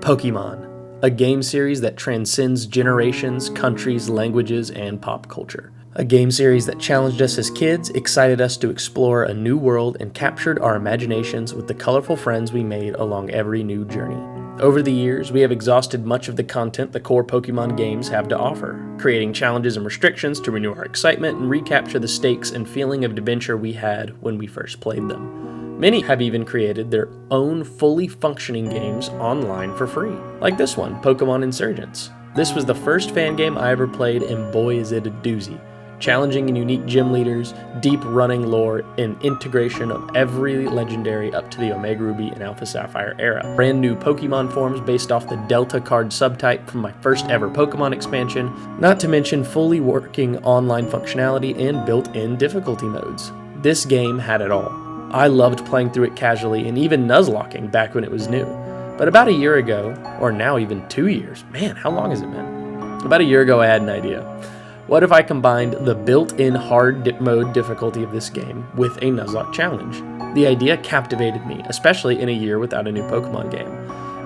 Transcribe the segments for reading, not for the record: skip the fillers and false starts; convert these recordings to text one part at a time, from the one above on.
Pokémon, a game series that transcends generations, countries, languages, and pop culture. A game series that challenged us as kids, excited us to explore a new world, and captured our imaginations with the colorful friends we made along every new journey. Over the years, we have exhausted much of the content the core Pokémon games have to offer, creating challenges and restrictions to renew our excitement and recapture the stakes and feeling of adventure we had when we first played them. Many have even created their own fully functioning games online for free, like this one, Pokémon Insurgence. This was the first fan game I ever played, and boy is it a doozy. Challenging and unique gym leaders, deep running lore, and integration of every legendary up to the Omega Ruby and Alpha Sapphire era. Brand new Pokemon forms based off the Delta card subtype from my first ever Pokemon expansion, not to mention fully working online functionality and built-in difficulty modes. This game had it all. I loved playing through it casually and even Nuzlocking back when it was new. But about a year ago, or now even 2 years, man, how long has it been? About a year ago I had an idea. What if I combined the built-in hard mode difficulty of this game with a Nuzlocke challenge? The idea captivated me, especially in a year without a new Pokemon game.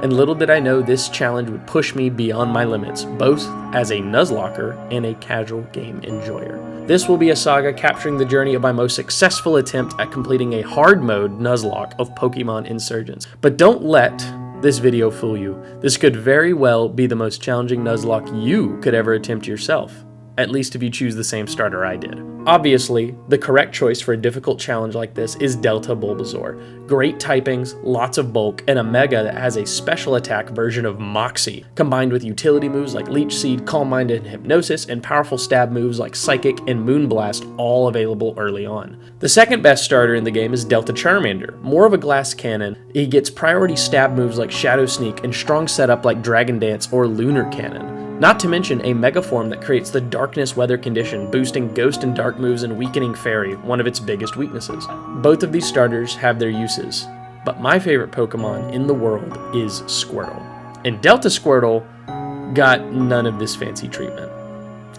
And little did I know this challenge would push me beyond my limits, both as a Nuzlocker and a casual game enjoyer. This will be a saga capturing the journey of my most successful attempt at completing a hard mode Nuzlocke of Pokemon Insurgence. But don't let this video fool you. This could very well be the most challenging Nuzlocke you could ever attempt yourself. At least if you choose the same starter I did. Obviously, the correct choice for a difficult challenge like this is Delta Bulbasaur. Great typings, lots of bulk, and a Mega that has a special attack version of Moxie, combined with utility moves like Leech Seed, Calm Mind, and Hypnosis, and powerful stab moves like Psychic and Moonblast, all available early on. The second best starter in the game is Delta Charmander. More of a glass cannon, he gets priority stab moves like Shadow Sneak and strong setup like Dragon Dance or Lunar Cannon. Not to mention a Mega form that creates the Darkness weather condition, boosting Ghost and Dark moves and weakening Fairy, one of its biggest weaknesses. Both of these starters have their uses, but my favorite Pokemon in the world is Squirtle. And Delta Squirtle got none of this fancy treatment.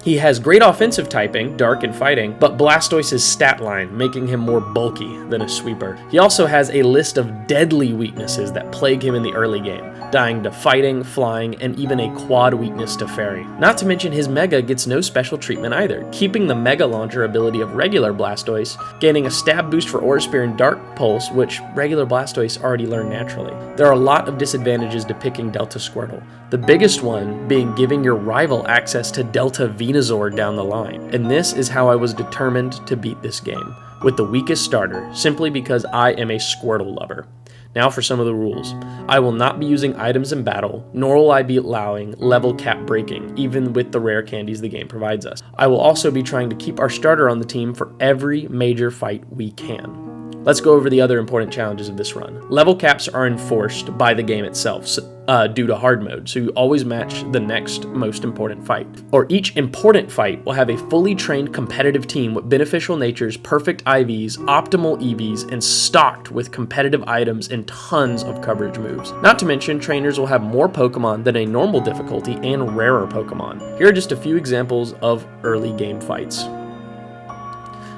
He has great offensive typing, Dark and Fighting, but Blastoise's stat line, making him more bulky than a sweeper. He also has a list of deadly weaknesses that plague him in the early game, dying to Fighting, Flying, and even a quad weakness to Fairy. Not to mention his Mega gets no special treatment either, keeping the Mega Launcher ability of regular Blastoise, gaining a stab boost for Aura Spear and Dark Pulse, which regular Blastoise already learned naturally. There are a lot of disadvantages to picking Delta Squirtle, the biggest one being giving your rival access to Delta Venusaur down the line. And this is how I was determined to beat this game, with the weakest starter, simply because I am a Squirtle lover. Now for some of the rules. I will not be using items in battle, nor will I be allowing level cap breaking, even with the rare candies the game provides us. I will also be trying to keep our starter on the team for every major fight we can. Let's go over the other important challenges of this run. Level caps are enforced by the game itself due to hard mode, so you always match the next most important fight. Or each important fight will have a fully trained competitive team with beneficial natures, perfect IVs, optimal EVs, and stocked with competitive items and tons of coverage moves. Not to mention, trainers will have more Pokemon than a normal difficulty and rarer Pokemon. Here are just a few examples of early game fights.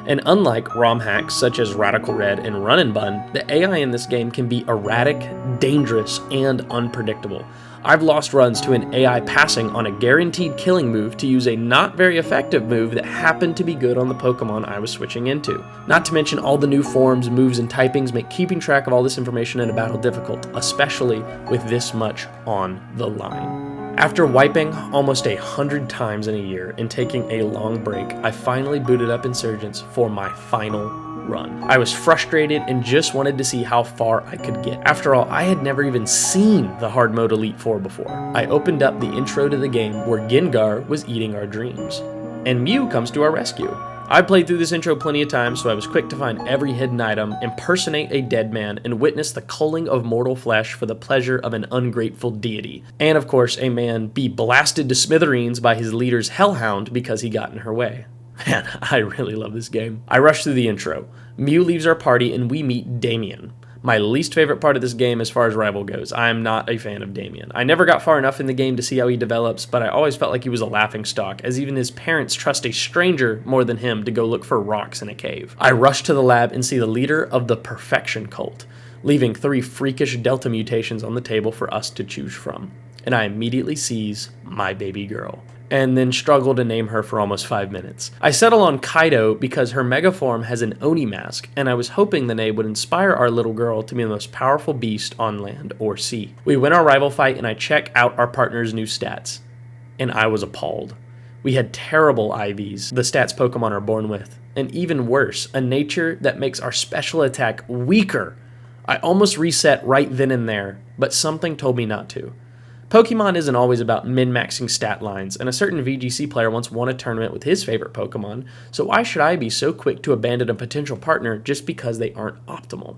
And unlike ROM hacks such as Radical Red and Run and Bun, the AI in this game can be erratic, dangerous, and unpredictable. I've lost runs to an AI passing on a guaranteed killing move to use a not very effective move that happened to be good on the Pokemon I was switching into. Not to mention all the new forms, moves, and typings make keeping track of all this information in a battle difficult, especially with this much on the line. After wiping almost 100 times in a year and taking a long break, I finally booted up Insurgence for my final run. I was frustrated and just wanted to see how far I could get. After all, I had never even seen the hard mode Elite Four before. I opened up the intro to the game where Gengar was eating our dreams, and Mew comes to our rescue. I played through this intro plenty of times, so I was quick to find every hidden item, impersonate a dead man, and witness the culling of mortal flesh for the pleasure of an ungrateful deity. And of course, a man be blasted to smithereens by his leader's hellhound because he got in her way. Man, I really love this game. I rush through the intro. Mew leaves our party and we meet Damien. My least favorite part of this game as far as rival goes. I am not a fan of Damien. I never got far enough in the game to see how he develops, but I always felt like he was a laughingstock, as even his parents trust a stranger more than him to go look for rocks in a cave. I rush to the lab and see the leader of the Perfection Cult. leaving 3 freakish Delta mutations on the table for us to choose from. And I immediately seize my baby girl, and then struggle to name her for almost 5 minutes. I settle on Kaido because her mega form has an Oni mask, and I was hoping the name would inspire our little girl to be the most powerful beast on land or sea. We win our rival fight, and I check out our partner's new stats, and I was appalled. We had terrible IVs, the stats Pokemon are born with, and even worse, a nature that makes our special attack weaker. I almost reset right then and there, but something told me not to. Pokemon isn't always about min-maxing stat lines, and a certain VGC player once won a tournament with his favorite Pokemon, so why should I be so quick to abandon a potential partner just because they aren't optimal?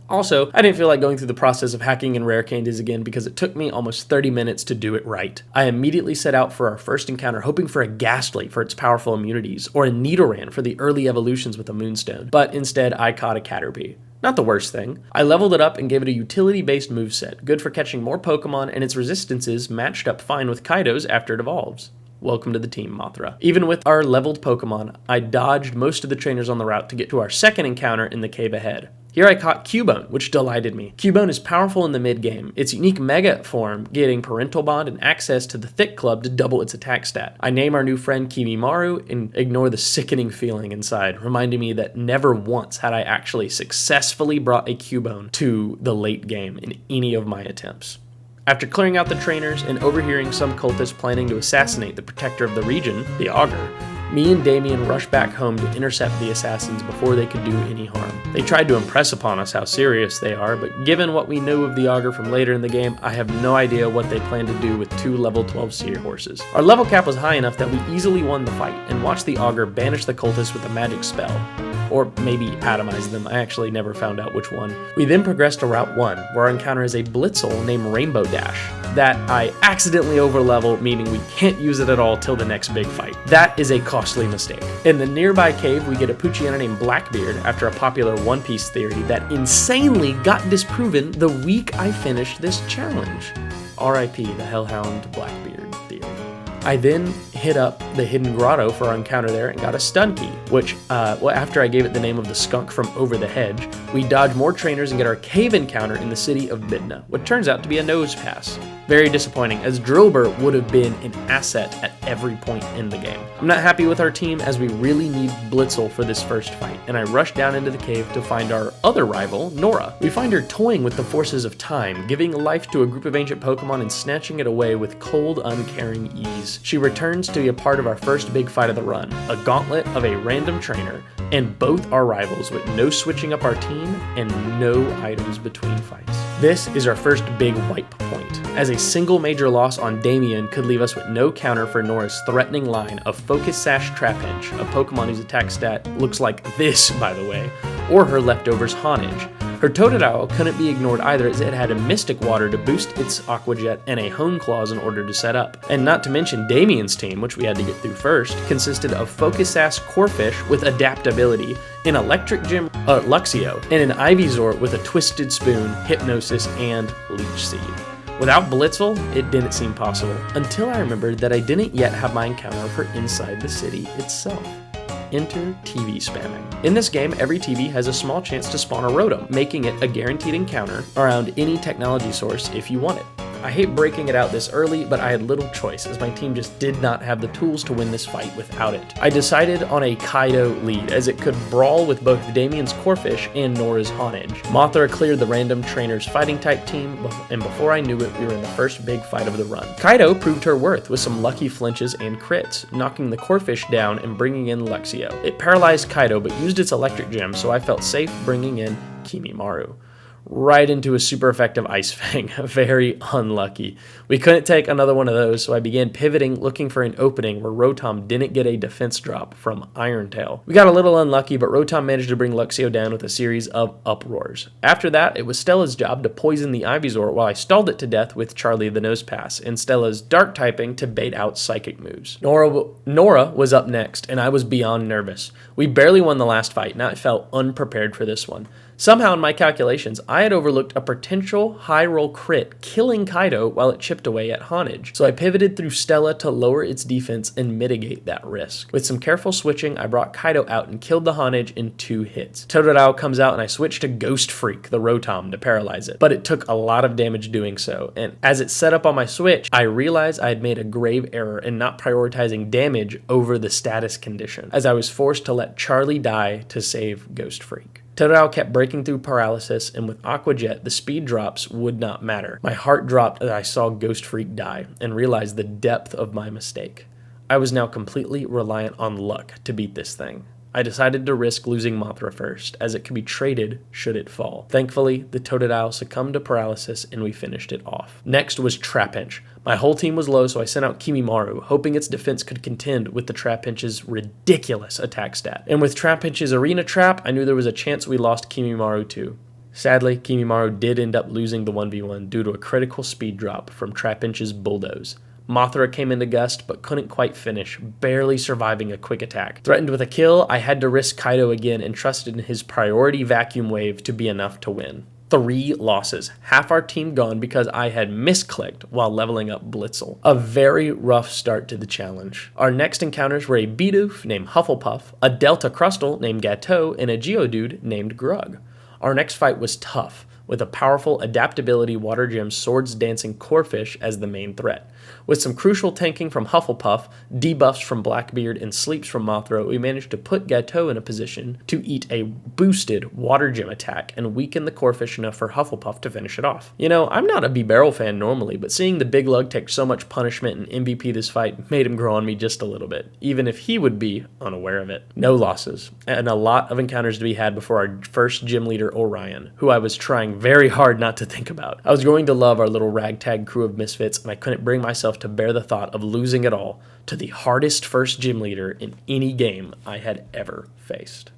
Also, I didn't feel like going through the process of hacking in rare candies again because it took me almost 30 minutes to do it right. I immediately set out for our first encounter hoping for a Ghastly for its powerful immunities, or a Nidoran for the early evolutions with a Moonstone, but instead I caught a Caterpie. Not the worst thing. I leveled it up and gave it a utility-based moveset, good for catching more Pokemon, and its resistances matched up fine with Kaido's after it evolves. Welcome to the team, Mothra. Even with our leveled Pokemon, I dodged most of the trainers on the route to get to our second encounter in the cave ahead. Here I caught Cubone, which delighted me. Cubone is powerful in the mid-game, its unique Mega form getting Parental Bond and access to the Thick Club to double its attack stat. I name our new friend Kimimaru and ignore the sickening feeling inside, reminding me that never once had I actually successfully brought a Cubone to the late game in any of my attempts. After clearing out the trainers and overhearing some cultists planning to assassinate the protector of the region, the Augur, me and Damien rushed back home to intercept the assassins before they could do any harm. They tried to impress upon us how serious they are, but given what we knew of the Augur from later in the game, I have no idea what they plan to do with 2 level 12 Seahorses. Our level cap was high enough that we easily won the fight and watched the Augur banish the cultists with a magic spell. Or maybe atomize them, I actually never found out which one. We then progressed to Route 1, where our encounter is a Blitzel named Rainbow Dash, that I accidentally overlevel, meaning we can't use it at all till the next big fight. That is a costly mistake. In the nearby cave, we get a Poochyena named Blackbeard after a popular One Piece theory that insanely got disproven the week I finished this challenge. R.I.P. the Hellhound Blackbeard theory. I then hit up the hidden grotto for our encounter there and got a stun key, which, after I gave it the name of the skunk from Over the Hedge, we dodge more trainers and get our cave encounter in the city of Midna, what turns out to be a nose pass. Very disappointing, as Drillbur would have been an asset at every point in the game. I'm not happy with our team as we really need Blitzel for this first fight, and I rush down into the cave to find our other rival, Nora. We find her toying with the forces of time, giving life to a group of ancient Pokemon and snatching it away with cold, uncaring ease. She returns to be a part of our first big fight of the run, a gauntlet of a random trainer, and both our rivals with no switching up our team and no items between fights. This is our first big wipe point, as a single major loss on Damien could leave us with no counter for Nora's threatening line of Focus Sash Trapinch, a Pokemon whose attack stat looks like this, by the way, or her leftovers Honage. Her Totodile couldn't be ignored either, as it had a Mystic Water to boost its Aqua Jet and a Hone Claws in order to set up. And not to mention Damien's team, which we had to get through first, consisted of Focus Sash Corphish with Adaptability, an Electric Gym Luxio, and an Ivysaur with a Twisted Spoon, Hypnosis, and Leech Seed. Without Blitzel, it didn't seem possible, until I remembered that I didn't yet have my encounter of her inside the city itself. Enter TV spamming. In this game, every TV has a small chance to spawn a Rotom, making it a guaranteed encounter around any technology source if you want it. I hate breaking it out this early, but I had little choice as my team just did not have the tools to win this fight without it. I decided on a Kaido lead, as it could brawl with both Damien's Corphish and Nora's Honage. Mothra cleared the random trainer's fighting type team, and before I knew it, we were in the first big fight of the run. Kaido proved her worth with some lucky flinches and crits, knocking the Corphish down and bringing in Luxio. It paralyzed Kaido but used its electric gem, so I felt safe bringing in Kimimaru. Right into a super effective Ice Fang. Very unlucky. We couldn't take another one of those, so I began pivoting, looking for an opening where Rotom didn't get a defense drop from Iron Tail. We got a little unlucky, but Rotom managed to bring Luxio down with a series of uproars. After that, it was Stella's job to poison the Ivysaur while I stalled it to death with Charlie the Nose Pass, and Stella's dark typing to bait out psychic moves. Nora was up next, and I was beyond nervous. We barely won the last fight, and I felt unprepared for this one. Somehow in my calculations, I had overlooked a potential high roll crit killing Kaido while it chipped away at Honage, so I pivoted through Stella to lower its defense and mitigate that risk. With some careful switching, I brought Kaido out and killed the Honage in 2 hits. Totodile comes out and I switched to Ghost Freak, the Rotom, to paralyze it, but it took a lot of damage doing so, and as it set up on my switch, I realized I had made a grave error in not prioritizing damage over the status condition, as I was forced to let Charlie die to save Ghost Freak. Totodile kept breaking through paralysis, and with Aqua Jet, the speed drops would not matter. My heart dropped as I saw Ghost Freak die, and realized the depth of my mistake. I was now completely reliant on luck to beat this thing. I decided to risk losing Mothra first, as it could be traded should it fall. Thankfully, the Totodile succumbed to paralysis and we finished it off. Next was Trapinch. My whole team was low, so I sent out Kimimaro, hoping its defense could contend with the Trapinch's ridiculous attack stat. And with Trapinch's Arena Trap, I knew there was a chance we lost Kimimaro too. Sadly, Kimimaro did end up losing the 1v1 due to a critical speed drop from Trapinch's Bulldoze. Mothra came into Gust, but couldn't quite finish, barely surviving a quick attack. Threatened with a kill, I had to risk Kaido again and trusted in his priority vacuum wave to be enough to win. 3 losses, half our team gone because I had misclicked while leveling up Blitzel. A very rough start to the challenge. Our next encounters were a Bidoof named Hufflepuff, a Delta Crustle named Gateau, and a Geodude named Grug. Our next fight was tough, with a powerful adaptability Water Gem Swords Dancing Corphish as the main threat. With some crucial tanking from Hufflepuff, debuffs from Blackbeard, and sleeps from Mothra, we managed to put Gateau in a position to eat a boosted Water Gem attack and weaken the Corphish enough for Hufflepuff to finish it off. You know, I'm not a B-Barrel fan normally, but seeing the big lug take so much punishment and MVP this fight made him grow on me just a little bit, even if he would be unaware of it. No losses, and a lot of encounters to be had before our first gym leader, Orion, who I was trying very hard not to think about. I was going to love our little ragtag crew of misfits, and I couldn't bring myself to bear the thought of losing it all to the hardest first gym leader in any game I had ever faced.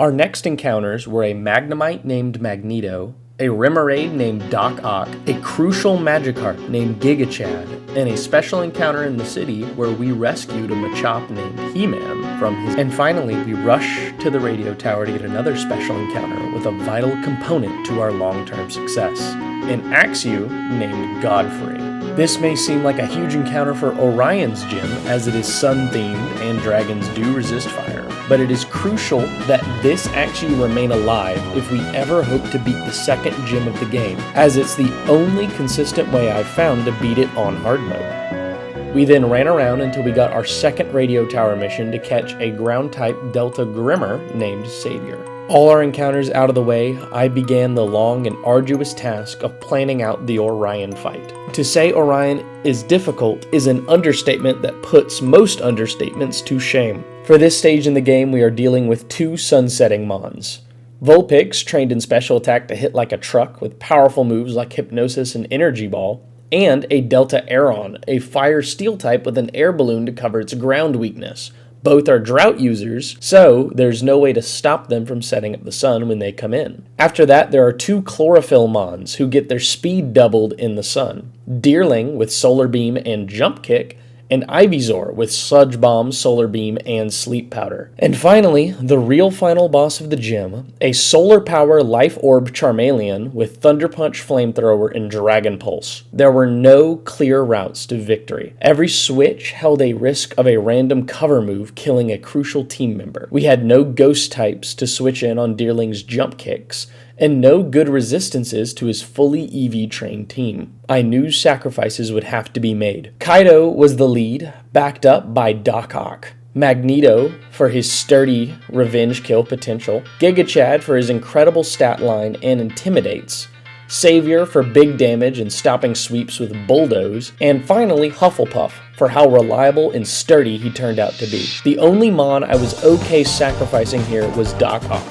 Our next encounters were a Magnemite named Magneto, a Remoraid named Doc Ock, a crucial Magikarp named Gigachad, and a special encounter in the city where we rescued a Machop named He-Man from his... And finally, we rush to the radio tower to get another special encounter with a vital component to our long-term success, an Axew named Godfrey. This may seem like a huge encounter for Orion's gym, as it is sun-themed and dragons do resist fire, but it is crucial that this actually remain alive if we ever hope to beat the second gym of the game, as it's the only consistent way I've found to beat it on hard mode. We then ran around until we got our second radio tower mission to catch a ground-type Delta Grimmer named Savior. All our encounters out of the way, I began the long and arduous task of planning out the Orion fight. To say Orion is difficult is an understatement that puts most understatements to shame. For this stage in the game, we are dealing with 2 sunsetting Mons. Vulpix, trained in special attack to hit like a truck with powerful moves like Hypnosis and Energy Ball, and a Delta Aeron, a fire steel type with an air balloon to cover its ground weakness. Both are drought users, so there's no way to stop them from setting up the sun when they come in. After that, there are 2 Chlorophyll Mons who get their speed doubled in the sun. Deerling with Solar Beam and Jump Kick, and Ivysaur with Sludge Bomb, Solar Beam, and Sleep Powder. And finally, the real final boss of the gym, a Solar Power Life Orb Charmeleon with Thunder Punch Flamethrower and Dragon Pulse. There were no clear routes to victory. Every switch held a risk of a random cover move killing a crucial team member. We had no ghost types to switch in on Deerling's jump kicks, and no good resistances to his fully EV-trained team. I knew sacrifices would have to be made. Kaido was the lead, backed up by Doc Ock. Magneto for his sturdy revenge kill potential. Gigachad for his incredible stat line and intimidates. Savior for big damage and stopping sweeps with Bulldoze. And finally, Hufflepuff for how reliable and sturdy he turned out to be. The only Mon I was okay sacrificing here was Doc Ock,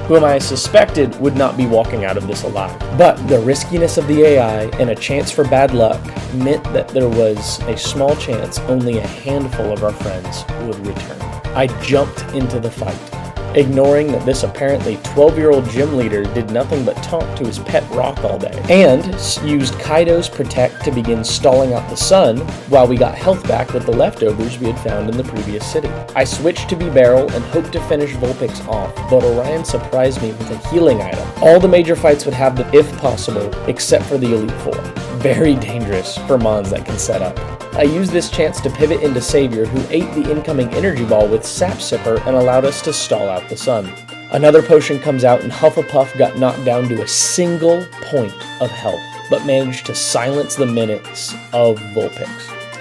whom I suspected would not be walking out of this alive. But the riskiness of the AI and a chance for bad luck meant that there was a small chance only a handful of our friends would return. I jumped into the fight. ignoring that this apparently 12-year-old gym leader did nothing but talk to his pet rock all day, and used Kaido's Protect to begin stalling out the sun while we got health back with the leftovers we had found in the previous city. I switched to B-Barrel and hoped to finish Vulpix off, but Orion surprised me with a healing item. All the major fights would have them if possible, except for the Elite Four. Very dangerous for Mons that can set up. I used this chance to pivot into Savior, who ate the incoming energy ball with Sap Sipper and allowed us to stall out the sun. Another potion comes out and Hufflepuff got knocked down to a single point of health, but managed to silence the menace of Vulpix.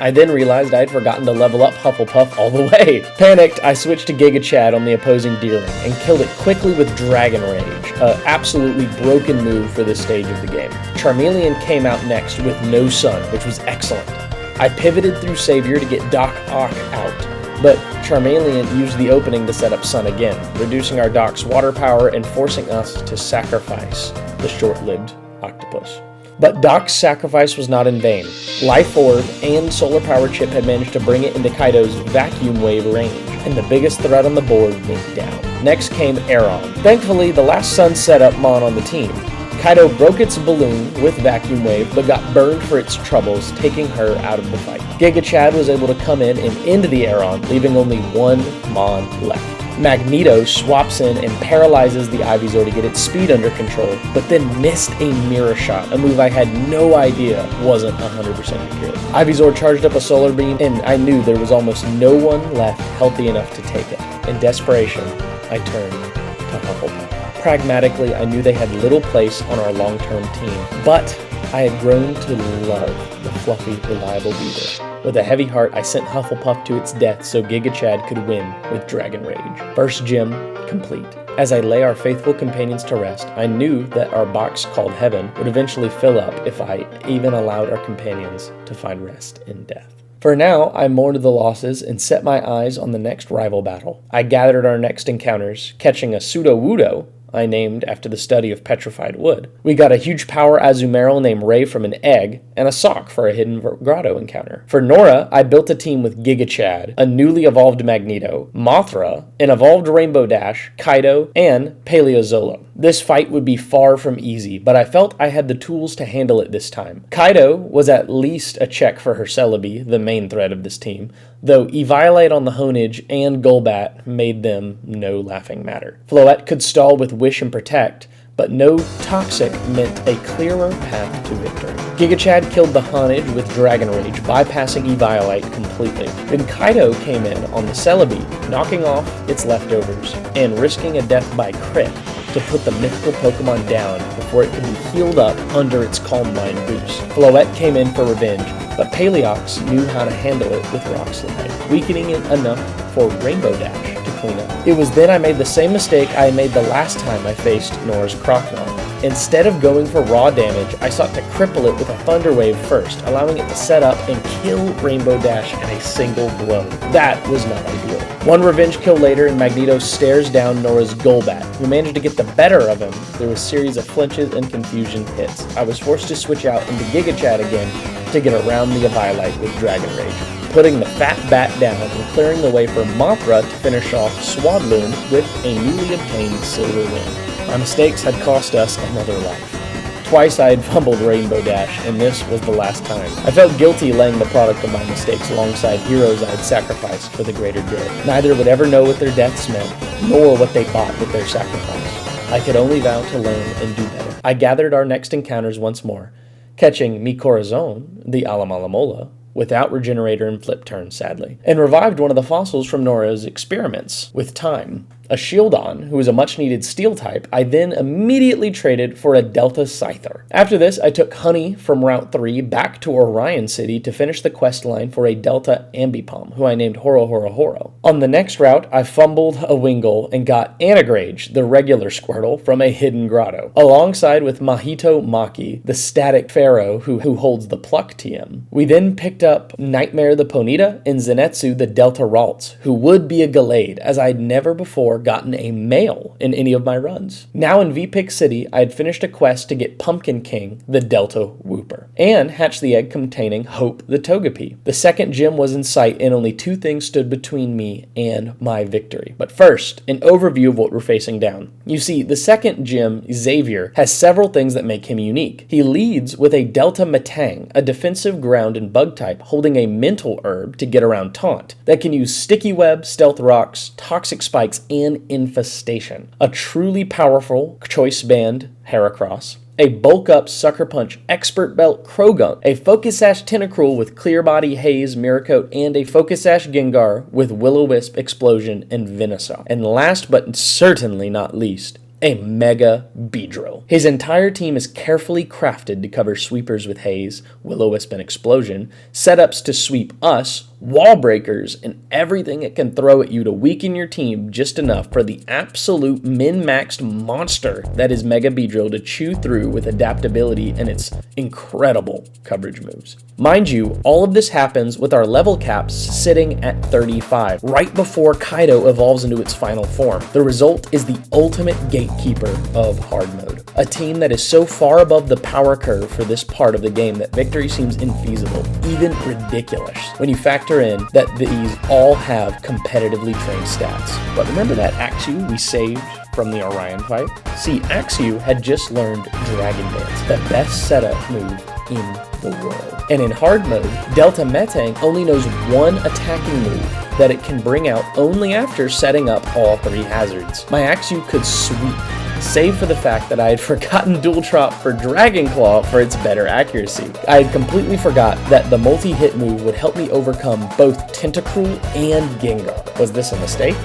I then realized I had forgotten to level up Hufflepuff all the way. Panicked, I switched to Giga Chad on the opposing Deerling and killed it quickly with Dragon Rage, an absolutely broken move for this stage of the game. Charmeleon came out next with no sun, which was excellent. I pivoted through Savior to get Doc Ock out, but Charmeleon used the opening to set up Sun again, reducing our Doc's water power and forcing us to sacrifice the short-lived octopus. But Doc's sacrifice was not in vain. Life Orb and Solar Power Chip had managed to bring it into Kaido's Vacuum Wave range, and the biggest threat on the board went down. Next came Aeron. Thankfully, the last Sun set up Mon on the team. Kaido broke its balloon with Vacuum Wave, but got burned for its troubles, taking her out of the fight. Giga Chad was able to come in and end the Aeron, leaving only one Mon left. Magneto swaps in and paralyzes the Ivysaur to get its speed under control, but then missed a Mirror Shot, a move I had no idea wasn't 100% accurate. Ivysaur charged up a Solar Beam, and I knew there was almost no one left healthy enough to take it. In desperation, I turned to Hufflepuff. Pragmatically, I knew they had little place on our long-term team, but I had grown to love the fluffy, reliable beaver. With a heavy heart, I sent Hufflepuff to its death so Giga Chad could win with Dragon Rage. First gym complete. As I lay our faithful companions to rest, I knew that our box called Heaven would eventually fill up if I even allowed our companions to find rest in death. For now, I mourned the losses and set my eyes on the next rival battle. I gathered our next encounters, catching a Sudowoodo I named after the study of petrified wood. We got a huge power Azumarill named Ray from an egg, and a sock for a hidden grotto encounter. For Nora, I built a team with Giga Chad, a newly evolved Magneto, Mothra, an evolved Rainbow Dash, Kaido, and Paleozola. This fight would be far from easy, but I felt I had the tools to handle it this time. Kaido was at least a check for her Celebi, the main threat of this team, though Eviolite on the Honage and Golbat made them no laughing matter. Floette could stall with Wish and Protect, but no Toxic meant a clearer path to victory. Giga Chad killed the Honage with Dragon Rage, bypassing Eviolite completely. Then Kaido came in on the Celebi, knocking off its leftovers, and risking a death by crit to put the mythical Pokemon down before it could be healed up under its Calm Mind boost. Floette came in for revenge, but Paleox knew how to handle it with Rock Slide, weakening it enough for Rainbow Dash to clean up. It was then I made the same mistake I made the last time I faced Nora's Crocodile. Instead of going for raw damage, I sought to cripple it with a Thunder Wave first, allowing it to set up and kill Rainbow Dash in a single blow. That was not ideal. One revenge kill later, and Magneto stares down Nora's Golbat, who managed to get the better of him through a series of flinches and confusion hits. I was forced to switch out into Giga Chad again to get around the Eviolite with Dragon Rage, putting the fat bat down and clearing the way for Mothra to finish off Swadloon with a newly obtained Silver Wing. My mistakes had cost us another life. Twice I had fumbled Rainbow Dash, and this was the last time. I felt guilty laying the product of my mistakes alongside heroes I had sacrificed for the greater good. Neither would ever know what their deaths meant, nor what they bought with their sacrifice. I could only vow to learn and do better. I gathered our next encounters once more, catching Mi Corazon, the Alamalamola, without Regenerator and Flip Turn, sadly, and revived one of the fossils from Nora's experiments with time. A Shieldon, who was a much-needed Steel type, I then immediately traded for a Delta Scyther. After this, I took Honey from Route 3 back to Orion City to finish the quest line for a Delta Ambipom, who I named Horo Horo Horo. On the next route, I fumbled a Wingull and got Anagrage, the regular Squirtle, from a hidden grotto, alongside with Mahito Maki, the static Pharaoh who holds the Pluck TM. We then picked up Nightmare the Ponyta and Zenitsu the Delta Ralts, who would be a Gallade, as I'd never before gotten a male in any of my runs. Now in VPIC City, I had finished a quest to get Pumpkin King, the Delta Wooper, and hatched the egg containing Hope, the Togepi. The second gym was in sight, and only two things stood between me and my victory. But first, an overview of what we're facing down. You see, the second gym, Xavier, has several things that make him unique. He leads with a Delta Metang, a defensive ground and bug type, holding a mental herb to get around taunt that can use sticky web, stealth rocks, toxic spikes, and infestation. A truly powerful choice band Heracross, a bulk up Sucker Punch Expert Belt Krogunk, a Focus Sash Tentacruel with Clear Body, Haze, Miracoat, and a Focus Sash Gengar with Will-O-Wisp, Explosion, and Venusaur. And last but certainly not least, a Mega Beedrill. His entire team is carefully crafted to cover sweepers with Haze, Will-O-Wisp, and Explosion, setups to sweep us, wall breakers, and everything it can throw at you to weaken your team just enough for the absolute min-maxed monster that is Mega Beedrill to chew through with adaptability and its incredible coverage moves. Mind you, all of this happens with our level caps sitting at 35, right before Kaido evolves into its final form. The result is the ultimate gatekeeper of hard mode. A team that is so far above the power curve for this part of the game that victory seems infeasible, even ridiculous, when you factor in that these all have competitively trained stats. But remember that Axew we saved from the Orion fight? See, Axew had just learned Dragon Dance, the best setup move in the world. And in hard mode, Delta Metang only knows one attacking move that it can bring out only after setting up all three hazards. My Axew could sweep, save for the fact that I had forgotten Dual Trop for Dragon Claw for its better accuracy. I had completely forgot that the multi-hit move would help me overcome both Tentacruel and Gengar. Was this a mistake?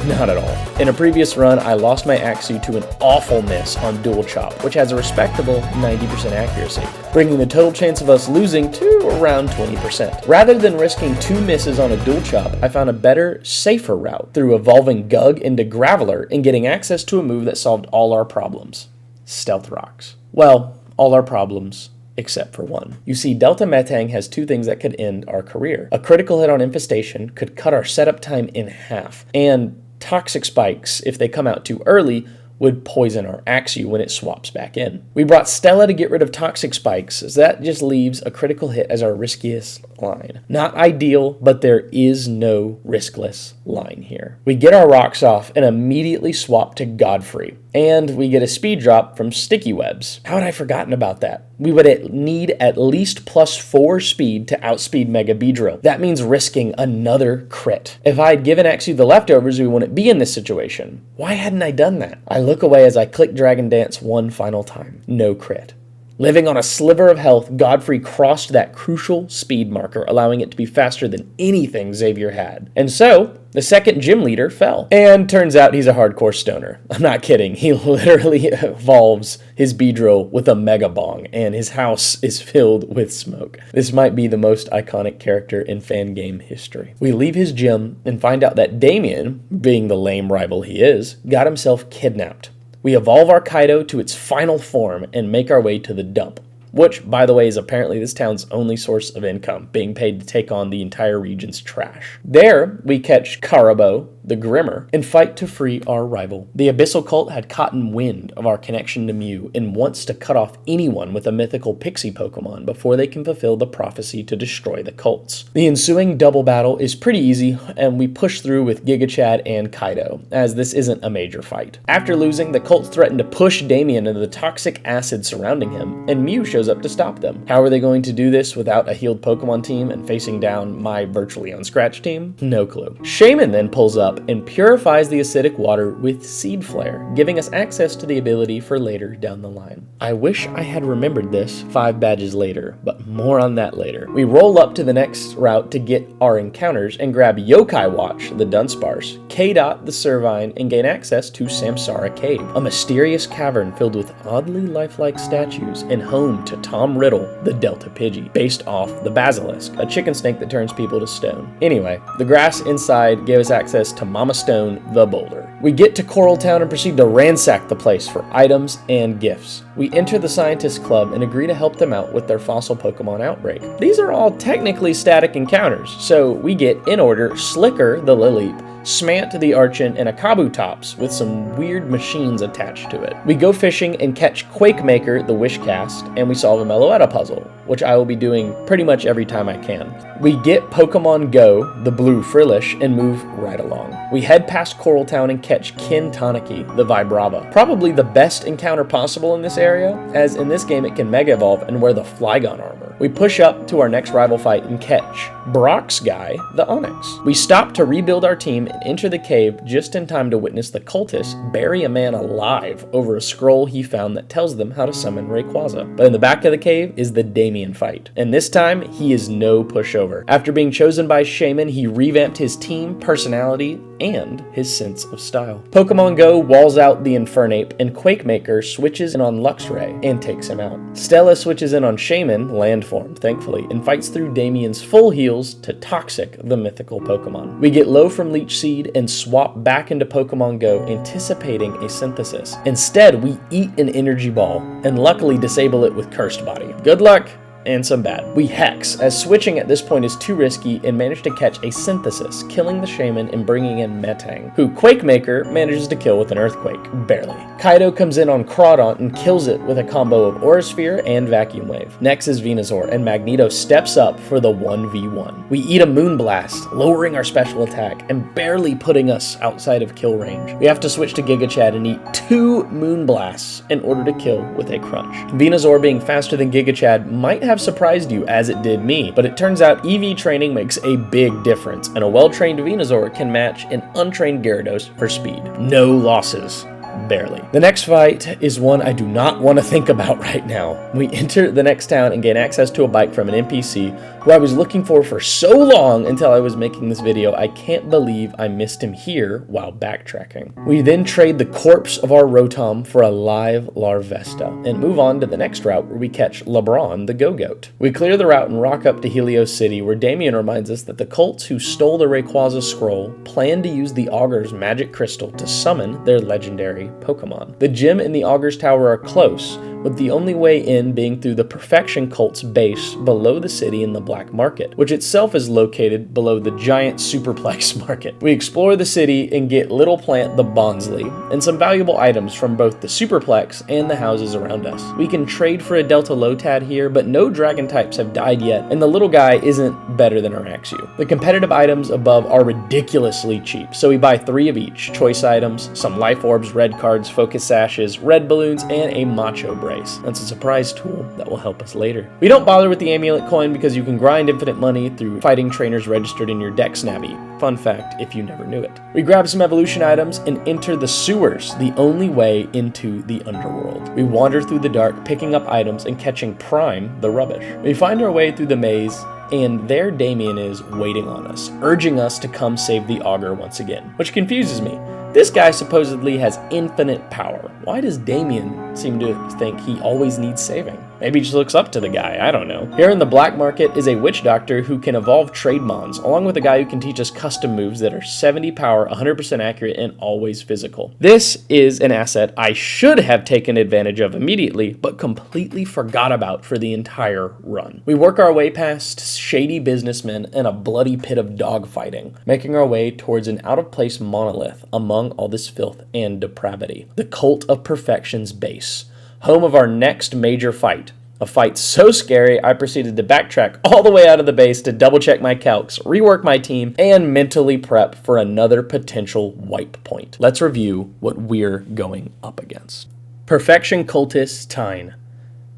Not at all. In a previous run, I lost my Axew to an awful miss on Dual Chop, which has a respectable 90% accuracy, bringing the total chance of us losing to around 20%. Rather than risking two misses on a Dual Chop, I found a better, safer route through evolving Gug into Graveler and getting access to a move that solved all our problems. Stealth Rocks. Well, all our problems. Except for one. You see, Delta Metang has two things that could end our career. A critical hit on Infestation could cut our setup time in half, and Toxic Spikes, if they come out too early, would poison our Axew when it swaps back in. We brought Stella to get rid of Toxic Spikes, as that just leaves a critical hit as our riskiest line. Not ideal, but there is no riskless line here. We get our rocks off and immediately swap to Godfrey, and we get a speed drop from Sticky Webs. How had I forgotten about that? We would need at least +4 speed to outspeed Mega Beedrill. That means risking another crit. If I had given Axew the leftovers, we wouldn't be in this situation. Why hadn't I done that? I look away as I click Dragon Dance one final time. No crit. Living on a sliver of health, Godfrey crossed that crucial speed marker, allowing it to be faster than anything Xavier had. And so, the second gym leader fell. And turns out he's a hardcore stoner. I'm not kidding. He literally evolves his Beedrill with a Mega Bong, and his house is filled with smoke. This might be the most iconic character in fan game history. We leave his gym and find out that Damien, being the lame rival he is, got himself kidnapped. We evolve our Kaido to its final form and make our way to the dump, which, by the way, is apparently this town's only source of income, being paid to take on the entire region's trash. There, we catch Karabo, the Grimmer, and fight to free our rival. The Abyssal Cult had caught wind of our connection to Mew and wants to cut off anyone with a mythical pixie Pokemon before they can fulfill the prophecy to destroy the cults. The ensuing double battle is pretty easy, and we push through with Giga Chad and Kaido, as this isn't a major fight. After losing, the cults threaten to push Damien into the toxic acid surrounding him, and Mew shows up to stop them. How are they going to do this without a healed Pokemon team and facing down my virtually unscratched team? No clue. Shaman then pulls up and purifies the acidic water with Seed Flare, giving us access to the ability for later down the line. I wish I had remembered this 5 badges later, but more on that later. We roll up to the next route to get our encounters and grab Yokai Watch, the Dunsparce, K-Dot, the Servine, and gain access to Samsara Cave, a mysterious cavern filled with oddly lifelike statues and home to Tom Riddle, the Delta Pidgey, based off the Basilisk, a chicken snake that turns people to stone. Anyway, the grass inside gave us access to Mama Stone, the Boulder. We get to Coral Town and proceed to ransack the place for items and gifts. We enter the Scientist Club and agree to help them out with their fossil Pokemon outbreak. These are all technically static encounters, so we get, in order, Slicker, the Lileep, Smant the Archon, and a Kabutops with some weird machines attached to it. We go fishing and catch Quakemaker, the Wishcast, and we solve a Meloetta puzzle, which I will be doing pretty much every time I can. We get Pokemon Go, the blue Frillish, and move right along. We head past Coral Town and catch Kin Tanaki, the Vibrava. Probably the best encounter possible in this area, as in this game it can Mega Evolve and wear the Flygon armor. We push up to our next rival fight and catch Brock's guy, the Onyx. We stop to rebuild our team and enter the cave just in time to witness the cultists bury a man alive over a scroll he found that tells them how to summon Rayquaza. But in the back of the cave is the Damien fight, and this time he is no pushover. After being chosen by Shaman, he revamped his team, personality, and his sense of style. Pokemon Go walls out the Infernape, and Quakemaker switches in on Luxray and takes him out. Stella switches in on Shaman, Landform thankfully, and fights through Damien's full heals to Toxic, the mythical Pokemon. We get low from Leech Seed and swap back into Pokemon Go, anticipating a synthesis. Instead, we eat an energy ball, and luckily disable it with Cursed Body. Good luck! And some bad. We Hex, as switching at this point is too risky, and manage to catch a synthesis, killing the Shaman and bringing in Metang, who Quakemaker manages to kill with an Earthquake, barely. Kaido comes in on Crawdaunt and kills it with a combo of Aura Sphere and Vacuum Wave. Next is Venusaur, and Magneto steps up for the 1v1. We eat a Moonblast, lowering our special attack and barely putting us outside of kill range. We have to switch to Giga Chad and eat 2 Moonblasts in order to kill with a Crunch. Venusaur being faster than Giga Chad might have surprised you as it did me, but it turns out EV training makes a big difference, and a well-trained Venusaur can match an untrained Gyarados for speed. No losses. Barely. The next fight is one I do not want to think about right now. We enter the next town and gain access to a bike from an NPC who I was looking for so long until I was making this video. I can't believe I missed him here while backtracking. We then trade the corpse of our Rotom for a live Larvesta and move on to the next route where we catch LeBron, the Go-Goat. We clear the route and rock up to Helios City, where Damien reminds us that the cults who stole the Rayquaza scroll plan to use the Augur's magic crystal to summon their legendary Pokemon. The gym and the Augur's Tower are close, with the only way in being through the Perfection Cult's base below the city in the Black Market, which itself is located below the giant Superplex Market. We explore the city and get Little Plant the Bonsly, and some valuable items from both the Superplex and the houses around us. We can trade for a Delta Lotad here, but no dragon types have died yet, and the little guy isn't better than Araxu. The competitive items above are ridiculously cheap, so we buy 3 of each: choice items, some life orbs, red cards, focus sashes, red balloons, and a Macho Brace. That's a surprise tool that will help us later. We don't bother with the amulet coin because you can grind infinite money through fighting trainers registered in your Dex Navi. Fun fact if you never knew it. We grab some evolution items and enter the sewers, the only way into the underworld. We wander through the dark, picking up items and catching Prime, the rubbish. We find our way through the maze, and there Damien is waiting on us, urging us to come save the Augur once again, which confuses me. This guy supposedly has infinite power. Why does Damien seem to think he always needs saving? Maybe he just looks up to the guy, I don't know. Here in the Black Market is a witch doctor who can evolve Trademons, along with a guy who can teach us custom moves that are 70 power, 100% accurate, and always physical. This is an asset I should have taken advantage of immediately, but completely forgot about for the entire run. We work our way past shady businessmen and a bloody pit of dogfighting, making our way towards an out-of-place monolith among all this filth and depravity. The Cult of Perfection's base, home of our next major fight. A fight so scary, I proceeded to backtrack all the way out of the base to double check my calcs, rework my team, and mentally prep for another potential wipe point. Let's review what we're going up against. Perfection Cultist Taen,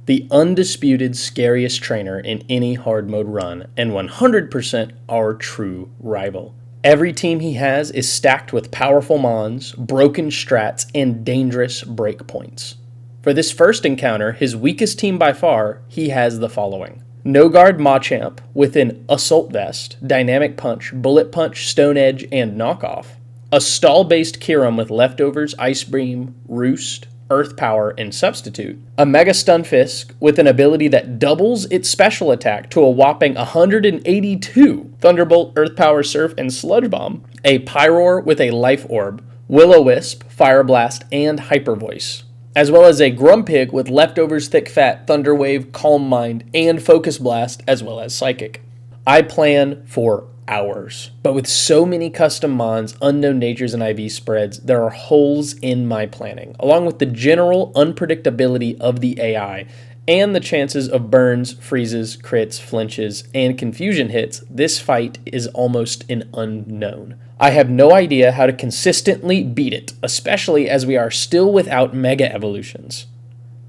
the undisputed scariest trainer in any hard mode run, and 100% our true rival. Every team he has is stacked with powerful mons, broken strats, and dangerous breakpoints. For this first encounter, his weakest team by far, he has the following: No Guard Machamp with an Assault Vest, Dynamic Punch, Bullet Punch, Stone Edge, and Knockoff. A stall-based Kyurem with Leftovers, Ice Beam, Roost, Earth Power, and Substitute. A Mega Stunfisk with an ability that doubles its special attack to a whopping 182. Thunderbolt, Earth Power, Surf, and Sludge Bomb. A Pyroar with a Life Orb, Will-O-Wisp, Fire Blast, and Hyper Voice. As well as a Grumpig with Leftovers, Thick Fat, Thunder Wave, Calm Mind, and Focus Blast, as well as Psychic. I plan for hours. But with so many custom mons, unknown natures, and IV spreads, there are holes in my planning, along with the general unpredictability of the AI and the chances of burns, freezes, crits, flinches, and confusion hits. This fight is almost an unknown. I have no idea how to consistently beat it, especially as we are still without mega evolutions.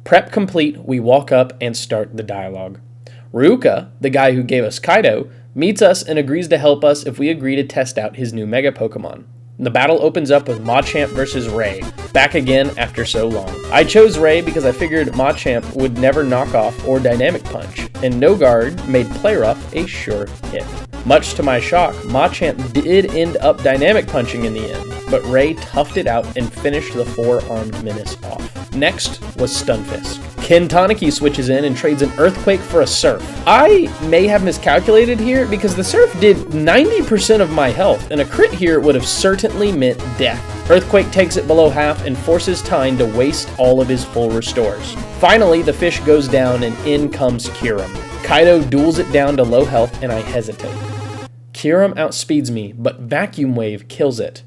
Prep complete, we walk up and start the dialogue. Ryuka, the guy who gave us Kaido, meets us and agrees to help us if we agree to test out his new Mega Pokemon. The battle opens up with Machamp versus Ray, back again after so long. I chose Ray because I figured Machamp would never knock off or Dynamic Punch, and No Guard made Play Rough a sure hit. Much to my shock, Machamp did end up Dynamic Punching in the end, but Ray toughed it out and finished the four-armed menace off. Next was Stunfisk. Ken Taniki switches in and trades an Earthquake for a Surf. I may have miscalculated here because the Surf did 90% of my health, and a crit here would have certainly meant death. Earthquake takes it below half and forces Taen to waste all of his full restores. Finally, the fish goes down and in comes Kyurem. Kaido duels it down to low health and I hesitate. Kyurem outspeeds me, but Vacuum Wave kills it.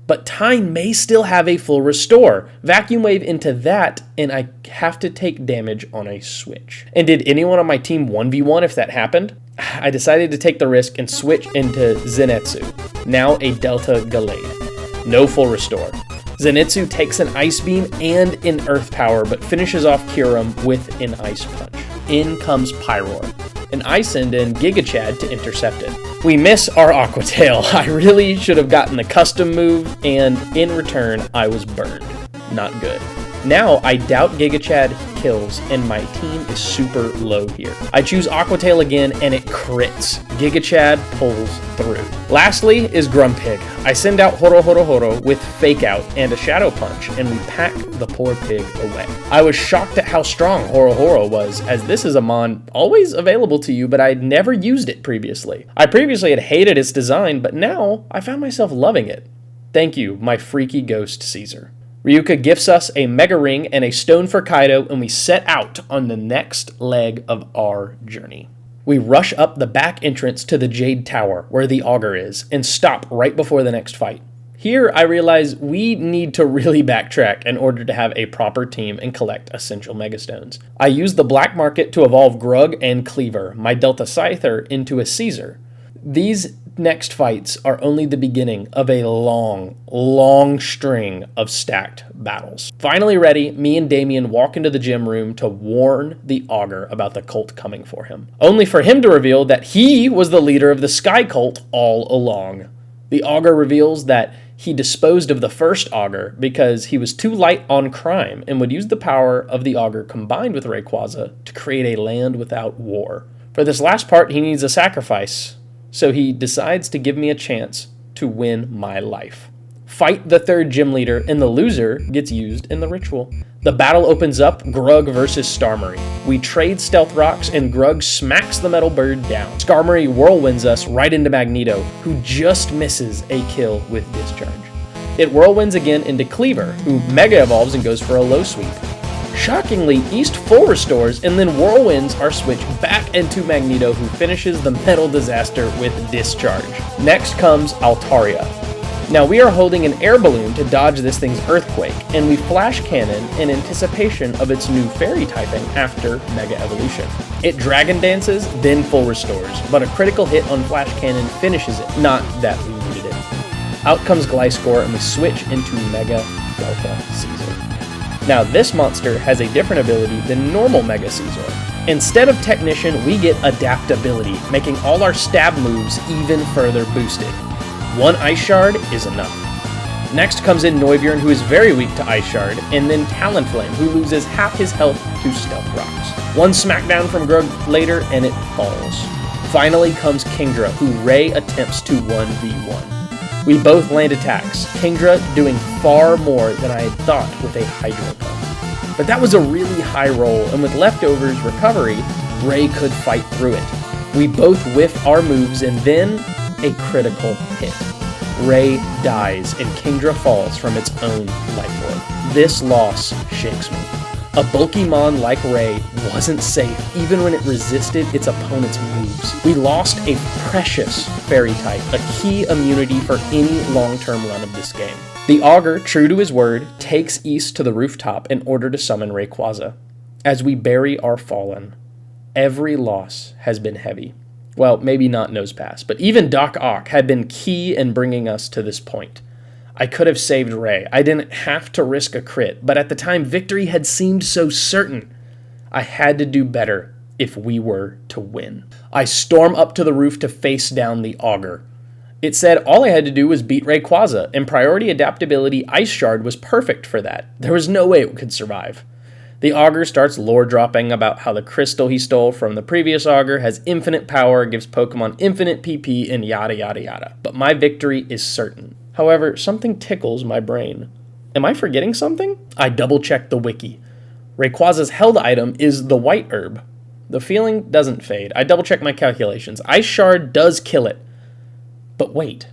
But Taen may still have a full restore. Vacuum Wave into that, and I have to take damage on a switch. And did anyone on my team 1v1 if that happened? I decided to take the risk and switch into Zenitsu, now a Delta Gallade. No full restore. Zenitsu takes an Ice Beam and an Earth Power, but finishes off Kyurem with an Ice Punch. In comes Pyroar, and I send in Giga Chad to intercept it. We miss our Aqua Tail. I really should have gotten the custom move, and in return, I was burned. Not good. Now, I doubt Giga Chad kills, and my team is super low here. I choose Aqua Tail again, and it crits. Giga Chad pulls through. Lastly is Grumpig. I send out Horo Horo Horo with Fake Out and a Shadow Punch, and we pack the poor pig away. I was shocked at how strong Horo Horo was, as this is a mon always available to you, but I'd never used it previously. I previously had hated its design, but now I found myself loving it. Thank you, my freaky ghost Caesar. Ryuka gifts us a Mega Ring and a stone for Kaido, and we set out on the next leg of our journey. We rush up the back entrance to the Jade Tower, where the Augur is, and stop right before the next fight. Here, I realize we need to really backtrack in order to have a proper team and collect essential Megastones. I use the black market to evolve Grug and Cleaver, my Delta Scyther, into a Caesar. These next fights are only the beginning of a long string of stacked battles. Finally ready, me and Damien walk into the gym room to warn the Augur about the cult coming for him, only for him to reveal that he was the leader of the Sky Cult all along. The Augur reveals that he disposed of the first Augur because he was too light on crime and would use the power of the Augur combined with Rayquaza to create a land without war. For this last part, he needs a sacrifice. So he decides to give me a chance to win my life. Fight the third gym leader, and the loser gets used in the ritual. The battle opens up, Grug versus Starmie. We trade Stealth Rocks, and Grug smacks the metal bird down. Starmie whirlwinds us right into Magneto, who just misses a kill with Discharge. It whirlwinds again into Cleaver, who Mega Evolves and goes for a low sweep. Shockingly, East full restores, and then whirlwinds are switched back into Magneto, who finishes the metal disaster with Discharge. Next comes Altaria. Now we are holding an air balloon to dodge this thing's Earthquake, and we flash cannon in anticipation of its new fairy typing after Mega Evolution. It dragon dances, then full restores, but a critical hit on flash cannon finishes it, not that we needed it. Out comes Gliscor, and we switch into Mega Delta Caesar. Now this monster has a different ability than normal Mega Caesar. Instead of Technician, we get Adaptability, making all our stab moves even further boosted. One Ice Shard is enough. Next comes in Noivern, who is very weak to Ice Shard, and then Talonflame, who loses half his health to Stealth Rocks. One smackdown from Grug later, and it falls. Finally comes Kingdra, who Ray attempts to 1v1. We both land attacks, Kingdra doing far more than I had thought with a Hydro Pump. But that was a really high roll, and with leftovers recovery, Ray could fight through it. We both whiff our moves, and then a critical hit. Ray dies, and Kingdra falls from its own life orb. This loss shakes me. A bulky mon like Ray wasn't safe even when it resisted its opponent's moves. We lost a precious fairy type, a key immunity for any long-term run of this game. The Augur, true to his word, takes east to the rooftop in order to summon Rayquaza. As we bury our fallen, every loss has been heavy. Well, maybe not Nosepass, but even Doc Ock had been key in bringing us to this point. I could have saved Ray. I didn't have to risk a crit, but at the time, victory had seemed so certain. I had to do better if we were to win. I storm up to the roof to face down the Augur. It said all I had to do was beat Rayquaza, and priority adaptability Ice Shard was perfect for that. There was no way it could survive. The Augur starts lore dropping about how the crystal he stole from the previous Augur has infinite power, gives Pokemon infinite PP, and yada yada yada. But my victory is certain. However, something tickles my brain. Am I forgetting something? I double-check the wiki. Rayquaza's held item is the white herb. The feeling doesn't fade. I double-check my calculations. Ice Shard does kill it. But wait.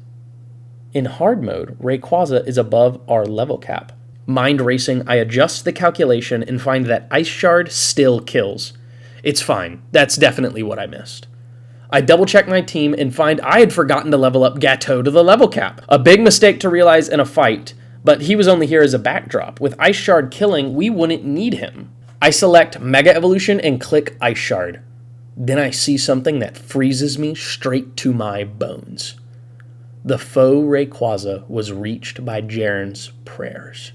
In hard mode, Rayquaza is above our level cap. Mind racing, I adjust the calculation and find that Ice Shard still kills. It's fine. That's definitely what I missed. I double-check my team and find I had forgotten to level up Gateau to the level cap. A big mistake to realize in a fight, but he was only here as a backdrop. With Ice Shard killing, we wouldn't need him. I select Mega Evolution and click Ice Shard. Then I see something that freezes me straight to my bones. The faux Rayquaza was reached by Jaren's prayers.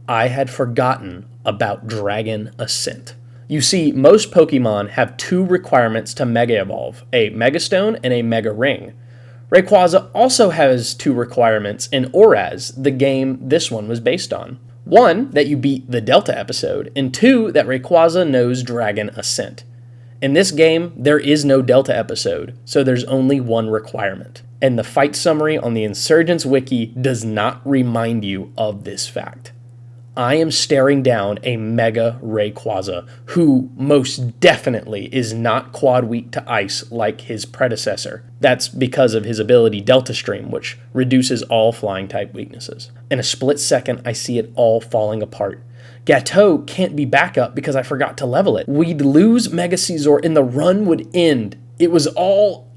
I had forgotten about Dragon Ascent. You see, most Pokemon have two requirements to Mega Evolve, a Mega Stone and a Mega Ring. Rayquaza also has two requirements in Oraz, the game this one was based on. One, that you beat the Delta episode, and two, that Rayquaza knows Dragon Ascent. In this game, there is no Delta episode, so there's only one requirement. And the fight summary on the Insurgence wiki does not remind you of this fact. I am staring down a Mega Rayquaza, who most definitely is not quad weak to ice like his predecessor. That's because of his ability Delta Stream, which reduces all flying type weaknesses. In a split second, I see it all falling apart. Gateau can't be backup because I forgot to level it. We'd lose Mega Caesar and the run would end. It was all...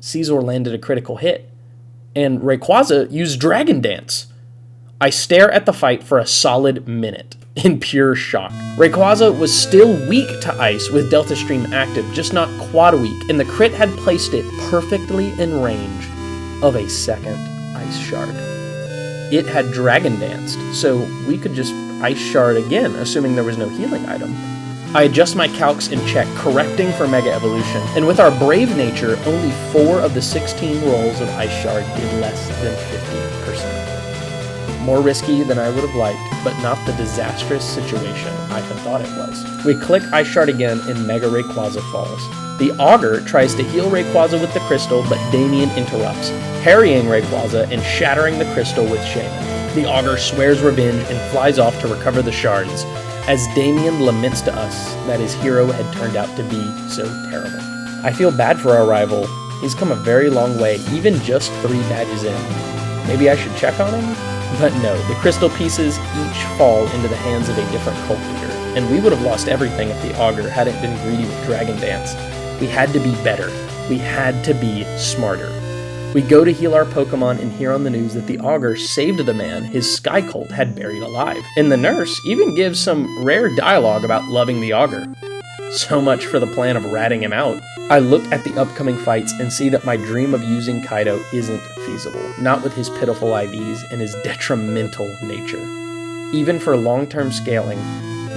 Caesar landed a critical hit, and Rayquaza used Dragon Dance. I stare at the fight for a solid minute, in pure shock. Rayquaza was still weak to ice with Delta Stream active, just not quad weak, and the crit had placed it perfectly in range of a second Ice Shard. It had Dragon Danced, so we could just Ice Shard again, assuming there was no healing item. I adjust my calcs and check, correcting for Mega Evolution, and with our brave nature, only 4 of the 16 rolls of Ice Shard did less than 50%. More risky than I would have liked, but not the disastrous situation I had thought it was. We click Ice Shard again and Mega Rayquaza falls. The Augur tries to heal Rayquaza with the crystal, but Damien interrupts, harrying Rayquaza and shattering the crystal with Shaman. The Augur swears revenge and flies off to recover the shards, as Damien laments to us that his hero had turned out to be so terrible. I feel bad for our rival. He's come a very long way, even just 3 badges in. Maybe I should check on him? But no, the crystal pieces each fall into the hands of a different cult leader, and we would have lost everything if the Augur hadn't been greedy with Dragon Dance. We had to be better. We had to be smarter. We go to heal our Pokemon and hear on the news that the Augur saved the man his Sky Cult had buried alive. And the nurse even gives some rare dialogue about loving the Augur. So much for the plan of ratting him out. I look at the upcoming fights and see that my dream of using Kaido isn't feasible, not with his pitiful IVs and his detrimental nature. Even for long-term scaling,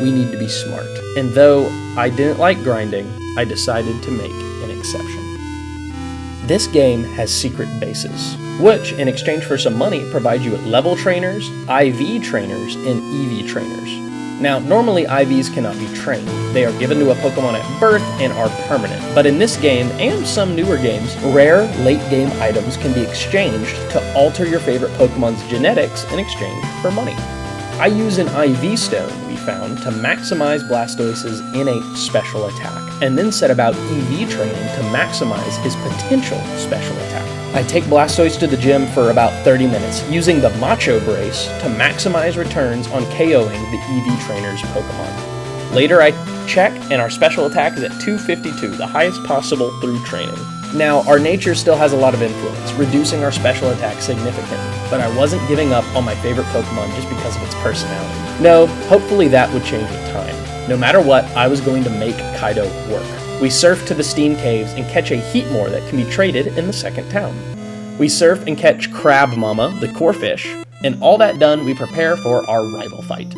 we need to be smart. And though I didn't like grinding, I decided to make an exception. This game has secret bases, which, in exchange for some money, provide you with level trainers, IV trainers, and EV trainers. Now, normally IVs cannot be trained. They are given to a Pokemon at birth and are permanent. But in this game, and some newer games, rare late-game items can be exchanged to alter your favorite Pokemon's genetics in exchange for money. I use an IV stone, we found, to maximize Blastoise's innate special attack, and then set about EV training to maximize his potential special attack. I take Blastoise to the gym for about 30 minutes, using the Macho Brace to maximize returns on KOing the EV trainer's Pokemon. Later I check, and our special attack is at 252, the highest possible through training. Now, our nature still has a lot of influence, reducing our special attack significantly, but I wasn't giving up on my favorite Pokemon just because of its personality. No, hopefully that would change with time. No matter what, I was going to make Kaido work. We surf to the Steam Caves and catch a Heatmore that can be traded in the second town. We surf and catch Crab Mama, the core fish, and all that done, we prepare for our rival fight.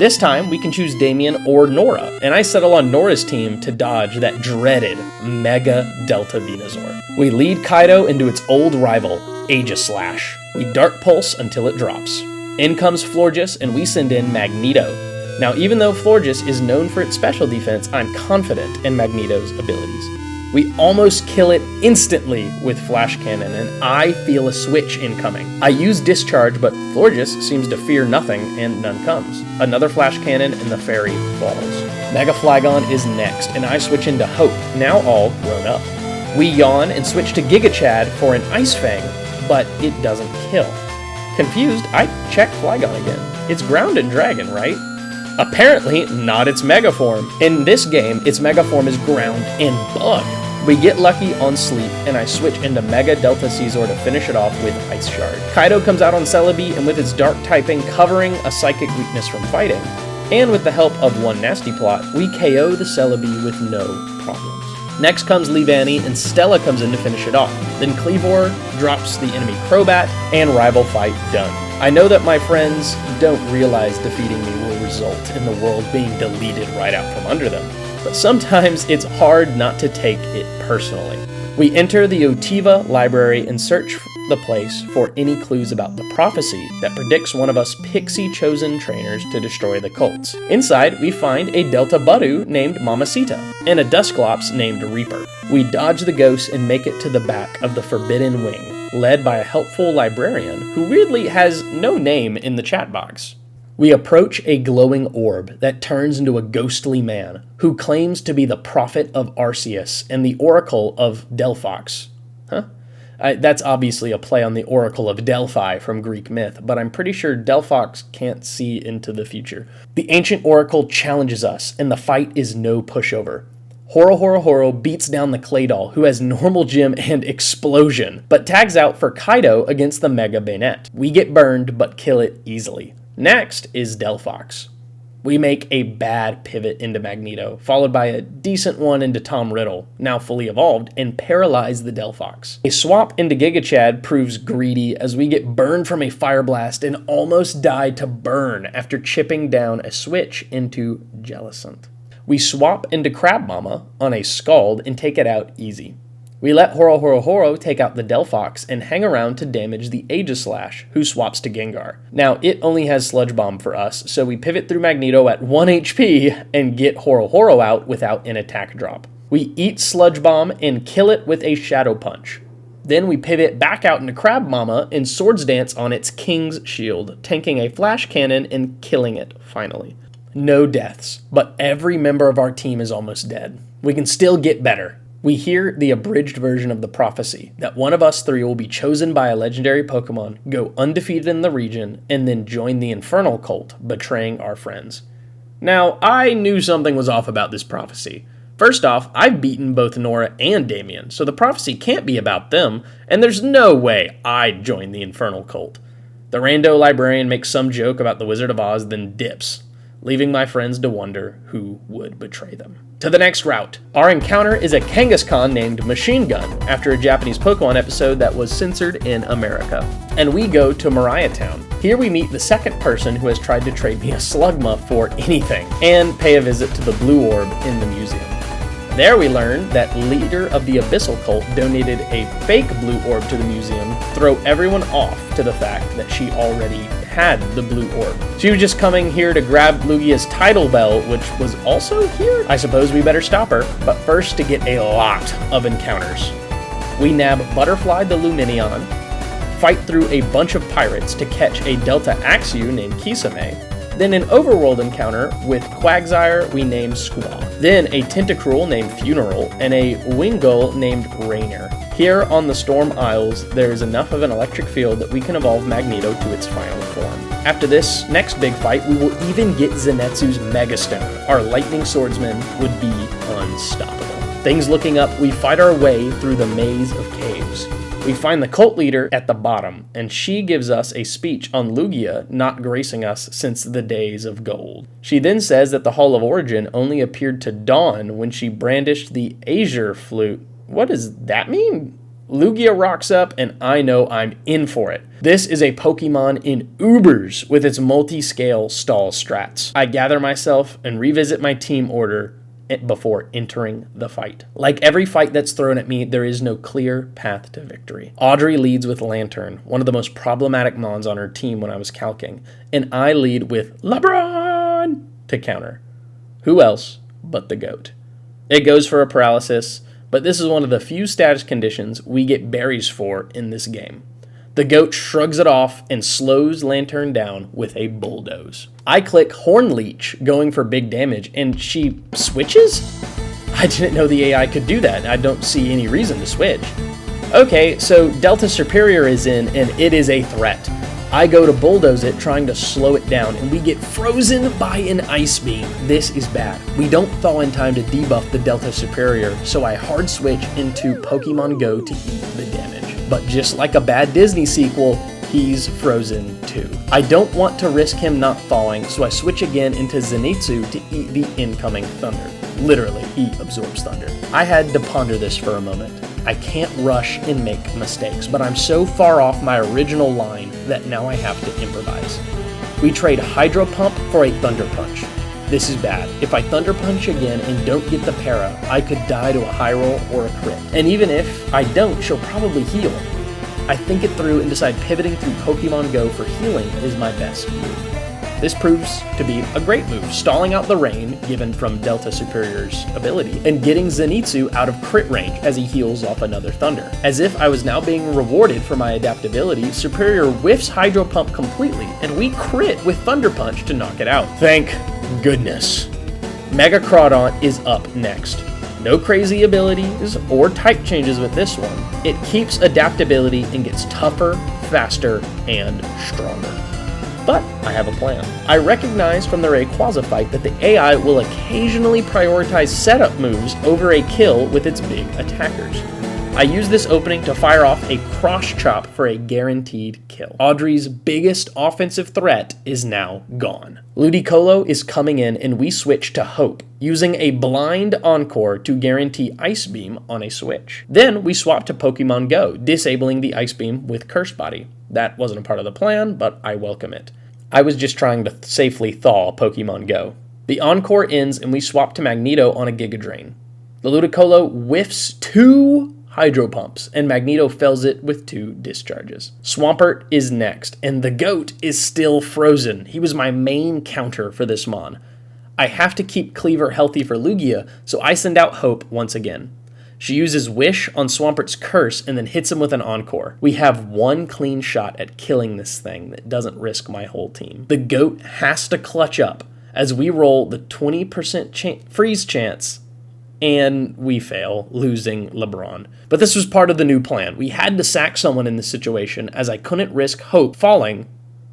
This time, we can choose Damien or Nora, and I settle on Nora's team to dodge that dreaded Mega Delta Venusaur. We lead Kaido into its old rival, Aegislash. We Dark Pulse until it drops. In comes Florges, and we send in Magneto. Now, even though Florges is known for its special defense, I'm confident in Magneto's abilities. We almost kill it instantly with Flash Cannon, and I feel a switch incoming. I use Discharge, but Florges seems to fear nothing, and none comes. Another Flash Cannon, and the fairy falls. Mega Flygon is next, and I switch into Hope, now all grown up. We yawn and switch to Giga Chad for an Ice Fang, but it doesn't kill. Confused, I check Flygon again. It's Ground and Dragon, right? Apparently not its Mega Form. In this game, its Mega Form is Ground and Bug. We get lucky on Sleep, and I switch into Mega Delta Caesar to finish it off with Ice Shard. Kaido comes out on Celebi, and with its Dark typing covering a Psychic weakness from fighting, and with the help of one Nasty Plot, we KO the Celebi with no problems. Next comes Leavanny, and Stella comes in to finish it off. Then Cleavor drops the enemy Crobat, and rival fight done. I know that my friends don't realize defeating me will result in the world being deleted right out from under them, but sometimes it's hard not to take it personally. We enter the Otiva library and search the place for any clues about the prophecy that predicts one of us pixie-chosen trainers to destroy the cults. Inside, we find a Delta Budu named Mamacita, and a Dusclops named Reaper. We dodge the ghosts and make it to the back of the Forbidden Wing, led by a helpful librarian who weirdly has no name in the chat box. We approach a glowing orb that turns into a ghostly man who claims to be the prophet of Arceus and the oracle of Delphox. That's obviously a play on the oracle of Delphi from Greek myth, but I'm pretty sure Delphox can't see into the future. The ancient oracle challenges us, and the fight is no pushover. Horo beats down the Claydol, who has normal gym and explosion, but tags out for Kaido against the Mega Bayonet. We get burned, but kill it easily. Next is Delphox. We make a bad pivot into Magneto, followed by a decent one into Tom Riddle, now fully evolved, and paralyze the Delphox. A swap into Giga Chad proves greedy as we get burned from a Fire Blast and almost die to burn after chipping down a switch into Jellicent. We swap into Crab Mama on a Scald and take it out easy. We let Horo take out the Delphox and hang around to damage the Aegislash, who swaps to Gengar. Now, it only has Sludge Bomb for us, so we pivot through Magneto at 1 HP and get Horo out without an attack drop. We eat Sludge Bomb and kill it with a Shadow Punch. Then we pivot back out into Crab Mama and Swords Dance on its King's Shield, tanking a Flash Cannon and killing it, finally. No deaths, but every member of our team is almost dead. We can still get better. We hear the abridged version of the prophecy that one of us three will be chosen by a legendary Pokemon, go undefeated in the region, and then join the Infernal Cult, betraying our friends. Now, I knew something was off about this prophecy. First off, I've beaten both Nora and Damien, so the prophecy can't be about them, and there's no way I'd join the Infernal Cult. The rando librarian makes some joke about the Wizard of Oz, then dips, leaving my friends to wonder who would betray them. To the next route. Our encounter is a Kangaskhan named Machine Gun, after a Japanese Pokemon episode that was censored in America. And we go to Mariah Town. Here we meet the second person who has tried to trade me a Slugma for anything, and pay a visit to the Blue Orb in the museum. There we learn that leader of the Abyssal Cult donated a fake Blue Orb to the museum to throw everyone off to the fact that she already had the Blue Orb. She was just coming here to grab Lugia's title bell, which was also here. I suppose we better stop her, but first to get a lot of encounters. We nab Butterfly the Luminion, fight through a bunch of pirates to catch a Delta Axew named Kisame, then an overworld encounter with Quagsire we named Squaw, then a Tentacruel named Funeral, and a Wingull named Rainer. Here on the Storm Isles, there is enough of an electric field that we can evolve Magneto to its final form. After this next big fight, we will even get Zenitsu's Mega Stone. Our lightning swordsman would be unstoppable. Things looking up, we fight our way through the maze of caves. We find the cult leader at the bottom, and she gives us a speech on Lugia not gracing us since the days of gold. She then says that the Hall of Origin only appeared to Dawn when she brandished the Azure flute. What does that mean? Lugia rocks up, and I know I'm in for it. This is a Pokemon in Ubers with its multi-scale stall strats. I gather myself and revisit my team order before entering the fight. Like every fight that's thrown at me, there is no clear path to victory. Audrey leads with Lantern, one of the most problematic mons on her team when I was calcing, and I lead with LeBron to counter. Who else but the GOAT? It goes for a paralysis, but this is one of the few status conditions we get berries for in this game. The GOAT shrugs it off and slows Lantern down with a bulldoze. I click Horn Leech, going for big damage, and she switches? I didn't know the AI could do that. I don't see any reason to switch. Okay, so Delta Superior is in, and it is a threat. I go to bulldoze it, trying to slow it down, and we get frozen by an Ice Beam. This is bad. We don't thaw in time to debuff the Delta Superior, so I hard switch into Pokemon Go to eat the damage. But just like a bad Disney sequel, he's frozen too. I don't want to risk him not thawing, so I switch again into Zenitsu to eat the incoming thunder. Literally, he absorbs thunder. I had to ponder this for a moment. I can't rush and make mistakes, but I'm so far off my original line that now I have to improvise. We trade Hydro Pump for a Thunder Punch. This is bad. If I Thunder Punch again and don't get the para, I could die to a high roll or a crit. And even if I don't, she'll probably heal. I think it through and decide pivoting through Pokemon Go for healing is my best move. This proves to be a great move, stalling out the rain given from Delta Superior's ability, and getting Zenitsu out of crit range as he heals off another Thunder. As if I was now being rewarded for my adaptability, Superior whiffs Hydro Pump completely, and we crit with Thunder Punch to knock it out. Thank goodness. Mega Groudon is up next. No crazy abilities or type changes with this one. It keeps adaptability and gets tougher, faster, and stronger. But I have a plan. I recognize from the Rayquaza fight that the AI will occasionally prioritize setup moves over a kill with its big attackers. I use this opening to fire off a Cross Chop for a guaranteed kill. Audrey's biggest offensive threat is now gone. Ludicolo is coming in and we switch to Hope, using a blind Encore to guarantee Ice Beam on a switch. Then we swap to Pokemon Go, disabling the Ice Beam with Curse Body. That wasn't a part of the plan, but I welcome it. I was just trying to safely thaw Pokemon Go. The Encore ends and we swap to Magneto on a Giga Drain. The Ludicolo whiffs 2 Hydro Pumps, and Magneto fells it with 2 discharges. Swampert is next, and the GOAT is still frozen. He was my main counter for this mon. I have to keep Cleaver healthy for Lugia, so I send out Hope once again. She uses Wish on Swampert's Curse and then hits him with an Encore. We have one clean shot at killing this thing that doesn't risk my whole team. The GOAT has to clutch up as we roll the 20% freeze chance, and we fail, losing LeBron. But this was part of the new plan. We had to sack someone in this situation as I couldn't risk Hope falling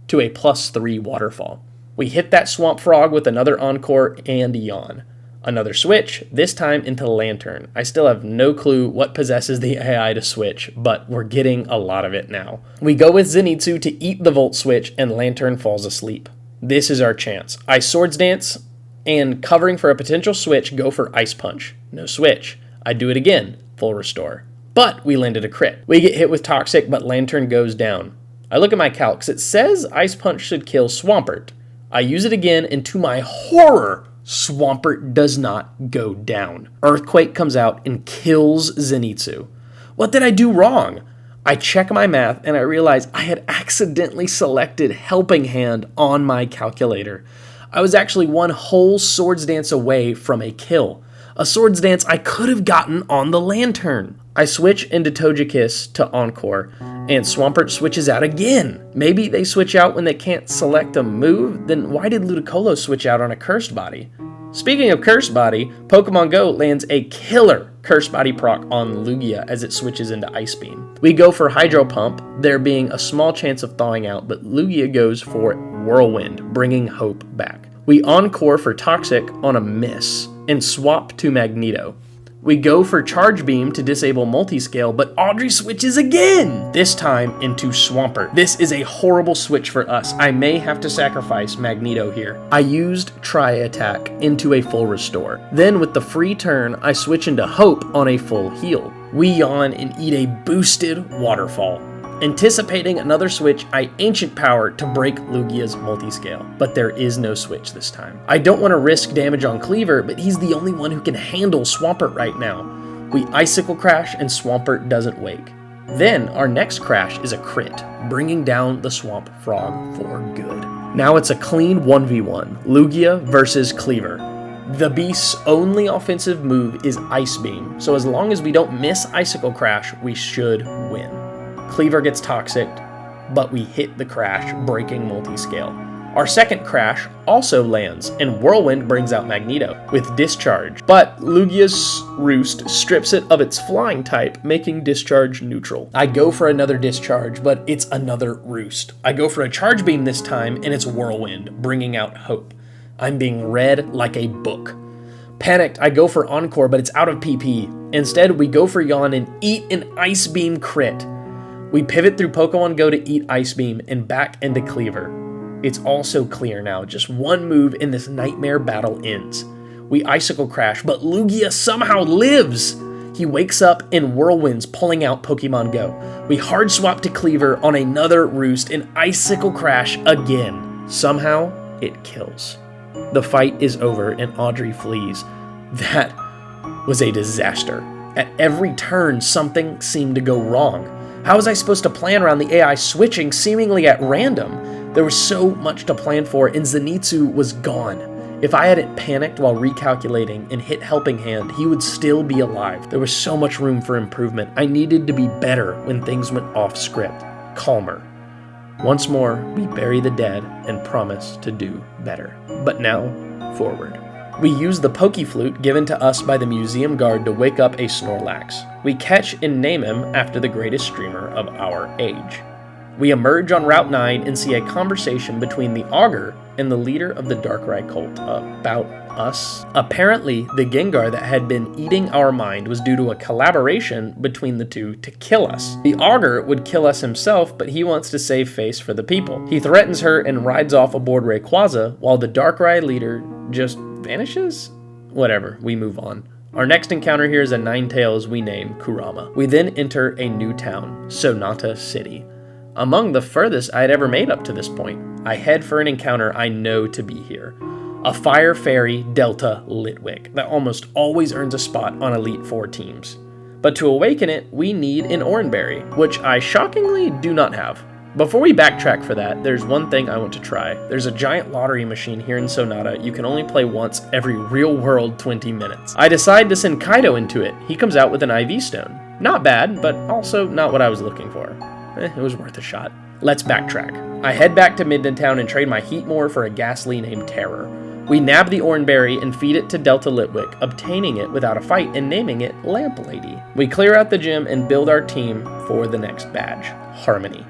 to a +3 waterfall. We hit that Swamp Frog with another Encore and Yawn. Another switch, this time into Lantern. I still have no clue what possesses the AI to switch, but we're getting a lot of it now. We go with Zenitsu to eat the Volt Switch and Lantern falls asleep. This is our chance. I Swords Dance and covering for a potential switch, go for Ice Punch. No switch. I do it again, full restore. But we landed a crit. We get hit with Toxic, but Lantern goes down. I look at my calcs. It says Ice Punch should kill Swampert. I use it again, and to my horror, Swampert does not go down. Earthquake comes out and kills Zenitsu. What did I do wrong? I check my math, and I realize I had accidentally selected Helping Hand on my calculator. I was actually one whole Swords Dance away from a kill. A Swords Dance I could have gotten on the Lantern. I switch into Togekiss to Encore, and Swampert switches out again. Maybe they switch out when they can't select a move? Then why did Ludicolo switch out on a Cursed Body? Speaking of Cursed Body, Pokemon Go lands a killer Cursed Body proc on Lugia as it switches into Ice Beam. We go for Hydro Pump, there being a small chance of thawing out, but Lugia goes for Whirlwind, bringing hope back. We encore for Toxic on a miss and swap to Magneto. We go for Charge Beam to disable Multiscale, but Audrey switches again! This time into Swampert. This is a horrible switch for us. I may have to sacrifice Magneto here. I used Tri-Attack into a full restore. Then with the free turn, I switch into Hope on a full heal. We yawn and eat a boosted Waterfall. Anticipating another switch, I Ancient Power to break Lugia's Multiscale, but there is no switch this time. I don't want to risk damage on Cleaver, but he's the only one who can handle Swampert right now. We Icicle Crash and Swampert doesn't wake. Then our next crash is a crit, bringing down the Swamp Frog for good. Now it's a clean 1v1, Lugia versus Cleaver. The beast's only offensive move is Ice Beam, so as long as we don't miss Icicle Crash, we should win. Cleaver gets Toxic, but we hit the crash, breaking Multiscale. Our second crash also lands, and Whirlwind brings out Magneto with Discharge, but Lugia's Roost strips it of its flying type, making Discharge neutral. I go for another Discharge, but it's another Roost. I go for a Charge Beam this time, and it's Whirlwind, bringing out Hope. I'm being read like a book. Panicked, I go for Encore, but it's out of PP. Instead, we go for Yawn and eat an Ice Beam crit. We pivot through Pokemon Go to eat Ice Beam and back into Cleaver. It's all so clear now, just one move and this nightmare battle ends. We Icicle Crash, but Lugia somehow lives! He wakes up and Whirlwinds pulling out Pokemon Go. We hard swap to Cleaver on another Roost and Icicle Crash again. Somehow, it kills. The fight is over and Audrey flees. That was a disaster. At every turn, something seemed to go wrong. How was I supposed to plan around the AI switching seemingly at random? There was so much to plan for, and Zenitsu was gone. If I hadn't panicked while recalculating and hit Helping Hand, he would still be alive. There was so much room for improvement. I needed to be better when things went off script. Calmer. Once more, we bury the dead and promise to do better. But now, forward. We use the Pokeflute given to us by the museum guard to wake up a Snorlax. We catch and name him after the greatest streamer of our age. We emerge on Route 9 and see a conversation between the Augur and the leader of the Darkrai cult about us. Apparently, the Gengar that had been eating our mind was due to a collaboration between the two to kill us. The Augur would kill us himself, but he wants to save face for the people. He threatens her and rides off aboard Rayquaza, while the Darkrai leader just vanishes? Whatever, we move on. Our next encounter here is a Ninetales we name Kurama. We then enter a new town, Sonata City. Among the furthest I had ever made up to this point, I head for an encounter I know to be here. A Fire Fairy Delta Litwick that almost always earns a spot on Elite Four teams. But to awaken it, we need an Oranberry, which I shockingly do not have. Before we backtrack for that, there's one thing I want to try. There's a giant lottery machine here in Sonata you can only play once every real-world 20 minutes. I decide to send Kaido into it. He comes out with an IV stone. Not bad, but also not what I was looking for. It was worth a shot. Let's backtrack. I head back to Midden Town and trade my Heatmore for a Ghastly named Terror. We nab the Oranberry and feed it to Delta Litwick, obtaining it without a fight and naming it Lamp Lady. We clear out the gym and build our team for the next badge, Harmony.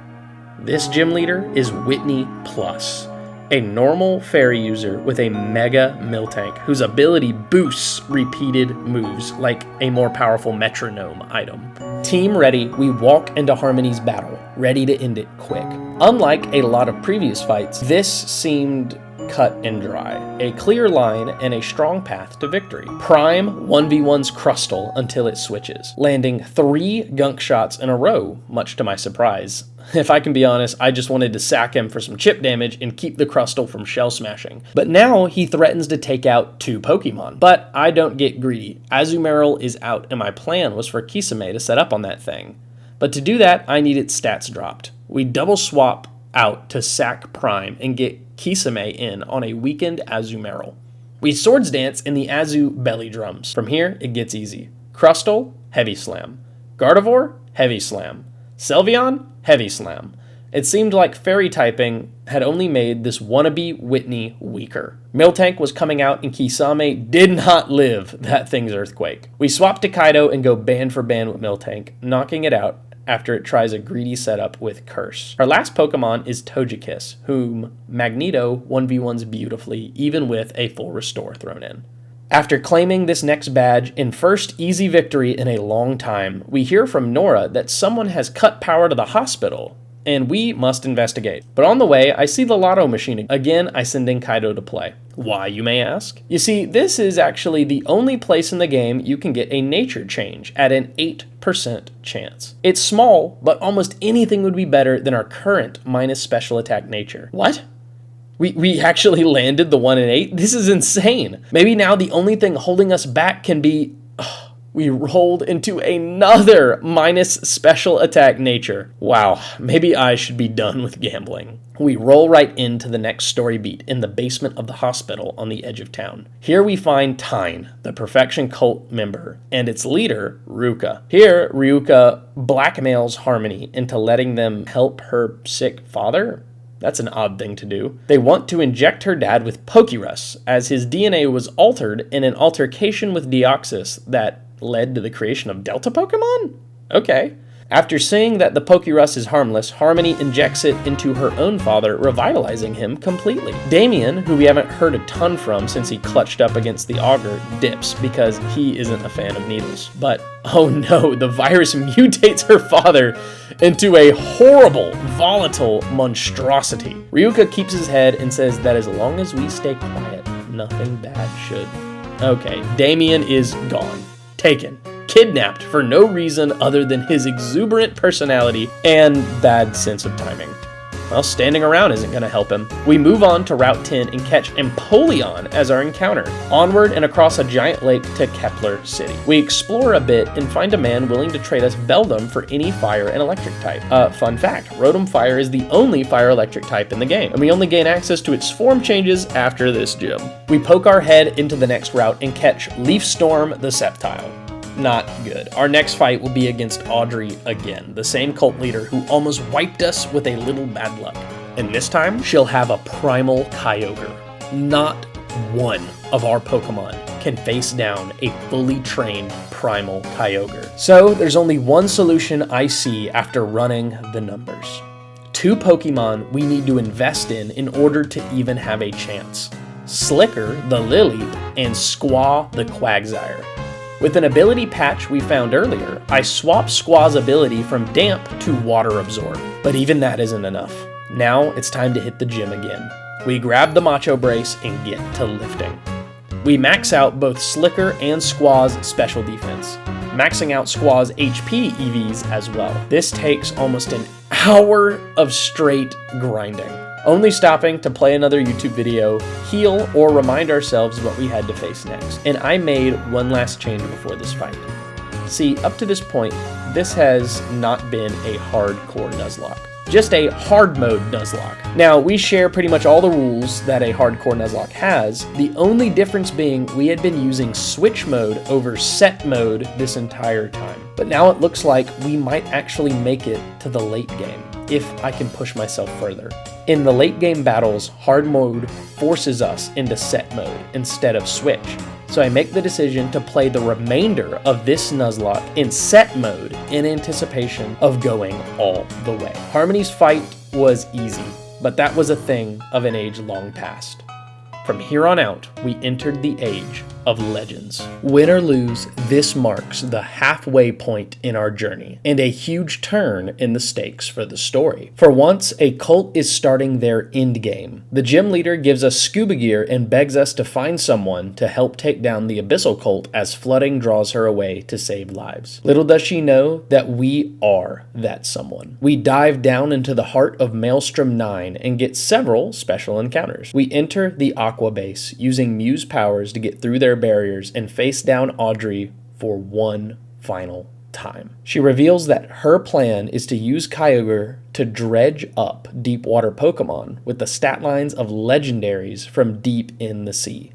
This gym leader is Whitney Plus, a normal fairy user with a mega Miltank whose ability boosts repeated moves like a more powerful metronome item. Team ready, we walk into Harmony's battle, ready to end it quick. Unlike a lot of previous fights, this seemed cut and dry, a clear line and a strong path to victory. Prime 1v1's Crustle until it switches, landing 3 gunk shots in a row, much to my surprise. If I can be honest, I just wanted to sack him for some chip damage and keep the Crustle from shell smashing. But now he threatens to take out 2 Pokemon. But I don't get greedy. Azumarill is out and my plan was for Kisame to set up on that thing. But to do that, I needed stats dropped. We double swap out to sack Prime and get Kisame in on a weakened Azumarill. We Swords Dance in the Azu belly drums. From here, it gets easy. Crustle, Heavy Slam. Gardevoir, Heavy Slam. Sylveon, Heavy Slam. It seemed like fairy typing had only made this wannabe Whitney weaker. Miltank was coming out and Kisame did not live that thing's earthquake. We swap to Kaido and go band for band with Miltank, knocking it out after it tries a greedy setup with Curse. Our last Pokemon is Togekiss, whom Magneto 1v1s beautifully, even with a full restore thrown in. After claiming this next badge in first easy victory in a long time, we hear from Nora that someone has cut power to the hospital, and we must investigate. But on the way, I see the lotto machine. Again, I send in Kaido to play. Why, you may ask? You see, this is actually the only place in the game you can get a nature change at an 8% chance. It's small, but almost anything would be better than our current minus special attack nature. What? We actually landed the 1 in 8? This is insane. Maybe now the only thing holding us back can be... we rolled into another minus special attack nature. Wow, maybe I should be done with gambling. We roll right into the next story beat in the basement of the hospital on the edge of town. Here we find Taen, the Perfection Cult member, and its leader, Ruka. Here, Ryuka blackmails Harmony into letting them help her sick father. That's an odd thing to do. They want to inject her dad with Pokérus, as his DNA was altered in an altercation with Deoxys that led to the creation of Delta Pokemon? Okay. After seeing that the Pokérus is harmless, Harmony injects it into her own father, revitalizing him completely. Damien, who we haven't heard a ton from since he clutched up against the Augur, dips because he isn't a fan of needles. But, oh no, the virus mutates her father into a horrible, volatile monstrosity. Ryuka keeps his head and says that as long as we stay quiet, nothing bad should. Okay, Damien is gone. Taken. Kidnapped for no reason other than his exuberant personality and bad sense of timing. Well, standing around isn't going to help him. We move on to Route 10 and catch Empoleon as our encounter. Onward and across a giant lake to Kepler City. We explore a bit and find a man willing to trade us Beldum for any fire and electric type. Fun fact, Rotom Fire is the only fire electric type in the game, and we only gain access to its form changes after this gym. We poke our head into the next route and catch Leaf Storm the Sceptile. Not good. Our next fight will be against Audrey again, the same cult leader who almost wiped us with a little bad luck. And this time, she'll have a Primal Kyogre. Not one of our Pokemon can face down a fully trained Primal Kyogre. So there's only one solution I see after running the numbers. 2 Pokemon we need to invest in order to even have a chance. Slicker, the Lilip, and Squaw, the Quagsire. With an ability patch we found earlier, I swapped Squaw's ability from Damp to Water Absorb, but even that isn't enough. Now it's time to hit the gym again. We grab the Macho Brace and get to lifting. We max out both Slicker and Squaw's special defense, maxing out Squaw's HP EVs as well. This takes almost an hour of straight grinding, only stopping to play another YouTube video, heal, or remind ourselves what we had to face next. And I made one last change before this fight. See, up to this point, this has not been a hardcore Nuzlocke. Just a hard mode Nuzlocke. Now, we share pretty much all the rules that a hardcore Nuzlocke has, the only difference being we had been using switch mode over set mode this entire time. But now it looks like we might actually make it to the late game, if I can push myself further. In the late game battles, hard mode forces us into set mode instead of switch. So I make the decision to play the remainder of this Nuzlocke in set mode in anticipation of going all the way. Harmony's fight was easy, but that was a thing of an age long past. From here on out, we entered the age of legends. Win or lose, this marks the halfway point in our journey, and a huge turn in the stakes for the story. For once, a cult is starting their end game. The gym leader gives us scuba gear and begs us to find someone to help take down the Abyssal cult as flooding draws her away to save lives. Little does she know that we are that someone. We dive down into the heart of Maelstrom 9 and get several special encounters. We enter the Aqua Base, using Mew's powers to get through their barriers and face down Audrey for one final time. She reveals that her plan is to use Kyogre to dredge up deep water Pokemon with the stat lines of legendaries from deep in the sea.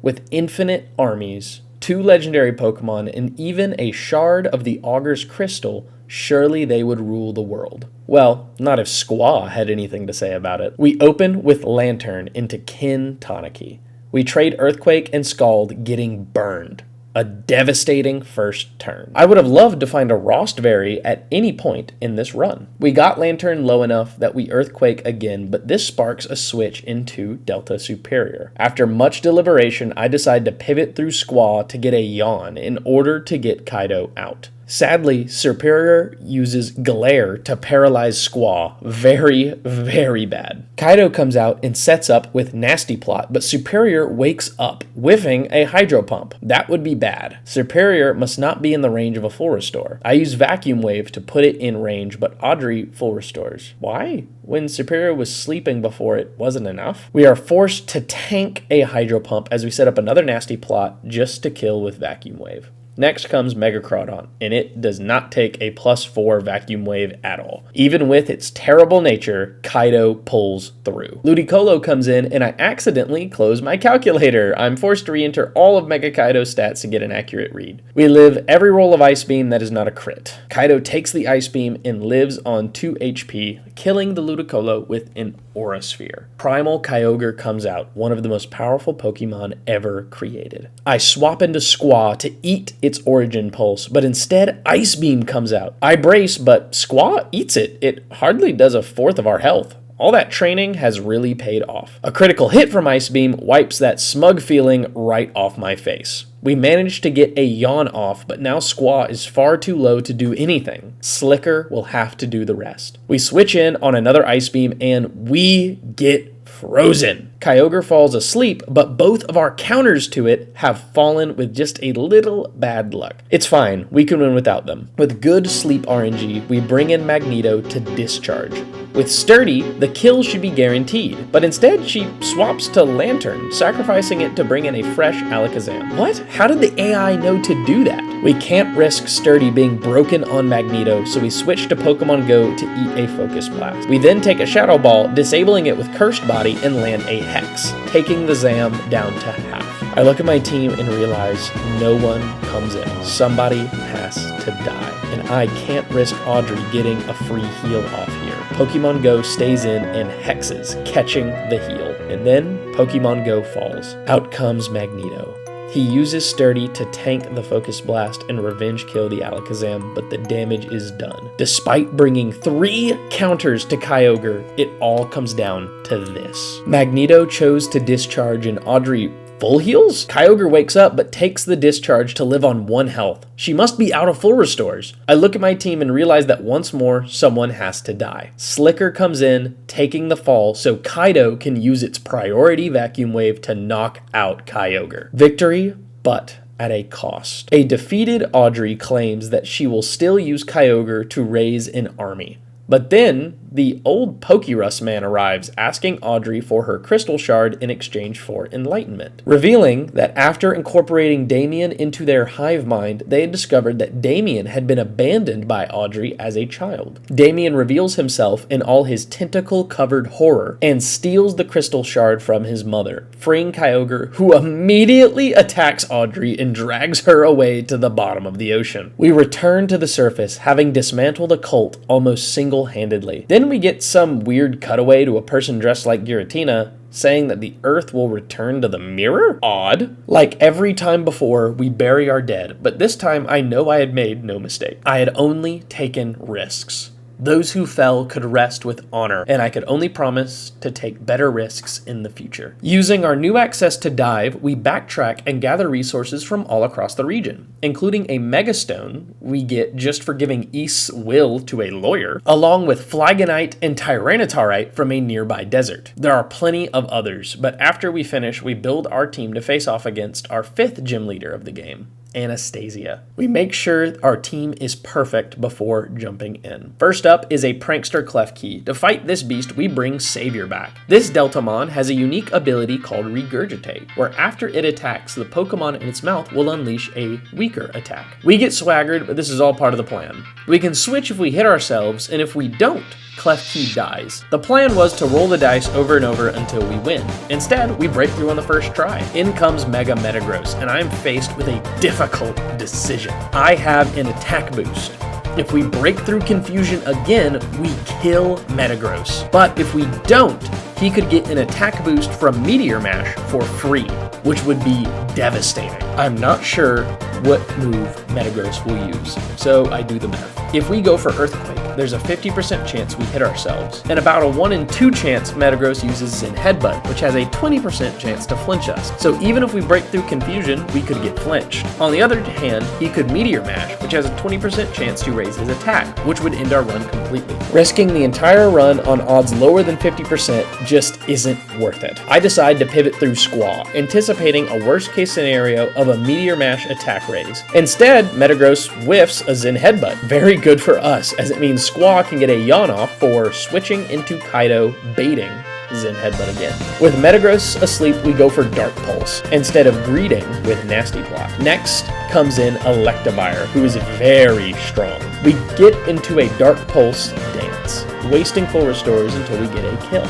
With infinite armies, 2 legendary Pokemon, and even a shard of the Augur's Crystal, surely they would rule the world. Well, not if Squaw had anything to say about it. We open with Lantern into Kin Tanaki. We trade Earthquake and Scald, getting burned a devastating first turn. I would have loved to find a Rostberry at any point in this run. We got Lantern low enough that we Earthquake again, but this sparks a switch into Delta Superior. After much deliberation, I decide to pivot through Squaw to get a Yawn in order to get Kaido out. Sadly, Superior uses Glare to paralyze Squaw. Very, very bad. Kaido comes out and sets up with Nasty Plot, but Superior wakes up, whiffing a Hydro Pump. That would be bad. Superior must not be in the range of a full restore. I use Vacuum Wave to put it in range, but Audrey full restores. Why? When Superior was sleeping before, it wasn't enough? We are forced to tank a Hydro Pump as we set up another Nasty Plot just to kill with Vacuum Wave. Next comes Mega Groudon, and it does not take a +4 Vacuum Wave at all. Even with its terrible nature, Kaido pulls through. Ludicolo comes in, and I accidentally close my calculator. I'm forced to re-enter all of Mega Kaido's stats to get an accurate read. We live every roll of Ice Beam that is not a crit. Kaido takes the Ice Beam and lives on 2 HP, killing the Ludicolo with an Aura Sphere. Primal Kyogre comes out, one of the most powerful Pokemon ever created. I swap into Squaw to eat its Origin Pulse, but instead Ice Beam comes out. I brace, but Squaw eats it. It hardly does a fourth of our health. All that training has really paid off. A critical hit from Ice Beam wipes that smug feeling right off my face. We managed to get a Yawn off, but now Squaw is far too low to do anything. Slicker will have to do the rest. We switch in on another Ice Beam and we get frozen. Kyogre falls asleep, but both of our counters to it have fallen with just a little bad luck. It's fine, we can win without them. With good sleep RNG, we bring in Magneto to discharge. With Sturdy, the kill should be guaranteed, but instead she swaps to Lantern, sacrificing it to bring in a fresh Alakazam. What? How did the AI know to do that? We can't risk Sturdy being broken on Magneto, so we switch to Pokemon Go to eat a Focus Blast. We then take a Shadow Ball, disabling it with Cursed Body, and land a Hex, taking the Zam down to half. I look at my team and realize no one comes in. Somebody has to die, and I can't risk Audrey getting a free heal off here. Pokemon Go stays in and hexes, catching the heal. And then Pokemon Go falls. Out comes Magneto. He uses Sturdy to tank the Focus Blast and revenge kill the Alakazam, but the damage is done. Despite bringing 3 counters to Kyogre, it all comes down to this. Magneto chose to discharge and Audrey full heals? Kyogre wakes up but takes the discharge to live on 1 health. She must be out of full restores. I look at my team and realize that once more, someone has to die. Slicker comes in, taking the fall so Kaido can use its priority Vacuum Wave to knock out Kyogre. Victory, but at a cost. A defeated Audrey claims that she will still use Kyogre to raise an army. But then, the old Pokérus man arrives, asking Audrey for her Crystal Shard in exchange for Enlightenment, revealing that after incorporating Damien into their hive mind, they had discovered that Damien had been abandoned by Audrey as a child. Damien reveals himself in all his tentacle-covered horror, and steals the Crystal Shard from his mother, freeing Kyogre, who immediately attacks Audrey and drags her away to the bottom of the ocean. We return to the surface, having dismantled a cult almost single-handedly. Then we get some weird cutaway to a person dressed like Giratina saying that the Earth will return to the mirror? Odd. Like every time before, we bury our dead, but this time I know I had made no mistake. I had only taken risks. Those who fell could rest with honor, and I could only promise to take better risks in the future. Using our new access to Dive, we backtrack and gather resources from all across the region, including a Megastone we get just for giving Ys will to a lawyer, along with Flagonite and Tyranitarite from a nearby desert. There are plenty of others, but after we finish, we build our team to face off against our 5th gym leader of the game, Anastasia. We make sure our team is perfect before jumping in. First up is a Prankster Klefki. To fight this beast, we bring Savior back. This Deltamon has a unique ability called Regurgitate, where after it attacks, the Pokemon in its mouth will unleash a weaker attack. We get swaggered, but this is all part of the plan. We can switch if we hit ourselves, and if we don't, Klefki dies. The plan was to roll the dice over and over until we win. Instead, we break through on the first try. In comes Mega Metagross, and I'm faced with a difficult decision. I have an attack boost. If we break through Confusion again, we kill Metagross. But if we don't, he could get an attack boost from Meteor Mash for free. which would be devastating. I'm not sure what move Metagross will use, so I do the math. If we go for Earthquake, there's a 50% chance we hit ourselves, and about a 1 in 2 chance Metagross uses Zen Headbutt, which has a 20% chance to flinch us. So even if we break through Confusion, we could get flinched. On the other hand, he could Meteor Mash, which has a 20% chance to raise his attack, which would end our run completely. Risking the entire run on odds lower than 50% just isn't worth it. I decide to pivot through Squaw, anticipating a worst case scenario of a Meteor Mash attack raise. Instead, Metagross whiffs a Zen Headbutt. Very good for us, as it means Squaw can get a yawn off for switching into Kaido, baiting Zen Headbutt again. With Metagross asleep, we go for Dark Pulse, instead of greeting with Nasty Plot. Next comes in Electivire, who is very strong. We get into a Dark Pulse dance, wasting full restores until we get a kill.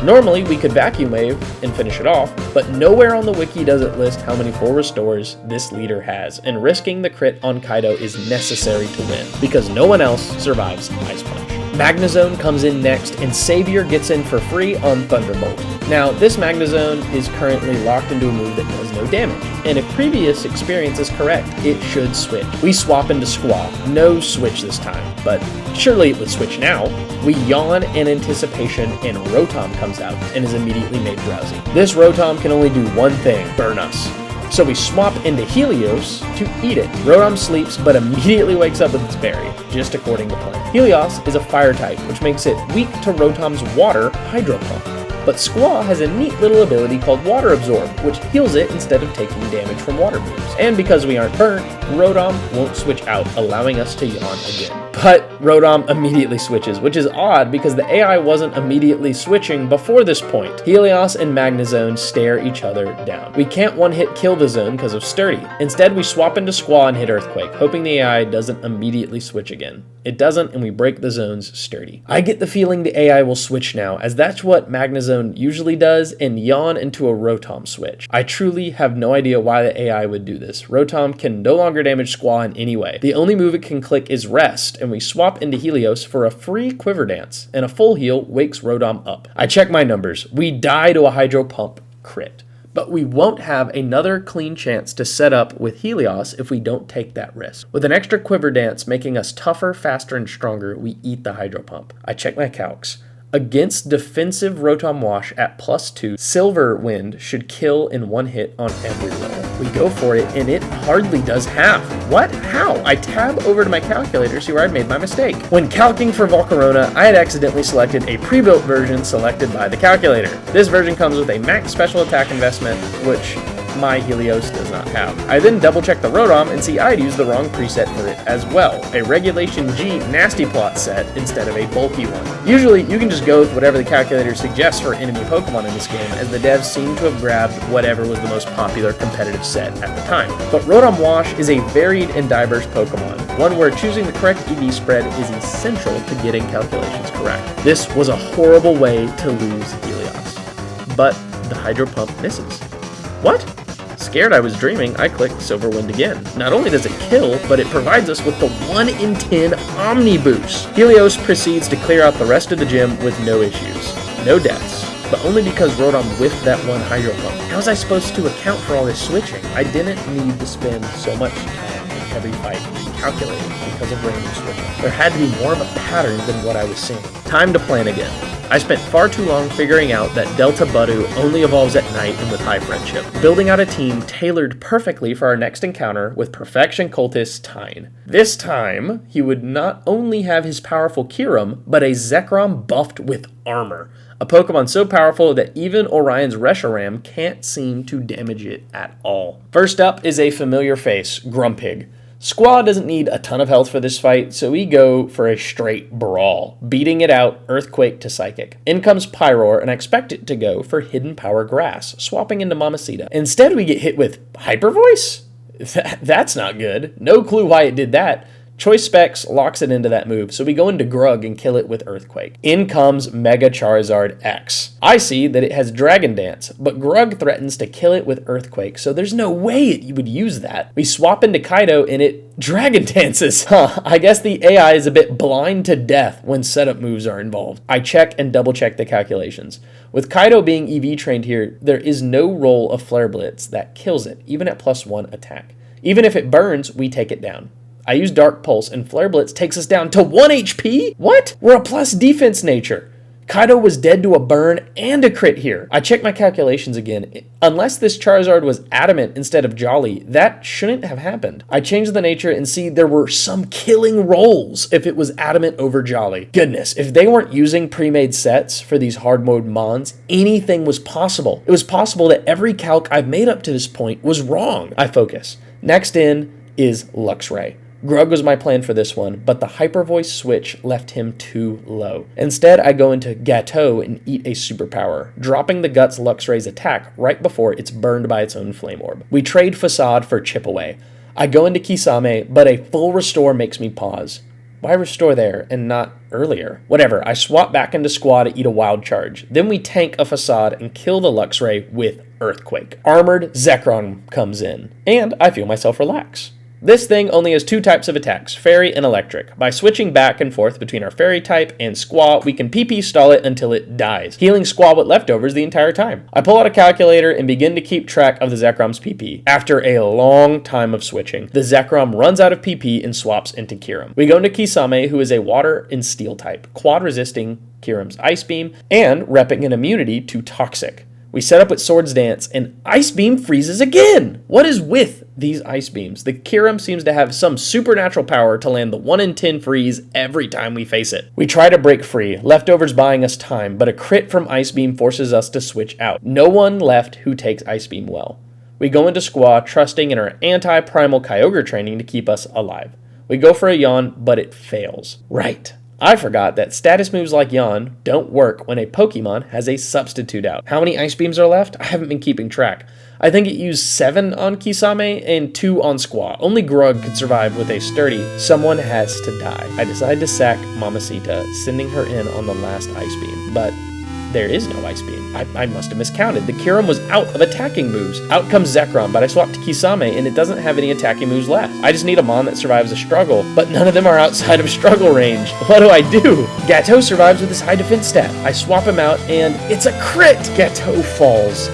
Normally, we could Vacuum Wave and finish it off, but nowhere on the wiki does it list how many full restores this leader has, and risking the crit on Kaido is necessary to win, because no one else survives Ice Punch. Magnezone comes in next, and Savior gets in for free on Thunderbolt. Now, this Magnezone is currently locked into a move that does no damage, and if previous experience is correct, it should switch. We swap into Squaw. No switch this time, but surely it would switch now. We yawn in anticipation, and Rotom comes out and is immediately made drowsy. This Rotom can only do one thing: burn us. So we swap into Helios to eat it. Rotom sleeps, but immediately wakes up with its berry, just according to plan. Helios is a fire type, which makes it weak to Rotom's water Hydro Pump. But Squaw has a neat little ability called Water Absorb, which heals it instead of taking damage from water moves. And because we aren't burnt, Rotom won't switch out, allowing us to yawn again. But Rotom immediately switches, which is odd because the AI wasn't immediately switching before this point. Helios and Magnezone stare each other down. We can't one-hit kill the zone because of Sturdy. Instead, we swap into Squaw and hit Earthquake, hoping the AI doesn't immediately switch again. It doesn't, and we break the zone's Sturdy. I get the feeling the AI will switch now, as that's what Magnezone usually does, and yawn into a Rotom switch. I truly have no idea why the AI would do this. Rotom can no longer damage Squaw in any way. The only move it can click is Rest, and we swap into Helios for a free Quiver Dance, and a full heal wakes Rotom up. I check my numbers. We die to a Hydro Pump crit. But we won't have another clean chance to set up with Helios if we don't take that risk. With an extra Quiver Dance making us tougher, faster, and stronger, we eat the Hydro Pump. I check my calcs. Against defensive Rotom Wash at +2, Silver Wind should kill in one hit on every roll. We go for it, and it hardly does half. What? How? I tab over to my calculator to see where I'd made my mistake. When calcing for Volcarona, I had accidentally selected a pre-built version selected by the calculator. This version comes with a max special attack investment, which my Helios does not have. I then double check the Rotom and see I'd used the wrong preset for it as well, a Regulation G Nasty Plot set instead of a bulky one. Usually you can just go with whatever the calculator suggests for enemy Pokemon in this game, as the devs seem to have grabbed whatever was the most popular competitive set at the time. But Rotom Wash is a varied and diverse Pokemon, one where choosing the correct EV spread is essential to getting calculations correct. This was a horrible way to lose Helios, but the Hydro Pump misses. What? Scared I was dreaming, I click Silver Wind again. Not only does it kill, but it provides us with the 1 in 10 Omni Boost. Helios proceeds to clear out the rest of the gym with no issues. No deaths, but only because Rotom whiffed that one Hydro Pump. How was I supposed to account for all this switching? I didn't need to spend so much time in every fight calculating because of random switching. There had to be more of a pattern than what I was seeing. Time to plan again. I spent far too long figuring out that Delta Budu only evolves at night and with high friendship, building out a team tailored perfectly for our next encounter with Perfection Cultist Taen. This time, he would not only have his powerful Kyurem, but a Zekrom buffed with armor. A Pokemon so powerful that even Orion's Reshiram can't seem to damage it at all. First up is a familiar face, Grumpig. Squaw doesn't need a ton of health for this fight, so we go for a straight brawl, beating it out Earthquake to Psychic. In comes Pyroar, and I expect it to go for Hidden Power Grass, swapping into Mamacita. Instead, we get hit with Hyper Voice? That's not good. No clue why it did that. Choice Specs locks it into that move, so we go into Grug and kill it with Earthquake. In comes Mega Charizard X. I see that it has Dragon Dance, but Grug threatens to kill it with Earthquake, so there's no way it would use that. We swap into Kaido and it Dragon Dances. I guess the AI is a bit blind to death when setup moves are involved. I check and double check the calculations. With Kaido being EV trained here, there is no roll of Flare Blitz that kills it, even at +1 attack. Even if it burns, we take it down. I use Dark Pulse, and Flare Blitz takes us down to 1 HP? What? We're a plus defense nature. Kaido was dead to a burn and a crit here. I check my calculations again. Unless this Charizard was adamant instead of jolly, that shouldn't have happened. I changed the nature and see there were some killing rolls if it was adamant over jolly. Goodness, if they weren't using pre-made sets for these hard mode mons, anything was possible. It was possible that every calc I've made up to this point was wrong. I focus. Next in is Luxray. Grug was my plan for this one, but the Hyper Voice switch left him too low. Instead, I go into Gateau and eat a superpower, dropping the Guts Luxray's attack right before it's burned by its own Flame Orb. We trade Facade for Chip Away. I go into Kisame, but a full restore makes me pause. Why restore there and not earlier? Whatever, I swap back into Squaw to eat a Wild Charge. Then we tank a Facade and kill the Luxray with Earthquake. Armored Zekrom comes in, and I feel myself relax. This thing only has 2 types of attacks, Fairy and Electric. By switching back and forth between our Fairy type and Squaw, we can PP stall it until it dies, healing Squaw with leftovers the entire time. I pull out a calculator and begin to keep track of the Zekrom's PP. After a long time of switching, the Zekrom runs out of PP and swaps into Kyurem. We go into Kisame, who is a Water and Steel type, quad resisting Kyurem's Ice Beam, and repping an immunity to Toxic. We set up with Swords Dance, and Ice Beam freezes again! What is with these Ice Beams? The Kyurem seems to have some supernatural power to land the 1 in 10 freeze every time we face it. We try to break free, leftovers buying us time, but a crit from Ice Beam forces us to switch out. No one left who takes Ice Beam well. We go into Squaw, trusting in our anti-Primal Kyogre training to keep us alive. We go for a Yawn, but it fails. Right. I forgot that status moves like Yawn don't work when a Pokemon has a substitute out. How many Ice Beams are left? I haven't been keeping track. I think it used 7 on Kisame and 2 on Squaw. Only Grug could survive with a sturdy, someone has to die. I decide to sack Mamacita, sending her in on the last Ice Beam, but there is no Ice Beam. I must have miscounted. The Kyurem was out of attacking moves. Out comes Zekrom, but I swapped to Kisame and it doesn't have any attacking moves left. I just need a Mon that survives a struggle, but none of them are outside of struggle range. What do? Gateau survives with his high defense stat. I swap him out and it's a crit! Gateau falls.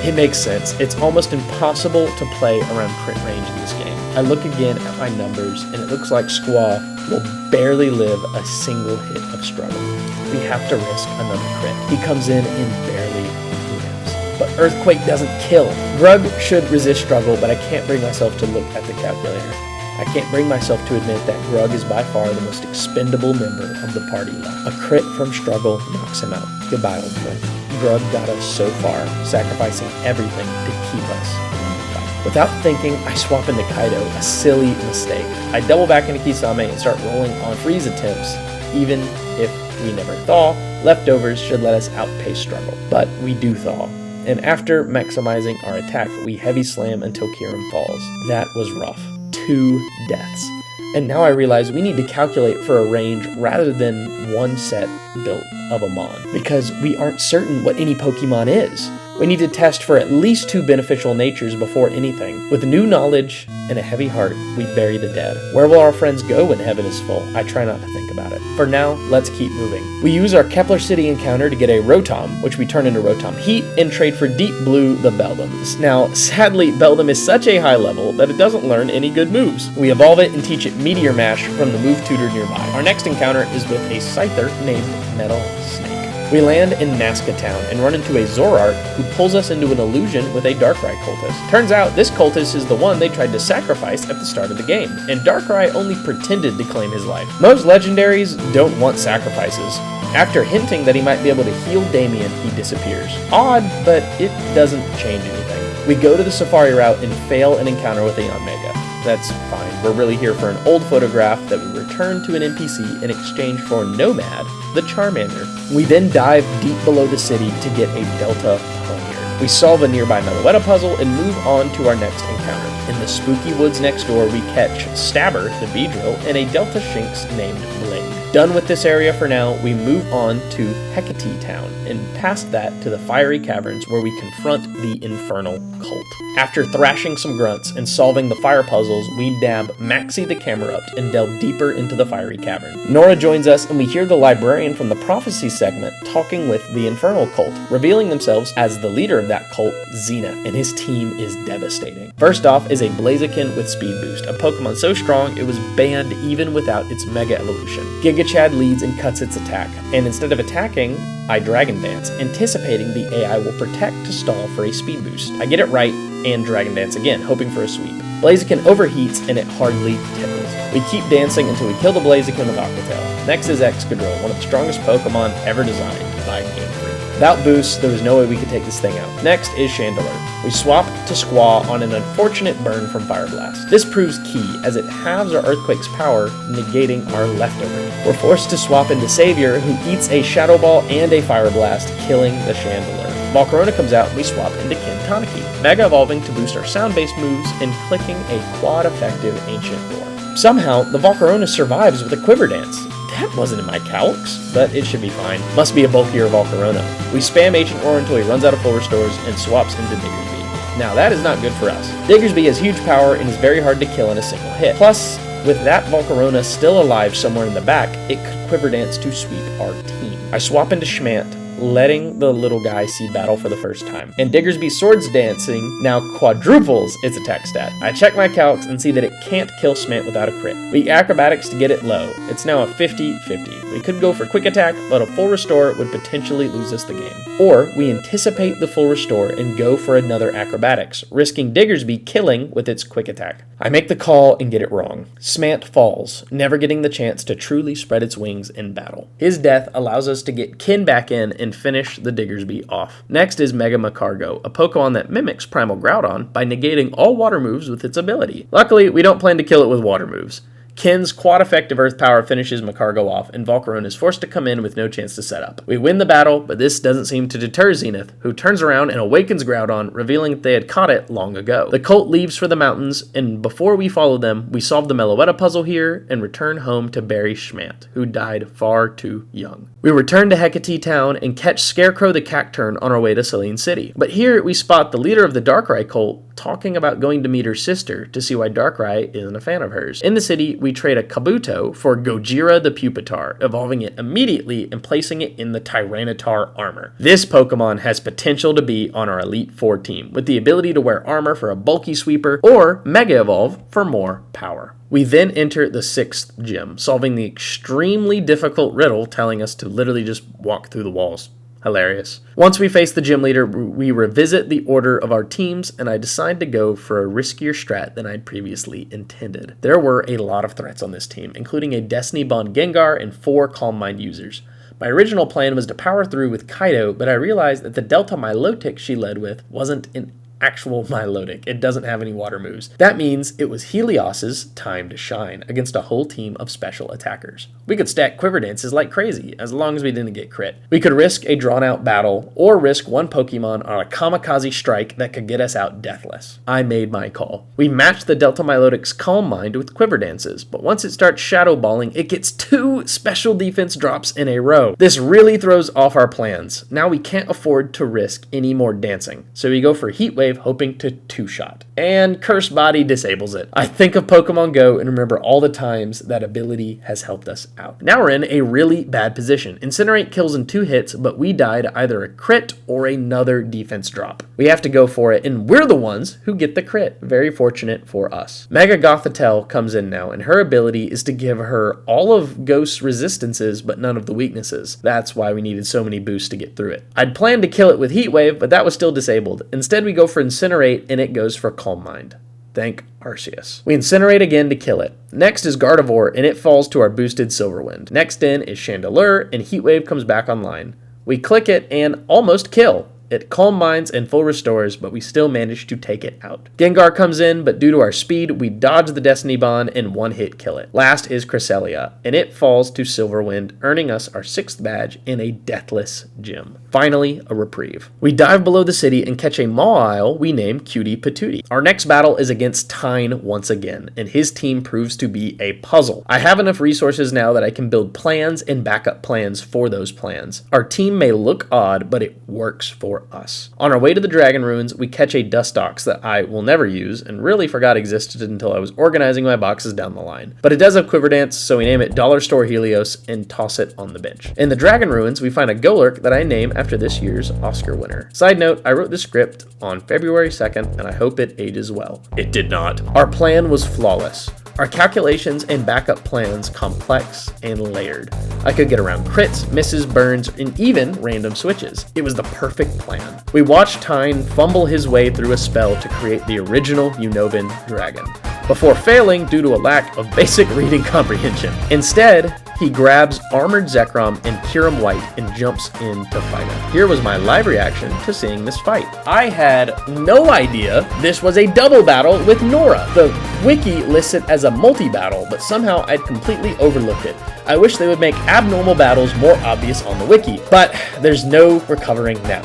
It makes sense. It's almost impossible to play around crit range in this game. I look again at my numbers and it looks like Squaw will barely live a single hit of struggle. We have to risk another crit. He comes in and barely lives. But Earthquake doesn't kill. Grug should resist struggle, but I can't bring myself to look at the calculator. I can't bring myself to admit that Grug is by far the most expendable member of the party left. A crit from struggle knocks him out. Goodbye, old friend. Grug got us so far, sacrificing everything to keep us in the fight. Without thinking, I swap into Kaido, a silly mistake. I double back into Kisame and start rolling on freeze attempts, even if we never thaw. Leftovers should let us outpace struggle. But we do thaw. And after maximizing our attack, we heavy slam until Kyurem falls. That was rough. 2 deaths. And now I realize we need to calculate for a range rather than one set built of a Mon, because we aren't certain what any Pokemon is. We need to test for at least 2 beneficial natures before anything. With new knowledge and a heavy heart, we bury the dead. Where will our friends go when heaven is full? I try not to think about it. For now, let's keep moving. We use our Kepler City encounter to get a Rotom, which we turn into Rotom Heat, and trade for Deep Blue the Beldum. Now, sadly, Beldum is such a high level that it doesn't learn any good moves. We evolve it and teach it Meteor Mash from the move tutor nearby. Our next encounter is with a Scyther named Metal Snake. We land in Nazca Town and run into a Zoroark who pulls us into an illusion with a Darkrai cultist. Turns out this cultist is the one they tried to sacrifice at the start of the game, and Darkrai only pretended to claim his life. Most legendaries don't want sacrifices. After hinting that he might be able to heal Damien, he disappears. Odd, but it doesn't change anything. We go to the Safari route and fail an encounter with a Yanmega. That's fine. We're really here for an old photograph that we return to an NPC in exchange for Nomad, the Charmander. We then dive deep below the city to get a Delta Poniard. We solve a nearby Meloetta puzzle and move on to our next encounter. In the spooky woods next door, we catch Stabber, the Beedrill, and a Delta Shinx named Blade. Done with this area for now, we move on to Hecate Town, and past that to the Fiery Caverns where we confront the Infernal Cult. After thrashing some grunts and solving the fire puzzles, we dab Maxie the Camerupt and delve deeper into the Fiery Cavern. Nora joins us and we hear the librarian from the Prophecy segment talking with the Infernal Cult, revealing themselves as the leader of that cult, Zenith, and his team is devastating. First off is a Blaziken with Speed Boost, a Pokemon so strong it was banned even without its Mega Evolution. Giga Chad leads and cuts its attack, and instead of attacking, I Dragon Dance, anticipating the AI will protect to stall for a speed boost. I get it right, and Dragon Dance again, hoping for a sweep. Blaziken overheats, and it hardly tickles. We keep dancing until we kill the Blaziken with Octotail. Next is Excadrill, one of the strongest Pokemon ever designed by Game Freak. Without boosts, there was no way we could take this thing out. Next is Chandelure. We swap to Squaw on an unfortunate burn from Fire Blast. This proves key, as it halves our Earthquake's power, negating our leftover. We're forced to swap into Savior, who eats a Shadow Ball and a Fire Blast, killing the Chandelure. Volcarona comes out and we swap into Kintaniki, Mega Evolving to boost our sound-based moves and clicking a quad-effective Ancient Roar. Somehow, the Volcarona survives with a Quiver Dance. That wasn't in my calcs, but it should be fine. Must be a bulkier Volcarona. We spam Ancient Roar until he runs out of full restores and swaps into Diggersby. Now that is not good for us. Diggersby has huge power and is very hard to kill in a single hit. Plus, with that Volcarona still alive somewhere in the back, it could Quiver Dance to sweep our team. I swap into Schmant, letting the little guy see battle for the first time. And Diggersby's Swords Dancing now quadruples its attack stat. I check my calcs and see that it can't kill Schmant without a crit. We Acrobatics to get it low. It's now a 50-50. We could go for Quick Attack, but a full restore would potentially lose us the game. Or we anticipate the full restore and go for another Acrobatics, risking Diggersby killing with its Quick Attack. I make the call and get it wrong. Schmant falls, never getting the chance to truly spread its wings in battle. His death allows us to get Kin back in and finish the Diggersby off. Next is Mega Macargo, a Pokemon that mimics Primal Groudon by negating all water moves with its ability. Luckily, we don't plan to kill it with water moves. Kin's quad-effective Earth Power finishes Macargo off, and Volcarona is forced to come in with no chance to set up. We win the battle, but this doesn't seem to deter Zenith, who turns around and awakens Groudon, revealing that they had caught it long ago. The cult leaves for the mountains, and before we follow them, we solve the Meloetta puzzle here and return home to bury Schmant, who died far too young. We return to Hecate Town and catch Scarecrow the Cacturn on our way to Selene City. But here we spot the leader of the Darkrai cult talking about going to meet her sister to see why Darkrai isn't a fan of hers. In the city, we trade a Kabuto for Gojira the Pupitar, evolving it immediately and placing it in the Tyranitar armor. This Pokemon has potential to be on our Elite Four team, with the ability to wear armor for a bulky sweeper or Mega Evolve for more power. We then enter the 6th gym, solving the extremely difficult riddle telling us to literally just walk through the walls. Hilarious. Once we face the gym leader, we revisit the order of our teams, and I decide to go for a riskier strat than I'd previously intended. There were a lot of threats on this team, including a Destiny Bond Gengar and 4 Calm Mind users. My original plan was to power through with Kaido, but I realized that the Delta Milotic she led with wasn't an actual Milotic. It doesn't have any water moves. That means it was Helios's time to shine against a whole team of special attackers. We could stack Quiver Dances like crazy, as long as we didn't get crit. We could risk a drawn-out battle, or risk one Pokemon on a Kamikaze Strike that could get us out deathless. I made my call. We matched the Delta Milotic's Calm Mind with Quiver Dances, but once it starts Shadow Balling, it gets 2 special defense drops in a row. This really throws off our plans. Now we can't afford to risk any more dancing, so we go for Heat Wave, hoping to 2-shot. And Curse Body disables it. I think of Pokemon Go and remember all the times that ability has helped us out. Now we're in a really bad position. Incinerate kills in 2 hits, but we die to either a crit or another defense drop. We have to go for it, and we're the ones who get the crit. Very fortunate for us. Mega Gothitelle comes in now, and her ability is to give her all of Ghost's resistances, but none of the weaknesses. That's why we needed so many boosts to get through it. I'd planned to kill it with Heat Wave, but that was still disabled. Instead, we go for Incinerate, and it goes for Calm Mind. Thank Arceus. We Incinerate again to kill it. Next is Gardevoir, and it falls to our boosted Silverwind. Next in is Chandelure, and Heat Wave comes back online. We click it and almost kill. It calm minds and full restores, but we still manage to take it out. Gengar comes in, but due to our speed, we dodge the Destiny Bond and one-hit kill it. Last is Cresselia, and it falls to Silverwind, earning us our 6th badge in a deathless gym. Finally, a reprieve. We dive below the city and catch a Mawile we name Cutie Patootie. Our next battle is against Taen once again, and his team proves to be a puzzle. I have enough resources now that I can build plans and backup plans for those plans. Our team may look odd, but it works for us. On our way to the Dragon Ruins, we catch a Dustox that I will never use and really forgot existed until I was organizing my boxes down the line. But it does have Quiver Dance, so we name it Dollar Store Helios and toss it on the bench. In the Dragon Ruins, we find a Golurk that I name after this year's Oscar winner. Side note, I wrote the script on February 2nd, and I hope it ages well. It did not. Our plan was flawless. Our calculations and backup plans complex and layered. I could get around crits, misses, burns, and even random switches. It was the perfect plan. We watched Taen fumble his way through a spell to create the original Unobin dragon, before failing due to a lack of basic reading comprehension. Instead, he grabs Armored Zekrom and Kyurem White and jumps in to fight him. Here was my live reaction to seeing this fight. I had no idea this was a double battle with Nora. The wiki lists it as a multi-battle, but somehow I'd completely overlooked it. I wish they would make abnormal battles more obvious on the wiki, but there's no recovering now.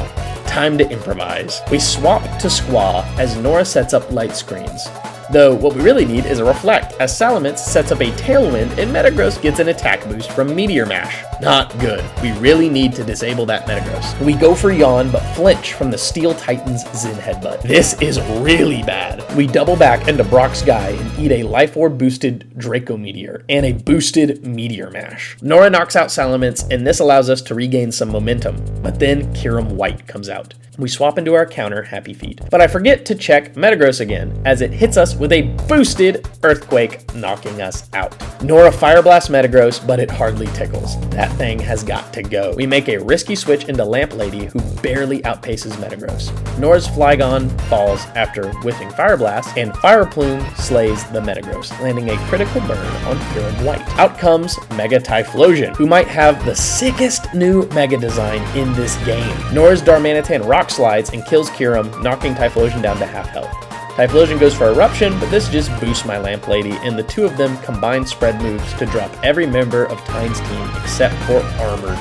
Time to improvise. We swap to Squaw as Nora sets up light screens. Though what we really need is a Reflect, as Salamence sets up a Tailwind and Metagross gets an attack boost from Meteor Mash. Not good. We really need to disable that Metagross. We go for Yawn, but flinch from the Steel Titan's Zen Headbutt. This is really bad. We double back into Brock's Guy and eat a Life Orb boosted Draco Meteor and a boosted Meteor Mash. Nora knocks out Salamence, and this allows us to regain some momentum, but then Kyurem White comes out. We swap into our counter Happy Feet, but I forget to check Metagross again, as it hits us with a boosted Earthquake, knocking us out. Nora Fire Blast Metagross, but it hardly tickles. That thing has got to go. We make a risky switch into Lamp Lady, who barely outpaces Metagross. Nora's Flygon falls after whiffing Fire Blast, and Fire Plume slays the Metagross, landing a critical burn on Kyurem White. Out comes Mega Typhlosion, who might have the sickest new Mega design in this game. Nora's Darmanitan Rock Slides and kills Kyurem, knocking Typhlosion down to half health. Typhlosion goes for Eruption, but this just boosts my Lamp Lady, and the two of them combine spread moves to drop every member of Taen's team except for Armored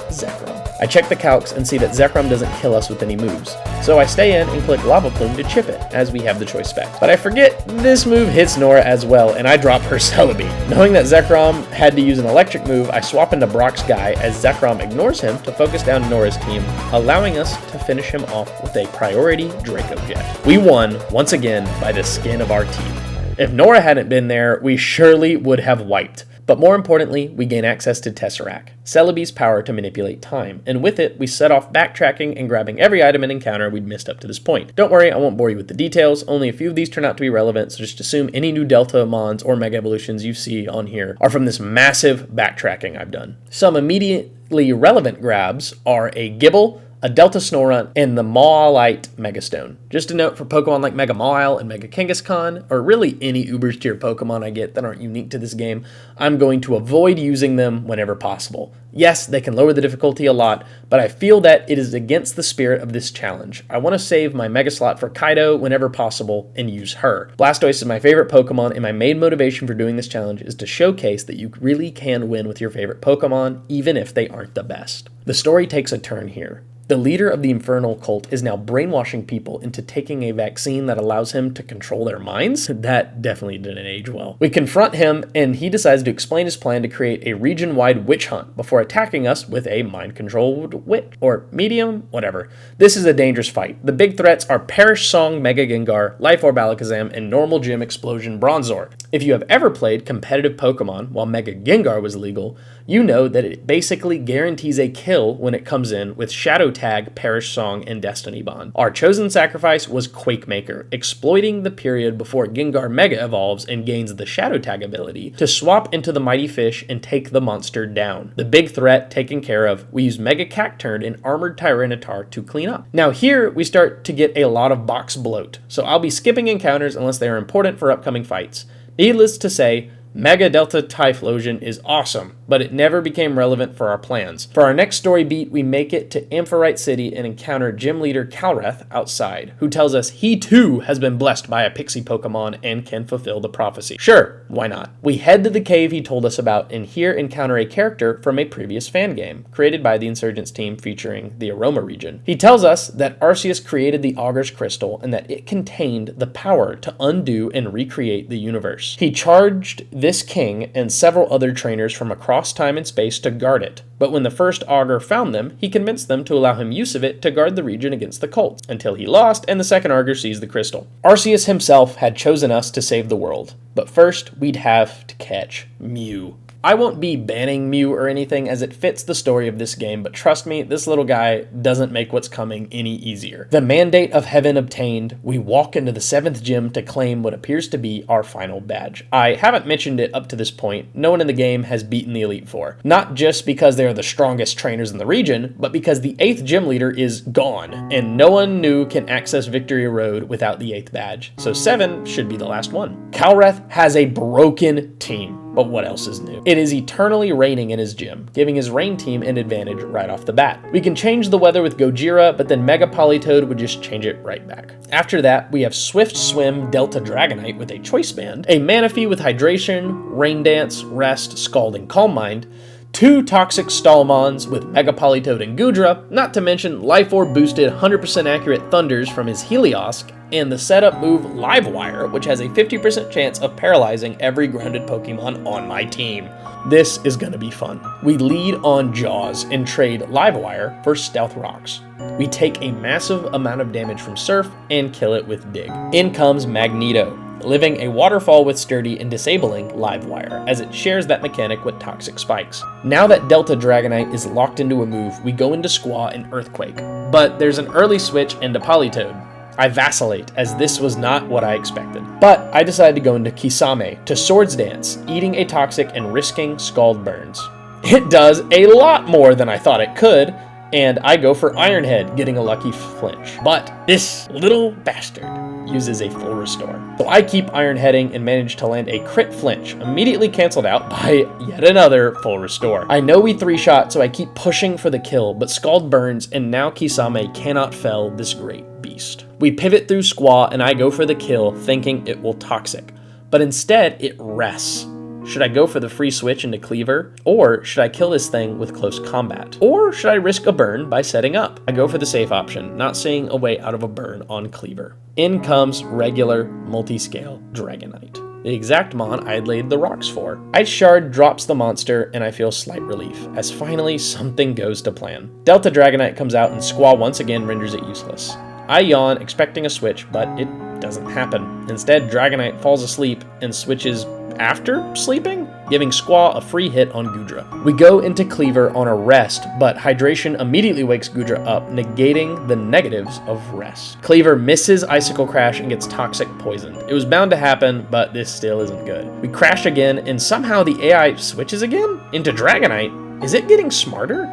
Zekrom. I check the calcs and see that Zekrom doesn't kill us with any moves, so I stay in and click Lava Plume to chip it, as we have the choice specs. But I forget this move hits Nora as well, and I drop her Celebi. Knowing that Zekrom had to use an electric move, I swap into Brock's Guy as Zekrom ignores him to focus down Nora's team, allowing us to finish him off with a priority Draco Jet. We won, once again, by the skin of our teeth. If Nora hadn't been there, we surely would have wiped. But more importantly, we gain access to Tesseract, Celebi's power to manipulate time, and with it, we set off backtracking and grabbing every item and encounter we'd missed up to this point. Don't worry, I won't bore you with the details, only a few of these turn out to be relevant, so just assume any new Delta Mons or Mega Evolutions you see on here are from this massive backtracking I've done. Some immediately relevant grabs are a Gibble, a Delta Snorunt, and the Mawilite Megastone. Just a note for Pokemon like Mega Mawile and Mega Kangaskhan, or really any Uber's tier Pokemon I get that aren't unique to this game, I'm going to avoid using them whenever possible. Yes, they can lower the difficulty a lot, but I feel that it is against the spirit of this challenge. I want to save my Mega Slot for Kaido whenever possible and use her. Blastoise is my favorite Pokemon, and my main motivation for doing this challenge is to showcase that you really can win with your favorite Pokemon, even if they aren't the best. The story takes a turn here. The leader of the Infernal Cult is now brainwashing people into taking a vaccine that allows him to control their minds. That definitely didn't age well. We confront him, and he decides to explain his plan to create a region-wide witch hunt before attacking us with a mind-controlled witch, or medium, whatever. This is a dangerous fight. The big threats are Perish Song Mega Gengar, Life Orb Alakazam, and Normal Gym Explosion Bronzor. If you have ever played competitive Pokemon while Mega Gengar was legal, you know that it basically guarantees a kill when it comes in with Shadow Tag, Perish Song, and Destiny Bond. Our chosen sacrifice was Quakemaker, exploiting the period before Gengar Mega evolves and gains the Shadow Tag ability to swap into the Mighty Fish and take the monster down. The big threat taken care of, we use Mega Cacturn and Armored Tyranitar to clean up. Now here we start to get a lot of box bloat, so I'll be skipping encounters unless they are important for upcoming fights. Needless to say, Mega Delta Typhlosion is awesome. but it never became relevant for our plans. For our next story beat, we make it to Amphitrite City and encounter Gym Leader Calreth outside, who tells us he too has been blessed by a pixie Pokemon and can fulfill the prophecy. Sure, why not? We head to the cave he told us about and here encounter a character from a previous fan game, created by the Insurgence team featuring the Aroma region. He tells us that Arceus created the Augur's Crystal and that it contained the power to undo and recreate the universe. He charged this king and several other trainers from across time and space to guard it, but when the first Augur found them, he convinced them to allow him use of it to guard the region against the cult, until he lost and the second Augur seized the crystal. Arceus himself had chosen us to save the world, but first we'd have to catch Mew. I won't be banning Mew or anything as it fits the story of this game, but trust me, this little guy doesn't make what's coming any easier. The mandate of heaven obtained, we walk into the 7th gym to claim what appears to be our final badge. I haven't mentioned it up to this point, no one in the game has beaten the Elite Four. Not just because they are the strongest trainers in the region, but because the 8th gym leader is gone, and no one new can access Victory Road without the 8th badge, so 7 should be the last one. Calreth has a broken team. But what else is new? It is eternally raining in his gym, giving his rain team an advantage right off the bat. We can change the weather with Gojira, but then Mega Politoed would just change it right back. After that, we have Swift Swim Delta Dragonite with a Choice Band, a Manaphy with Hydration, Rain Dance, Rest, Scald, and Calm Mind, 2 Toxic Stallmons with Mega Politoed and Goodra, not to mention Life Orb boosted 100% accurate Thunders from his Heliosc, and the setup move Livewire, which has a 50% chance of paralyzing every grounded Pokemon on my team. This is gonna be fun. We lead on Jaws and trade Livewire for Stealth Rocks. We take a massive amount of damage from Surf and kill it with Dig. In comes Magneto, living a waterfall with Sturdy and disabling Livewire, as it shares that mechanic with Toxic Spikes. Now that Delta Dragonite is locked into a move, we go into Squaw and Earthquake, but there's an early switch into Politoed. I vacillate, as this was not what I expected. But I decided to go into Kisame to Swords Dance, eating a Toxic and risking Scald Burns. It does a lot more than I thought it could, and I go for Iron Head, getting a lucky flinch. But this little bastard uses a full restore. So I keep Iron Heading and manage to land a crit flinch, immediately canceled out by yet another full restore. I know we 3-shot, so I keep pushing for the kill, but Scald burns, and now Kisame cannot fell this great beast. We pivot through Squaw, and I go for the kill, thinking it will Toxic, but instead it rests. Should I go for the free switch into Cleaver? Or should I kill this thing with close combat? Or should I risk a burn by setting up? I go for the safe option, not seeing a way out of a burn on Cleaver. In comes regular multi-scale Dragonite, the exact mon I'd laid the rocks for. Ice Shard drops the monster, and I feel slight relief, as finally something goes to plan. Delta Dragonite comes out, and Squaw once again renders it useless. I yawn, expecting a switch, but it doesn't happen. Instead, Dragonite falls asleep and switches after sleeping, giving Squaw a free hit on Goodra. We go into Cleaver on a rest, but Hydration immediately wakes Goodra up, negating the negatives of rest. Cleaver misses Icicle Crash and gets Toxic poisoned. It was bound to happen, but this still isn't good. We crash again, and somehow the AI switches again into Dragonite. Is it getting smarter?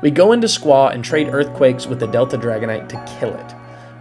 We go into Squaw and trade Earthquakes with the Delta Dragonite to kill it.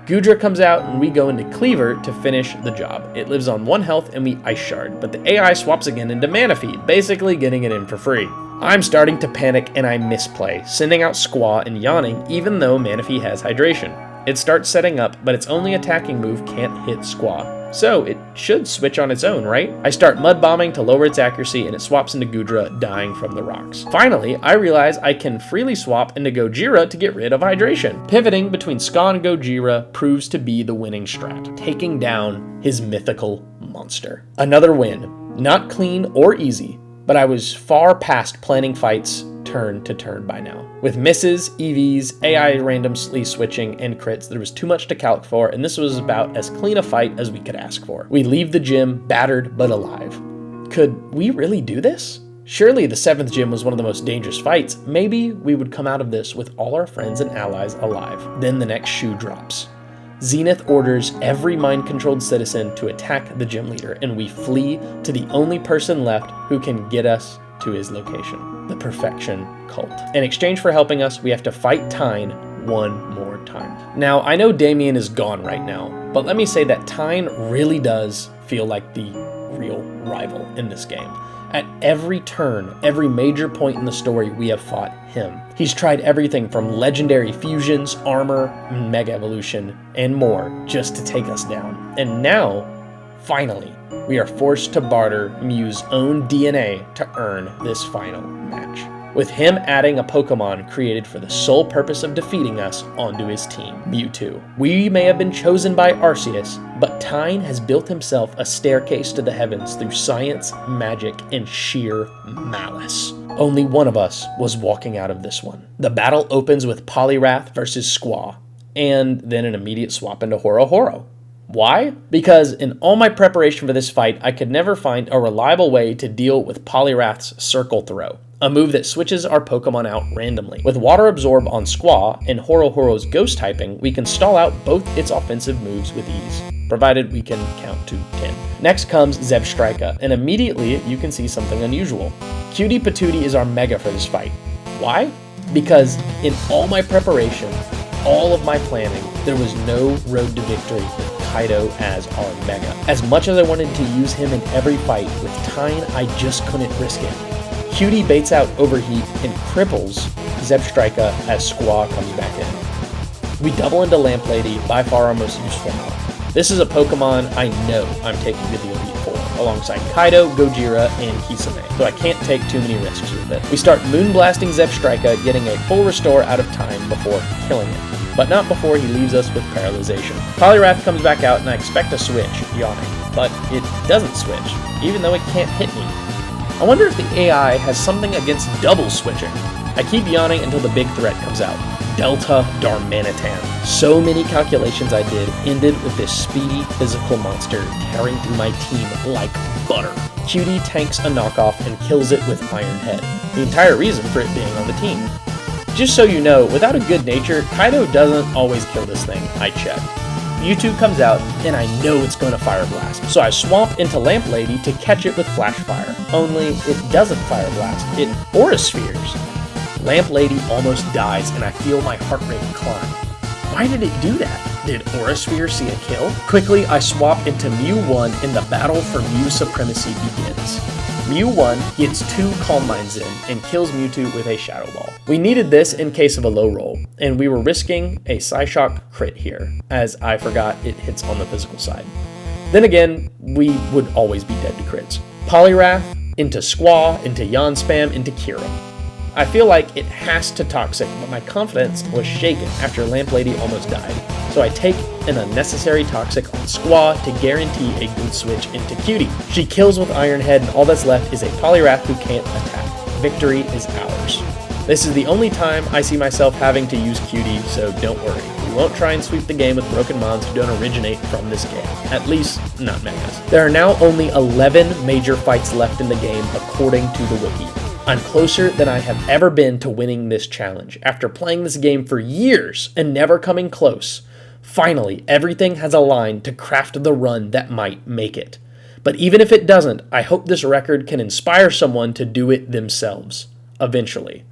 Goodra comes out, and we go into Cleaver to finish the job. It lives on 1 health, and we Ice Shard, but the AI swaps again into Manaphy, basically getting it in for free. I'm starting to panic, and I misplay, sending out Squaw and yawning even though Manaphy has Hydration. It starts setting up, but its only attacking move can't hit Squaw, so it should switch on its own, right? I start Mud Bombing to lower its accuracy, and it swaps into Goodra, dying from the rocks. Finally, I realize I can freely swap into Gojira to get rid of Hydration. Pivoting between Ska and Gojira proves to be the winning strat, taking down his mythical monster. Another win. Not clean or easy, but I was far past planning fights turn to turn by now. With misses, EVs, AI randomly switching, and crits, there was too much to calc for, and this was about as clean a fight as we could ask for. We leave the gym battered but alive. Could we really do this? Surely the 7th gym was one of the most dangerous fights. Maybe we would come out of this with all our friends and allies alive. Then the next shoe drops. Zenith orders every mind-controlled citizen to attack the gym leader, and we flee to the only person left who can get us to his location, the Perfection Cult. In exchange for helping us, we have to fight Taen one more time. Now, I know Damien is gone right now, but let me say that Taen really does feel like the real rival in this game. At every turn, every major point in the story, we have fought him. He's tried everything from legendary fusions, armor, mega evolution, and more just to take us down. And now, finally, we are forced to barter Mew's own DNA to earn this final match, with him adding a Pokemon created for the sole purpose of defeating us onto his team, Mewtwo. We may have been chosen by Arceus, but Taen has built himself a staircase to the heavens through science, magic, and sheer malice. Only one of us was walking out of this one. The battle opens with Poliwrath versus Squaw, and then an immediate swap into Horo-Horo. Why? Because in all my preparation for this fight, I could never find a reliable way to deal with Poliwrath's Circle Throw, a move that switches our Pokemon out randomly. With Water Absorb on Squaw and Horo-Horo's Ghost typing, we can stall out both its offensive moves with ease, provided we can count to 10. Next comes Zebstrika, and immediately you can see something unusual. Cutie Patootie is our Mega for this fight. Why? Because in all my preparation, all of my planning, there was no road to victory with Kaido as our Mega. As much as I wanted to use him in every fight, with Taen, I just couldn't risk it. Cutie baits out Overheat and cripples Zebstrika as Squaw comes back in. We double into Lamplady, by far our most useful model. This is a Pokemon I know I'm taking to the Elite Four, alongside Kaido, Gojira, and Kisame, so I can't take too many risks with it. We start Moonblasting Zebstrika, getting a full restore out of time before killing it, but not before he leaves us with Paralyzation. Poliwrath comes back out and I expect a switch, yawning, but it doesn't switch, even though it can't hit me. I wonder if the AI has something against double switching. I keep yawning until the big threat comes out. Delta Darmanitan. So many calculations I did ended with this speedy physical monster tearing through my team like butter. Cutie tanks a knockoff and kills it with Iron Head, the entire reason for it being on the team. Just so you know, without a good nature, Kaido doesn't always kill this thing, I checked. Mewtwo comes out, and I know it's going to Fire Blast, so I swamp into Lamplady to catch it with Flash Fire. Only, it doesn't Fire Blast, it Aura Spheres. Lamplady almost dies, and I feel my heart rate climb. Why did it do that? Did Aura Sphere see a kill? Quickly, I swap into Mew 1, and the battle for Mew Supremacy begins. Mew 1 gets 2 Calm Minds in and kills Mewtwo with a Shadow Ball. We needed this in case of a low roll, and we were risking a Psyshock crit here, as I forgot it hits on the physical side. Then again, we would always be dead to crits. Poliwrath, into Squaw, into Yawn Spam, into Kira. I feel like it has to Toxic, but my confidence was shaken after Lamplady almost died, so I take an unnecessary Toxic on Squaw to guarantee a good switch into Cutie. She kills with Iron Head, and all that's left is a Poliwrath who can't attack. Victory is ours. This is the only time I see myself having to use Cutie, so don't worry. We won't try and sweep the game with broken mons who don't originate from this game. At least, not Megas. There are now only 11 major fights left in the game according to the wiki. I'm closer than I have ever been to winning this challenge. After playing this game for years and never coming close, finally everything has aligned to craft the run that might make it. But even if it doesn't, I hope this record can inspire someone to do it themselves, eventually.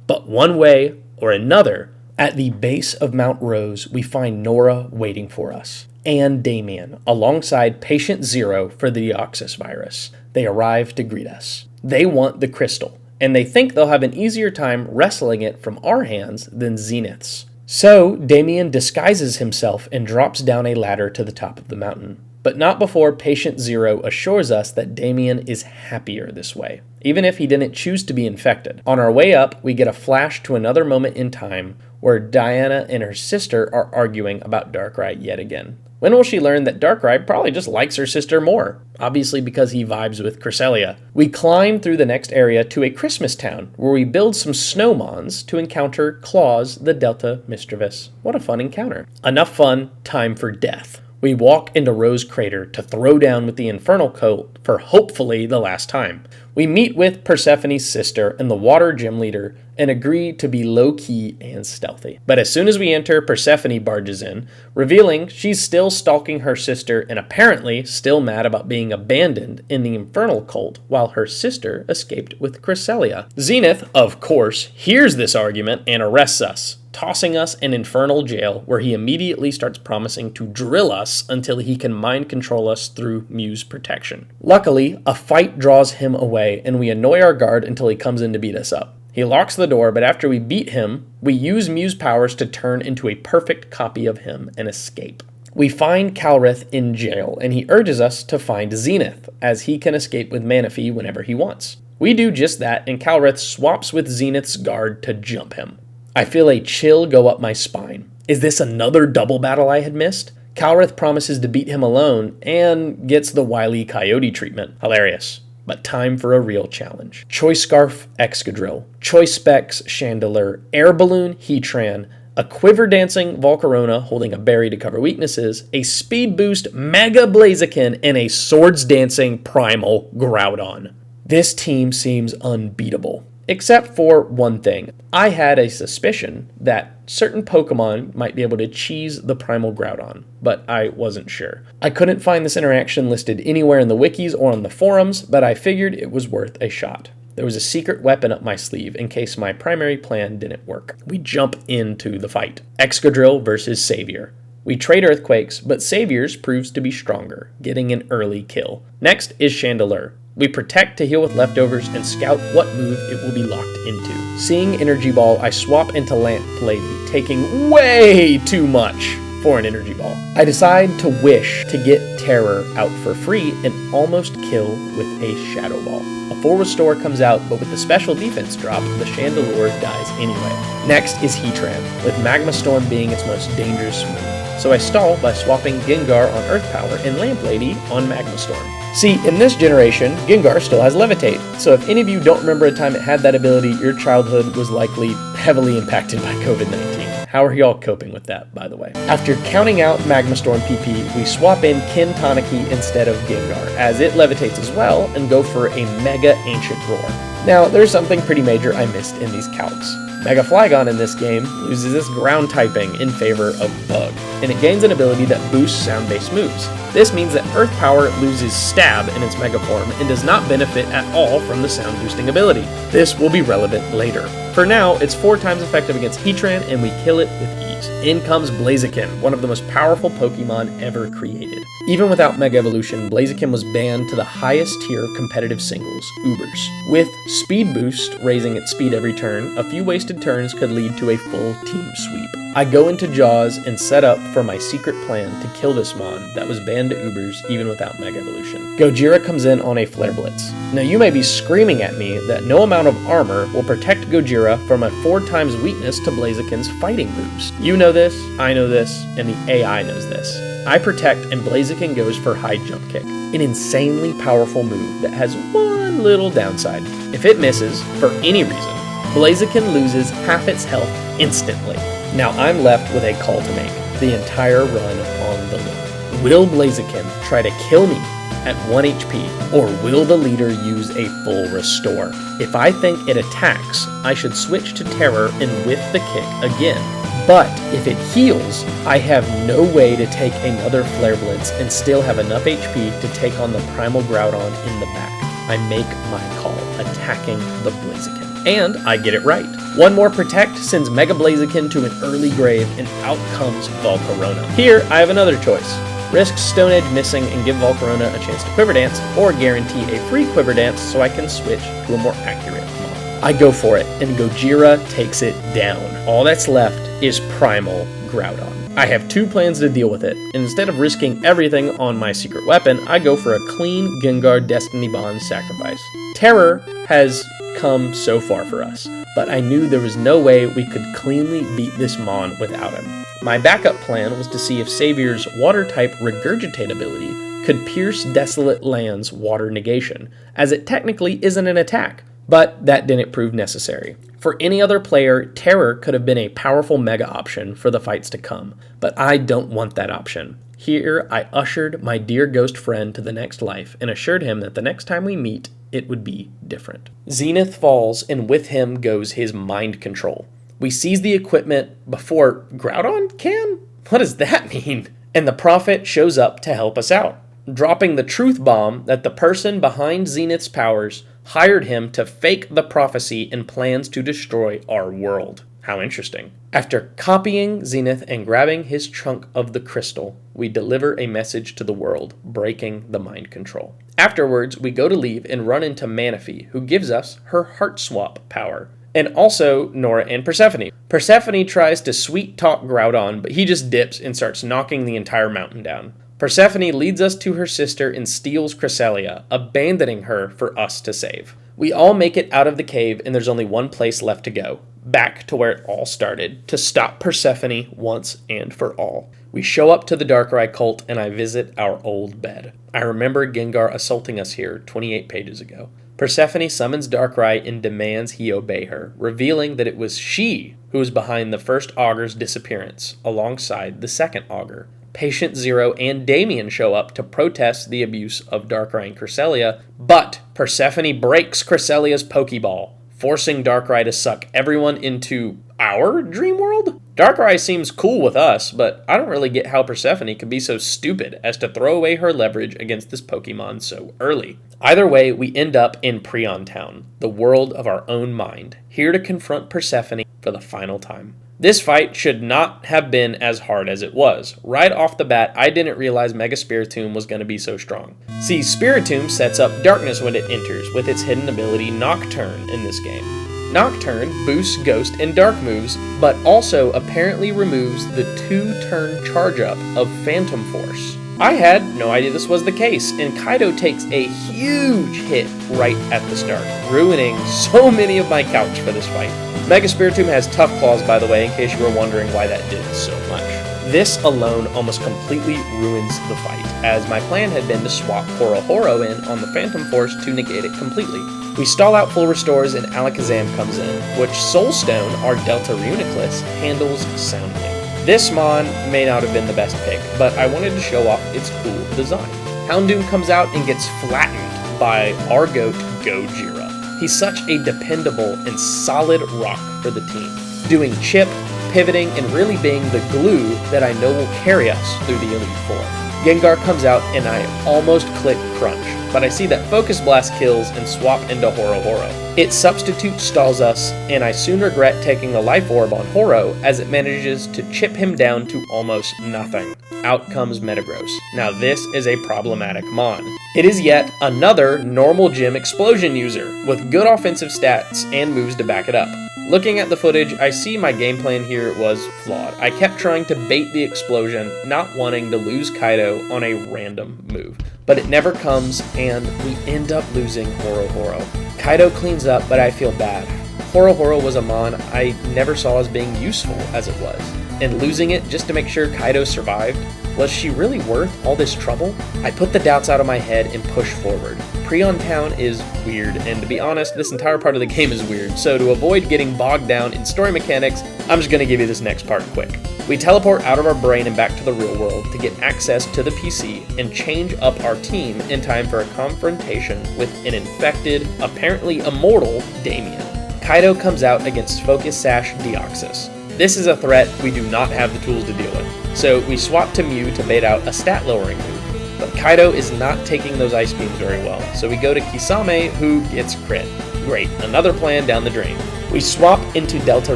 But one way or another, at the base of Mount Rose, we find Nora waiting for us, and Damien, alongside Patient Zero for the Deoxys virus. They arrive to greet us. They want the crystal, and they think they'll have an easier time wrestling it from our hands than Zenith's. So, Damien disguises himself and drops down a ladder to the top of the mountain. But not before Patient Zero assures us that Damien is happier this way, even if he didn't choose to be infected. On our way up, we get a flash to another moment in time where Diana and her sister are arguing about Darkrai yet again. When will she learn that Darkrai probably just likes her sister more? Obviously because he vibes with Cresselia. We climb through the next area to a Christmas town, where we build some snowmons to encounter Claus the Delta Mischievous. What a fun encounter. Enough fun, time for death. We walk into Rose Crater to throw down with the Infernal Cult for hopefully the last time. We meet with Persephone's sister and the Water Gym Leader and agree to be low-key and stealthy. But as soon as we enter, Persephone barges in, revealing she's still stalking her sister and apparently still mad about being abandoned in the Infernal Cult while her sister escaped with Cresselia. Zenith, of course, hears this argument and arrests us, tossing us in Infernal Jail, where he immediately starts promising to drill us until he can mind control us through Mew's protection. Luckily, a fight draws him away, and we annoy our guard until he comes in to beat us up. He locks the door, but after we beat him, we use Mew's powers to turn into a perfect copy of him and escape. We find Calrith in jail, and he urges us to find Zenith, as he can escape with Manaphy whenever he wants. We do just that, and Calrith swaps with Zenith's guard to jump him. I feel a chill go up my spine. Is this another double battle I had missed? Calrith promises to beat him alone, and gets the Wile E. Coyote treatment. Hilarious. But time for a real challenge. Choice Scarf, Excadrill. Choice Specs, Chandelure. Air Balloon, Heatran. A Quiver Dancing Volcarona holding a berry to cover weaknesses, a Speed Boost Mega Blaziken, and a Swords Dancing Primal Groudon. This team seems unbeatable. Except for one thing. I had a suspicion that certain Pokemon might be able to cheese the Primal Groudon, but I wasn't sure. I couldn't find this interaction listed anywhere in the wikis or on the forums, but I figured it was worth a shot. There was a secret weapon up my sleeve in case my primary plan didn't work. We jump into the fight. Excadrill versus Savior. We trade Earthquakes, but Savior's proves to be stronger, getting an early kill. Next is Chandelure. We protect to heal with leftovers and scout what move it will be locked into. Seeing Energy Ball, I swap into Lamp Lady, taking way too much for an Energy Ball. I decide to wish to get Terror out for free and almost kill with a Shadow Ball. A full restore comes out, but with the special defense drop, the Chandelure dies anyway. Next is Heatran, with Magma Storm being its most dangerous move. So I stall by swapping Gengar on Earth Power and Lamp Lady on Magma Storm. See, in this generation, Gengar still has Levitate, so if any of you don't remember a time it had that ability, your childhood was likely heavily impacted by COVID-19. How are y'all coping with that, by the way? After counting out Magma Storm PP, we swap in Kintaniki instead of Gengar, as it levitates as well, and go for a Mega Ancient Roar. Now, there's something pretty major I missed in these calcs. Mega Flygon in this game loses its ground typing in favor of Bug, and it gains an ability that boosts sound-based moves. This means that Earth Power loses Stab in its Mega form and does not benefit at all from the sound boosting ability. This will be relevant later. For now, it's 4 times effective against Heatran, and we kill it with ease. In comes Blaziken, one of the most powerful Pokemon ever created. Even without Mega Evolution, Blaziken was banned to the highest tier of competitive singles, Ubers. With Speed Boost raising its speed every turn, a few wasted turns could lead to a full team sweep. I go into Jaws and set up for my secret plan to kill this mon that was banned to Ubers even without Mega Evolution. Gojira comes in on a Flare Blitz. Now you may be screaming at me that no amount of armor will protect Gojira from a 4 times weakness to Blaziken's fighting moves. You know this, I know this, and the AI knows this. I protect and Blaziken goes for High Jump Kick, an insanely powerful move that has one little downside. If it misses, for any reason, Blaziken loses half its health instantly. Now I'm left with a call to make, the entire run on the limit. Will Blaziken try to kill me at 1 HP, or will the leader use a full restore? If I think it attacks, I should switch to Terror and whiff the kick again. But if it heals, I have no way to take another Flare Blitz and still have enough HP to take on the Primal Groudon in the back. I make my call, attacking the Blaziken. And I get it right. One more Protect sends Mega Blaziken to an early grave, and out comes Volcarona. Here, I have another choice. Risk Stone Edge missing and give Volcarona a chance to Quiver Dance, or guarantee a free Quiver Dance so I can switch to a more accurate mon. I go for it, and Gojira takes it down. All that's left is Primal Groudon. I have 2 plans to deal with it, and instead of risking everything on my secret weapon, I go for a clean Gengar Destiny Bond sacrifice. Terror has come so far for us, but I knew there was no way we could cleanly beat this mon without him. My backup plan was to see if Savior's Water-type Regurgitate ability could pierce Desolate Land's Water Negation, as it technically isn't an attack, but that didn't prove necessary. For any other player, Terror could have been a powerful Mega option for the fights to come, but I don't want that option. Here, I ushered my dear ghost friend to the next life and assured him that the next time we meet, it would be different. Zenith falls, and with him goes his mind control. We seize the equipment before Groudon can? What does that mean? And the Prophet shows up to help us out, dropping the truth bomb that the person behind Zenith's powers hired him to fake the prophecy and plans to destroy our world. How interesting. After copying Zenith and grabbing his chunk of the crystal, we deliver a message to the world, breaking the mind control. Afterwards, we go to leave and run into Manaphy, who gives us her heart swap power. And also Nora and Persephone. Persephone tries to sweet-talk Groudon, but he just dips and starts knocking the entire mountain down. Persephone leads us to her sister and steals Cresselia, abandoning her for us to save. We all make it out of the cave, and there's only one place left to go. Back to where it all started, to stop Persephone once and for all. We show up to the Darkrai cult, and I visit our old bed. I remember Gengar assaulting us here 28 pages ago. Persephone summons Darkrai and demands he obey her, revealing that it was she who was behind the first Augur's disappearance, alongside the second Augur. Patient Zero and Damien show up to protest the abuse of Darkrai and Cresselia, but Persephone breaks Cresselia's Pokeball, forcing Darkrai to suck everyone into our dream world? Darkrai seems cool with us, but I don't really get how Persephone could be so stupid as to throw away her leverage against this Pokemon so early. Either way, we end up in Prion Town, the world of our own mind, here to confront Persephone for the final time. This fight should not have been as hard as it was. Right off the bat, I didn't realize Mega Spiritomb was going to be so strong. See, Spiritomb sets up darkness when it enters, with its hidden ability Nocturne in this game. Nocturne boosts Ghost and Dark moves, but also apparently removes the 2-turn charge-up of Phantom Force. I had no idea this was the case, and Kaido takes a huge hit right at the start, ruining so many of my couch for this fight. Mega Spiritomb has Tough Claws, by the way, in case you were wondering why that did so much. This alone almost completely ruins the fight, as my plan had been to swap Horo Horo in on the Phantom Force to negate it completely. We stall out full restores and Alakazam comes in, which Soulstone, our Delta Reuniclus, handles soundly. This Mon may not have been the best pick, but I wanted to show off its cool design. Houndoom comes out and gets flattened by our goat Gojira. He's such a dependable and solid rock for the team, doing chip, pivoting, and really being the glue that I know will carry us through the Elite Four. Gengar comes out and I almost click Crunch, but I see that Focus Blast kills and swap into Horo Horo. It substitute stalls us, and I soon regret taking the Life Orb on Horo as it manages to chip him down to almost nothing. Out comes Metagross. Now this is a problematic Mon. It is yet another normal gym explosion user, with good offensive stats and moves to back it up. Looking at the footage, I see my game plan here was flawed. I kept trying to bait the explosion, not wanting to lose Kaido on a random move. But it never comes, and we end up losing Horo Horo. Kaido cleans up, but I feel bad. Horo Horo was a Mon I never saw as being useful as it was. And losing it just to make sure Kaido survived, was she really worth all this trouble? I put the doubts out of my head and push forward. Prion Town is weird, and to be honest, this entire part of the game is weird, so to avoid getting bogged down in story mechanics, I'm just gonna give you this next part quick. We teleport out of our brain and back to the real world to get access to the PC and change up our team in time for a confrontation with an infected, apparently immortal, Damien. Kaido comes out against Focus Sash Deoxys. This is a threat we do not have the tools to deal with, so we swap to Mew to bait out a stat lowering move. But Kaido is not taking those ice beams very well, so we go to Kisame, who gets crit. Great, another plan down the drain. We swap into Delta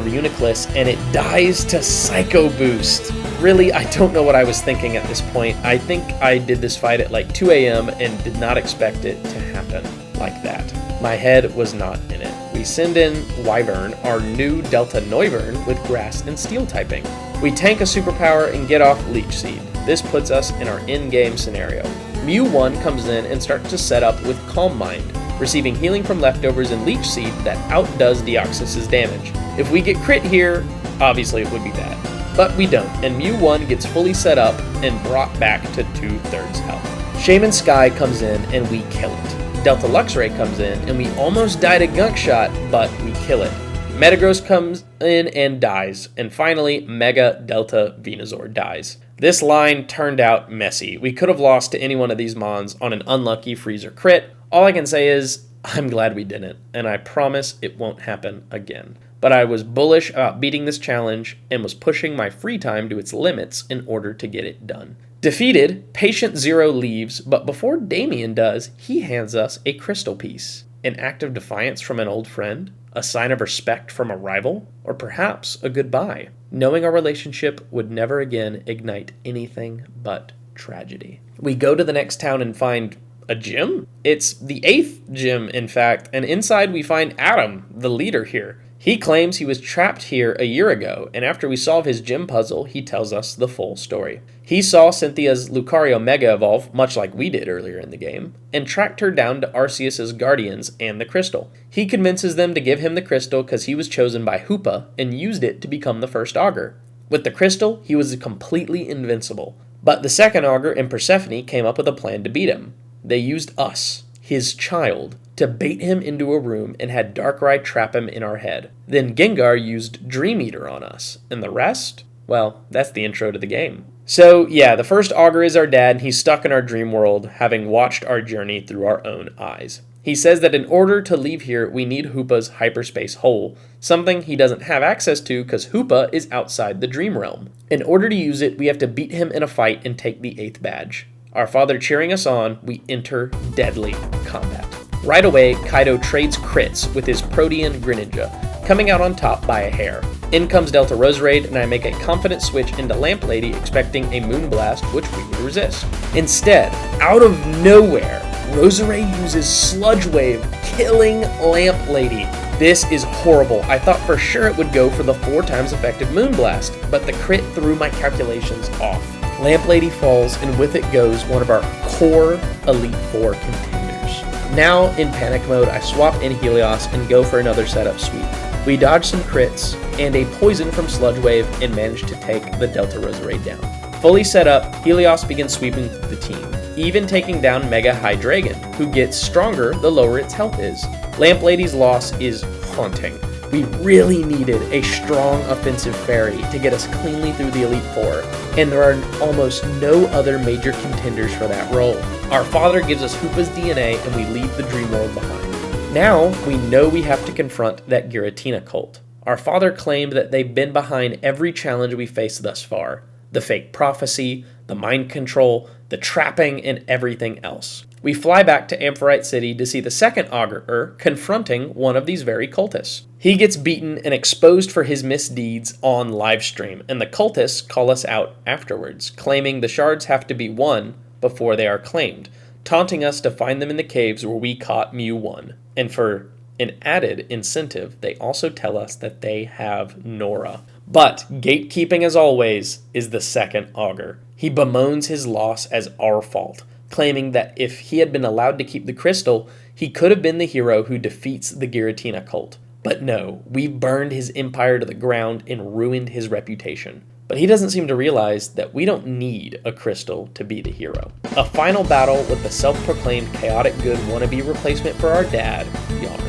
Reuniclus, and it dies to Psycho Boost. Really, I don't know what I was thinking at this point. I think I did this fight at like 2 a.m. and did not expect it to happen like that. My head was not in it. We send in Wyvern, our new Delta Noivern, with Grass and Steel typing. We tank a superpower and get off Leech Seed. This puts us in our in-game scenario. Mew 1 comes in and starts to set up with Calm Mind, receiving healing from leftovers and Leech Seed that outdoes Deoxys' damage. If we get crit here, obviously it would be bad. But we don't, and Mew 1 gets fully set up and brought back to 2/3 health. Shaman Sky comes in and we kill it. Delta Luxray comes in and we almost die to Gunk Shot, but we kill it. Metagross comes in and dies, and finally Mega Delta Venusaur dies. This line turned out messy. We could have lost to any one of these Mons on an unlucky freeze or crit. All I can say is, I'm glad we didn't, and I promise it won't happen again. But I was bullish about beating this challenge and was pushing my free time to its limits in order to get it done. Defeated, Patient Zero leaves, but before Damien does, he hands us a crystal piece. An act of defiance from an old friend? A sign of respect from a rival? Or perhaps a goodbye, knowing our relationship would never again ignite anything but tragedy. We go to the next town and find a gym? It's the 8th gym, in fact, and inside we find Adam, the leader here. He claims he was trapped here a year ago, and after we solve his gym puzzle, he tells us the full story. He saw Cynthia's Lucario Mega evolve, much like we did earlier in the game, and tracked her down to Arceus' Guardians and the crystal. He convinces them to give him the crystal because he was chosen by Hoopa and used it to become the first Augur. With the crystal, he was completely invincible. But the second Augur and Persephone came up with a plan to beat him. They used us, his child, to bait him into a room and had Darkrai trap him in our head. Then Gengar used Dream Eater on us. And the rest? Well, that's the intro to the game. So, yeah, the first Augur is our dad, and he's stuck in our dream world, having watched our journey through our own eyes. He says that in order to leave here, we need Hoopa's hyperspace hole, something he doesn't have access to because Hoopa is outside the dream realm. In order to use it, we have to beat him in a fight and take the 8th badge. Our father cheering us on, we enter deadly combat. Right away, Kaido trades crits with his Protean Greninja, coming out on top by a hair. In comes Delta Roserade, and I make a confident switch into Lamp Lady, expecting a Moonblast, which we would resist. Instead, out of nowhere, Roserade uses Sludge Wave, killing Lamp Lady. This is horrible. I thought for sure it would go for the 4 times effective Moonblast, but the crit threw my calculations off. Lamp Lady falls, and with it goes one of our core Elite Four contenders. Now, in panic mode, I swap in Helios and go for another setup sweep. We dodge some crits and a poison from Sludge Wave and manage to take the Delta Roserade down. Fully set up, Helios begins sweeping the team, even taking down Mega Hydreigon, who gets stronger the lower its health is. Lamp Lady's loss is haunting. We really needed a strong offensive fairy to get us cleanly through the Elite Four, and there are almost no other major contenders for that role. Our father gives us Hoopa's DNA and we leave the dream world behind. Now, we know we have to confront that Giratina cult. Our father claimed that they've been behind every challenge we faced thus far. The fake prophecy, the mind control, the trapping, and everything else. We fly back to Ampharite City to see the second Augur confronting one of these very cultists. He gets beaten and exposed for his misdeeds on livestream, and the cultists call us out afterwards, claiming the shards have to be won before they are claimed, taunting us to find them in the caves where we caught Mew 1. And for an added incentive, they also tell us that they have Nora. But gatekeeping, as always, is the second Augur. He bemoans his loss as our fault, claiming that if he had been allowed to keep the crystal, he could have been the hero who defeats the Giratina cult. But no, we've burned his empire to the ground and ruined his reputation. But he doesn't seem to realize that we don't need a crystal to be the hero. A final battle with the self-proclaimed chaotic good wannabe replacement for our dad, Yarn.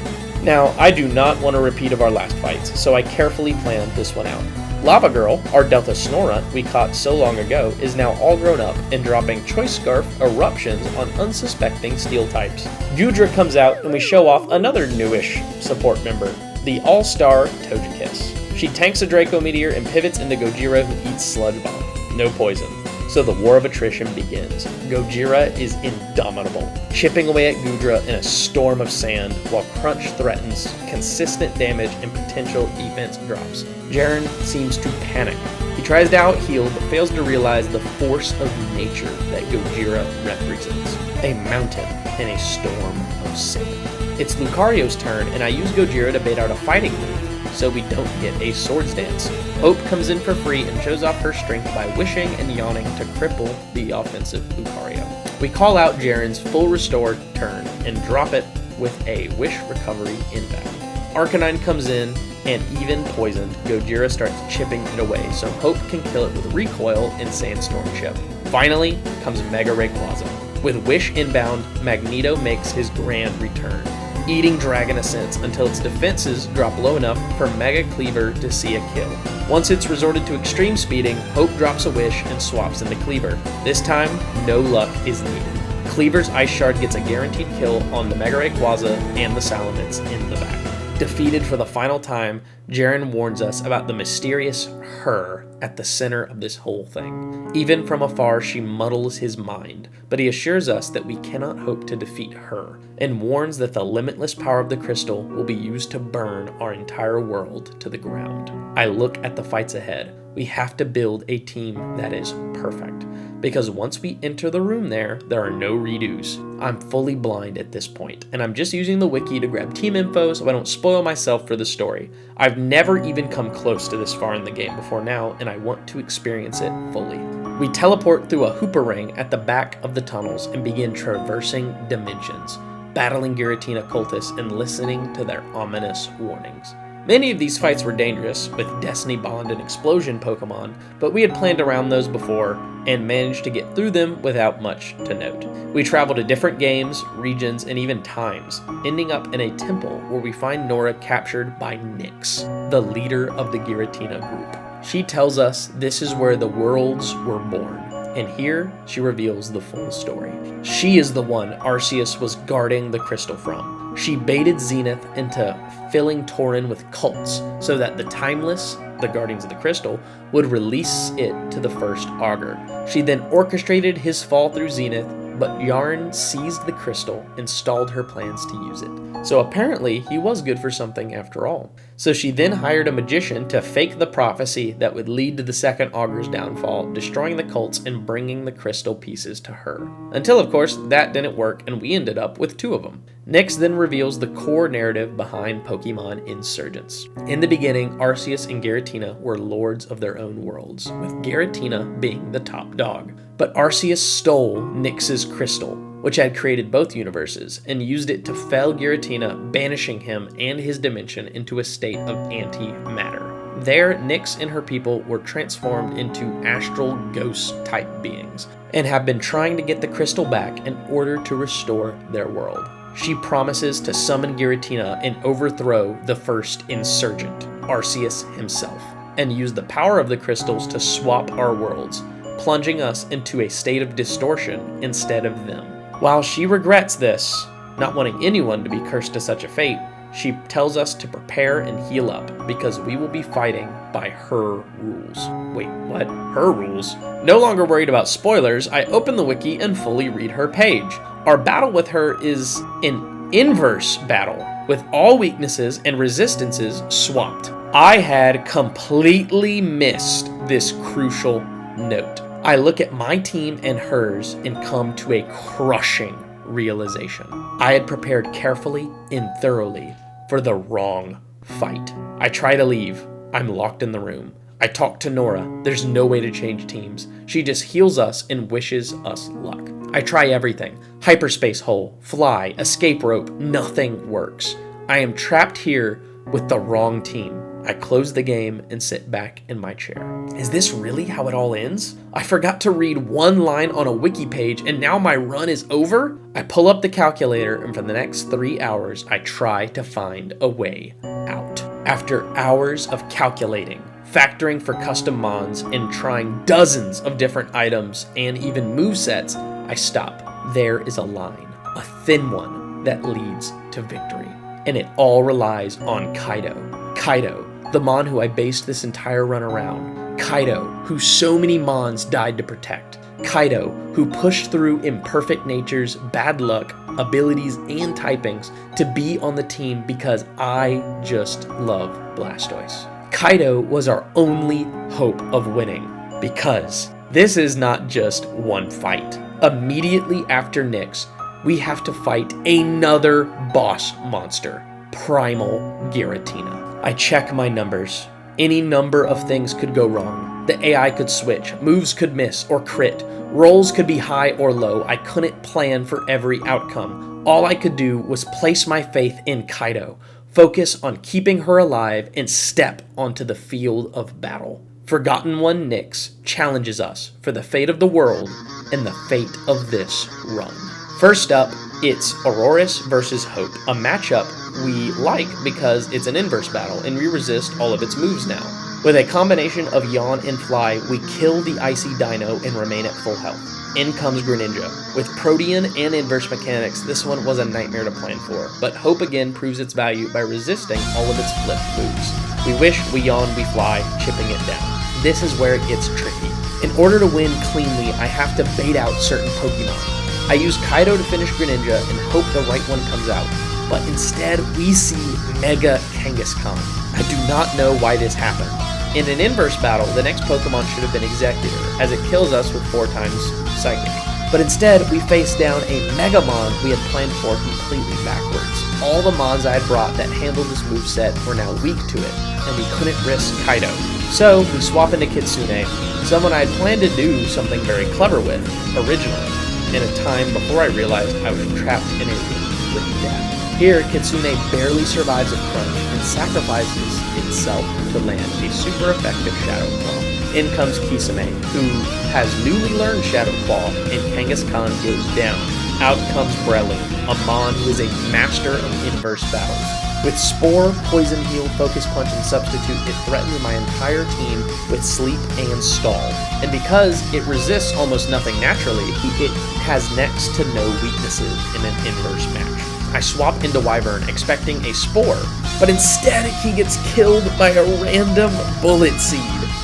Now, I do not want a repeat of our last fights, so I carefully planned this one out. Lava Girl, our Delta Snorunt we caught so long ago, is now all grown up and dropping Choice Scarf eruptions on unsuspecting steel types. Goodra comes out and we show off another newish support member, the all-star Togekiss. She tanks a Draco Meteor and pivots into Gojira, who eats Sludge Bomb. No poison. So the war of attrition begins. Gojira is indomitable, chipping away at Goodra in a storm of sand, while Crunch threatens consistent damage and potential defense drops. Jaren seems to panic. He tries to out-heal, but fails to realize the force of nature that Gojira represents. A mountain and a storm of sand. It's Lucario's turn, and I use Gojira to bait out a fighting move, so we don't get a Swords Dance. Hope comes in for free and shows off her strength by wishing and yawning to cripple the offensive Lucario. We call out Jaren's full restore turn and drop it with a Wish Recovery inbound. Arcanine comes in, and even poisoned, Gojira starts chipping it away so Hope can kill it with Recoil and Sandstorm Chip. Finally comes Mega Rayquaza. With Wish inbound, Magneto makes his grand return, eating Dragon Ascents until its defenses drop low enough for Mega Cleaver to see a kill. Once it's resorted to extreme speeding, Hope drops a Wish and swaps into Cleaver. This time, no luck is needed. Cleaver's Ice Shard gets a guaranteed kill on the Mega Rayquaza and the Salamence in the back. Defeated for the final time, Jaren warns us about the mysterious her at the center of this whole thing. Even from afar, she muddles his mind, but he assures us that we cannot hope to defeat her, and warns that the limitless power of the crystal will be used to burn our entire world to the ground. I look at the fights ahead. We have to build a team that is perfect, because once we enter the room there are no redos. I'm fully blind at this point, and I'm just using the wiki to grab team info so I don't spoil myself for the story. I've never even come close to this far in the game before now, and I want to experience it fully. We teleport through a Hooper ring at the back of the tunnels and begin traversing dimensions, battling Giratina cultists and listening to their ominous warnings. Many of these fights were dangerous, with Destiny Bond and Explosion Pokémon, but we had planned around those before and managed to get through them without much to note. We travel to different games, regions, and even times, ending up in a temple where we find Nora captured by Nyx, the leader of the Giratina group. She tells us this is where the worlds were born, and here she reveals the full story. She is the one Arceus was guarding the crystal from. She baited Zenith into filling Tauren with cults so that the Timeless, the Guardians of the Crystal, would release it to the first Augur. She then orchestrated his fall through Zenith, but Yarn seized the crystal and stalled her plans to use it. So apparently he was good for something after all. So she then hired a magician to fake the prophecy that would lead to the second Augur's downfall, destroying the cults and bringing the crystal pieces to her. Until of course that didn't work and we ended up with 2 of them. Nyx then reveals the core narrative behind Pokemon Insurgence. In the beginning, Arceus and Giratina were lords of their own worlds, with Giratina being the top dog. But Arceus stole Nyx's crystal, which had created both universes, and used it to fell Giratina, banishing him and his dimension into a state of antimatter. There, Nyx and her people were transformed into astral ghost-type beings, and have been trying to get the crystal back in order to restore their world. She promises to summon Giratina and overthrow the first insurgent, Arceus himself, and use the power of the crystals to swap our worlds, plunging us into a state of distortion instead of them. While she regrets this, not wanting anyone to be cursed to such a fate, she tells us to prepare and heal up because we will be fighting by her rules. Wait, what? Her rules? No longer worried about spoilers, I open the wiki and fully read her page. Our battle with her is an inverse battle, with all weaknesses and resistances swapped. I had completely missed this crucial note. I look at my team and hers and come to a crushing realization. I had prepared carefully and thoroughly for the wrong fight. I try to leave. I'm locked in the room. I talk to Nora. There's no way to change teams. She just heals us and wishes us luck. I try everything. Hyperspace hole, fly, escape rope, nothing works. I am trapped here with the wrong team. I close the game and sit back in my chair. Is this really how it all ends? I forgot to read one line on a wiki page and now my run is over? I pull up the calculator and for the next 3 hours, I try to find a way out. After hours of calculating, factoring for custom mons, and trying dozens of different items and even movesets, I stop. There is a line, a thin one, that leads to victory. And it all relies on Kaido. Kaido, the Mon who I based this entire run around. Kaido, who so many Mons died to protect. Kaido, who pushed through imperfect natures, bad luck, abilities, and typings to be on the team because I just love Blastoise. Kaido was our only hope of winning because this is not just one fight. Immediately after Nyx, we have to fight another boss monster, Primal Giratina. I check my numbers. Any number of things could go wrong. The AI could switch, moves could miss or crit, rolls could be high or low. I couldn't plan for every outcome. All I could do was place my faith in Kaido, focus on keeping her alive, and step onto the field of battle. Forgotten One Nyx challenges us for the fate of the world and the fate of this run. First up, it's Aurorus versus Hope, a matchup we like because it's an inverse battle and we resist all of its moves now. With a combination of Yawn and Fly, we kill the Icy Dino and remain at full health. In comes Greninja. With Protean and inverse mechanics, this one was a nightmare to plan for, but Hope again proves its value by resisting all of its flipped moves. We wish, we yawn, we fly, chipping it down. This is where it gets tricky. In order to win cleanly, I have to bait out certain Pokemon. I use Kaido to finish Greninja and hope the right one comes out, but instead we see Mega Kangaskhan. I do not know why this happened. In an inverse battle, the next Pokemon should have been Executor, as it kills us with 4 times Psychic. But instead, we face down a Megamon we had planned for completely backwards. All the Mons I had brought that handled this moveset were now weak to it, and we couldn't risk Kaido. So, we swap into Kitsune, someone I had planned to do something very clever with, originally, in a time before I realized I was trapped in a loop with death. Here, Kitsune barely survives a crunch and sacrifices itself to land a super effective Shadow Claw. In comes Kisame, who has newly learned Shadow Claw, and Kangaskhan goes down. Out comes Breloom, a Mon who is a master of inverse battles. With Spore, Poison Heal, Focus Punch, and Substitute, it threatens my entire team with Sleep and Stall. And because it resists almost nothing naturally, it has next to no weaknesses in an inverse match. I swap into Wyvern, expecting a Spore, but instead he gets killed by a random Bullet Seed.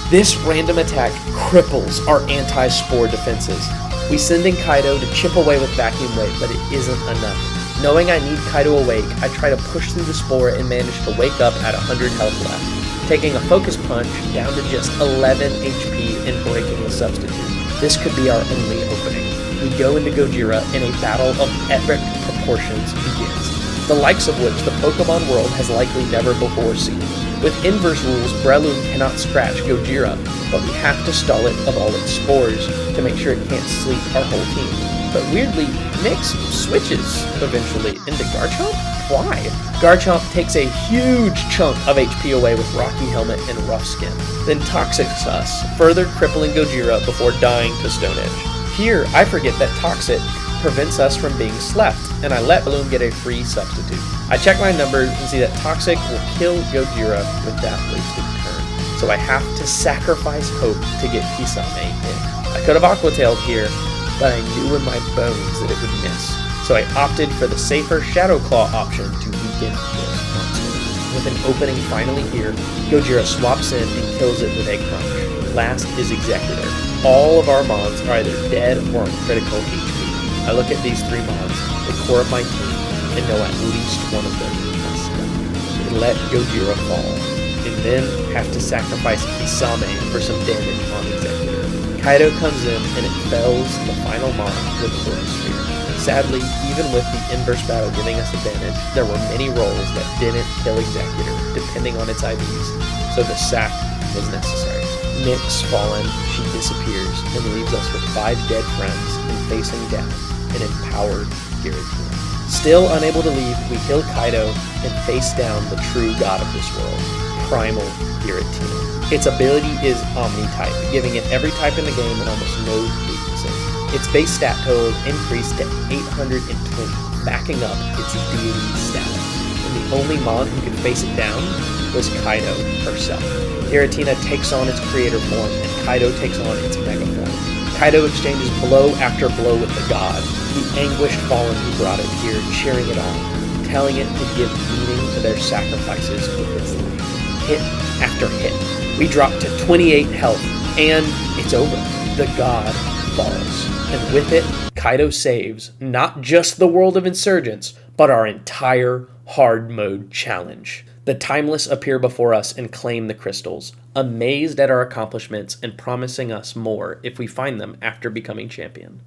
This random attack cripples our anti-Spore defenses. We send in Kaido to chip away with Vacuum Wave, but it isn't enough. Knowing I need Kaido awake, I try to push through the Spore and manage to wake up at 100 health left, taking a Focus Punch down to just 11 HP and breaking the Substitute. This could be our only opening. We go into Gojira and a battle of epic proportions begins, the likes of which the Pokemon world has likely never before seen. With inverse rules, Breloom cannot scratch Gojira, but we have to stall it of all its spores to make sure it can't sleep our whole team. But weirdly, Nyx switches eventually into Garchomp? Why? Garchomp takes a huge chunk of HP away with Rocky Helmet and Rough Skin, then Toxics us, further crippling Gojira before dying to Stone Edge. Here, I forget that Toxic prevents us from being slept, and I let Bloom get a free substitute. I check my numbers and see that Toxic will kill Gojira with that wasted turn, so I have to sacrifice Hope to get Kisame in. I could have Aqua-tailed here, but I knew in my bones that it would miss, so I opted for the safer Shadow Claw option to weaken this monster. With an opening finally here, Gojira swaps in and kills it with a crunch. Last is Executor. All of our Mons are either dead or on critical HP. I look at these 3 Mons, the core of my team, and know at least one of them must die. We let Gojira fall, and then have to sacrifice Kisame for some damage on Executor. Kaido comes in and it fells the final Mon with Aura Sphere. Sadly, even with the inverse battle giving us advantage, there were many rolls that didn't kill Executor, depending on its IVs, so the sack was necessary. Nyx fallen, she disappears and leaves us with 5 dead friends and facing down an empowered Giratina. Still unable to leave, we kill Kaido and face down the true god of this world, Primal Giratina. Its ability is Omni-type, giving it every type in the game and almost no weaknesses. Its base stat total increased to 820, backing up its deity status. And the only Mon who could face it down was Kaido herself. Giratina takes on its creator form, and Kaido takes on its mega form. Kaido exchanges blow after blow with the god, the anguished fallen who brought it here, cheering it on, telling it to give meaning to their sacrifices with its life. Hit after hit. We drop to 28 health, and it's over. The god falls. And with it, Kaido saves not just the world of Insurgence, but our entire hard mode challenge. The Timeless appear before us and claim the crystals, amazed at our accomplishments and promising us more if we find them after becoming champion.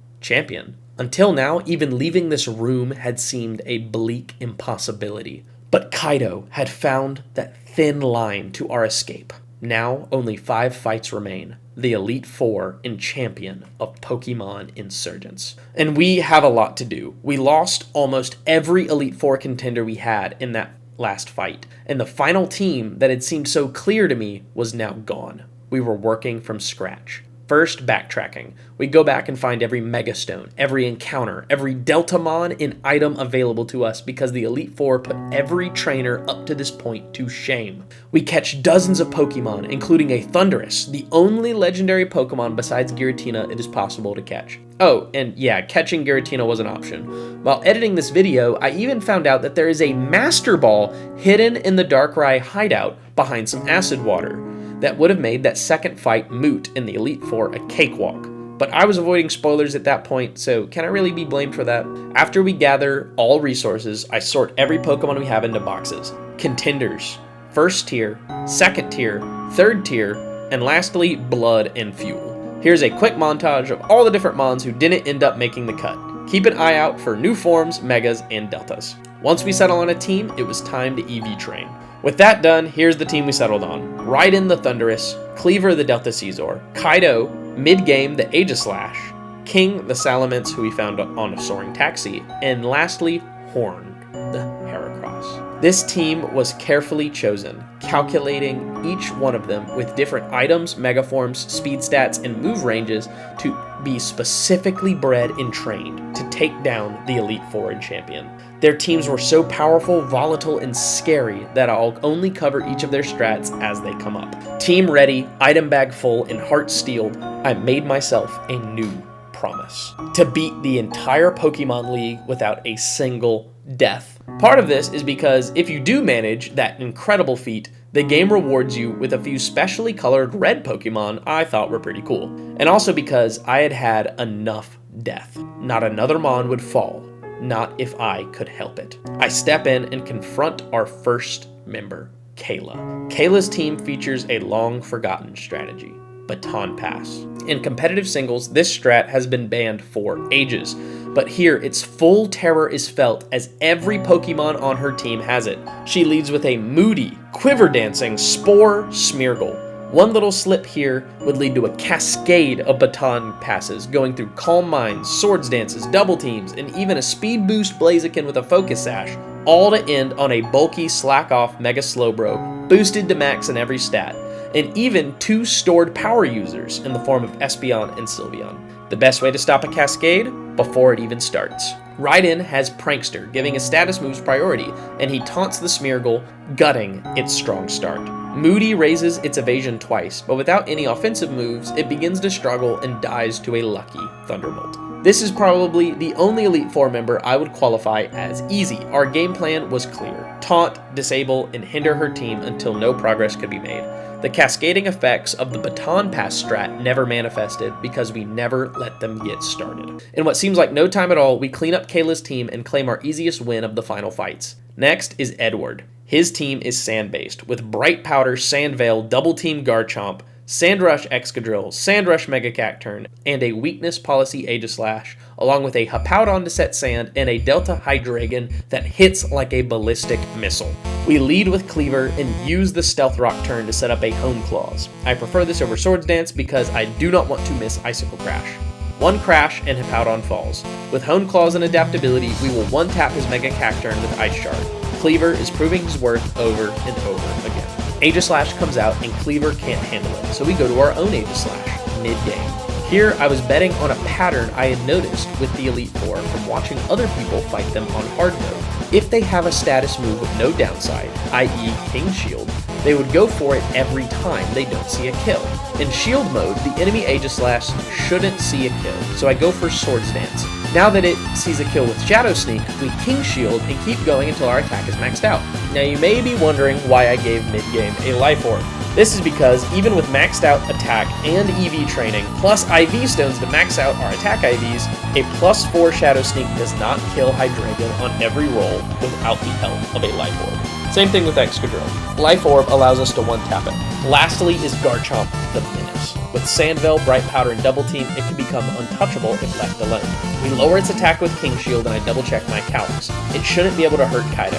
Until now, even leaving this room had seemed a bleak impossibility. But Kaido had found that thin line to our escape. Now, only 5 fights remain. The Elite Four and champion of Pokémon Insurgence. And we have a lot to do. We lost almost every Elite Four contender we had in that last fight, and the final team that had seemed so clear to me was now gone. We were working from scratch. First, backtracking. We go back and find every Mega Stone, every encounter, every Deltamon and item available to us because the Elite Four put every trainer up to this point to shame. We catch dozens of Pokemon, including a Thundurus, the only legendary Pokemon besides Giratina it is possible to catch. Oh, and yeah, catching Giratina was an option. While editing this video, I even found out that there is a Master Ball hidden in the Darkrai hideout behind some acid water that would have made that second fight moot in the Elite Four a cakewalk. But I was avoiding spoilers at that point, so can I really be blamed for that? After we gather all resources, I sort every Pokemon we have into boxes. Contenders, first tier, second tier, third tier, and lastly, blood and fuel. Here's a quick montage of all the different Mons who didn't end up making the cut. Keep an eye out for new forms, Megas, and Deltas. Once we settle on a team, it was time to EV train. With that done, here's the team we settled on. Raiden the Thundurus, Cleaver the Delta Caesar, Kaido, mid-game the Aegislash, King the Salamence who we found on a Soaring Taxi, and lastly, Horn the Heracross. This team was carefully chosen, calculating each one of them with different items, megaforms, speed stats, and move ranges to be specifically bred and trained to take down the Elite Four and Champion. Their teams were so powerful, volatile, and scary that I'll only cover each of their strats as they come up. Team ready, item bag full, and heart steeled, I made myself a new promise: to beat the entire Pokemon League without a single death. Part of this is because if you do manage that incredible feat, the game rewards you with a few specially colored red Pokemon I thought were pretty cool. And also because I had had enough death. Not another Mon would fall. Not if I could help it. I step in and confront our first member, Kayla. Kayla's team features a long-forgotten strategy: Baton Pass. In competitive singles, this strat has been banned for ages, but here its full terror is felt as every Pokemon on her team has it. She leads with a moody, quiver-dancing Spore Smeargle. One little slip here would lead to a cascade of baton passes, going through Calm Minds, Swords Dances, Double Teams, and even a Speed Boost Blaziken with a Focus Sash, all to end on a bulky Slack-Off Mega Slowbro, boosted to max in every stat, and even 2 stored power users in the form of Espeon and Sylveon. The best way to stop a cascade? Before it even starts. Raiden has Prankster, giving his status moves priority, and he taunts the Smeargle, gutting its strong start. Moody raises its evasion twice, but without any offensive moves, it begins to struggle and dies to a lucky Thunderbolt. This is probably the only Elite Four member I would qualify as easy. Our game plan was clear: taunt, disable, and hinder her team until no progress could be made. The cascading effects of the Baton Pass strat never manifested because we never let them get started. In what seems like no time at all, we clean up Kayla's team and claim our easiest win of the final fights. Next is Edward. His team is sand-based, with Bright Powder, Sandveil, Double Team Garchomp, Sandrush Excadrill, Sandrush Mega Cacturn, and a Weakness Policy Aegislash, along with a Hippowdon to set sand and a Delta Hydreigon that hits like a ballistic missile. We lead with Cleaver and use the Stealth Rock turn to set up a Hone Claws. I prefer this over Swords Dance because I do not want to miss Icicle Crash. One crash and Hippowdon falls. With Hone Claws and adaptability, we will one-tap his Mega Cacturn with Ice Shard. Cleaver is proving his worth over and over again. Aegislash comes out and Cleaver can't handle it, so we go to our own Aegislash, mid-game. Here, I was betting on a pattern I had noticed with the Elite Four from watching other people fight them on hard mode. If they have a status move with no downside, i.e. King Shield, they would go for it every time they don't see a kill. In Shield mode, the enemy Aegislash shouldn't see a kill, so I go for Swords Dance. Now that it sees a kill with Shadow Sneak, we King Shield and keep going until our attack is maxed out. Now you may be wondering why I gave mid-game a Life Orb. This is because even with maxed out attack and EV training, plus IV stones to max out our attack IVs, a +4 Shadow Sneak does not kill Hydreigon on every roll without the help of a Life Orb. Same thing with Excadrill. Life Orb allows us to one-tap it. Lastly is Garchomp the Menace. With Sandveil, Bright Powder, and Double Team, it can become untouchable if left alone. We lower its attack with King Shield and I double-check my calcs. It shouldn't be able to hurt Kaido.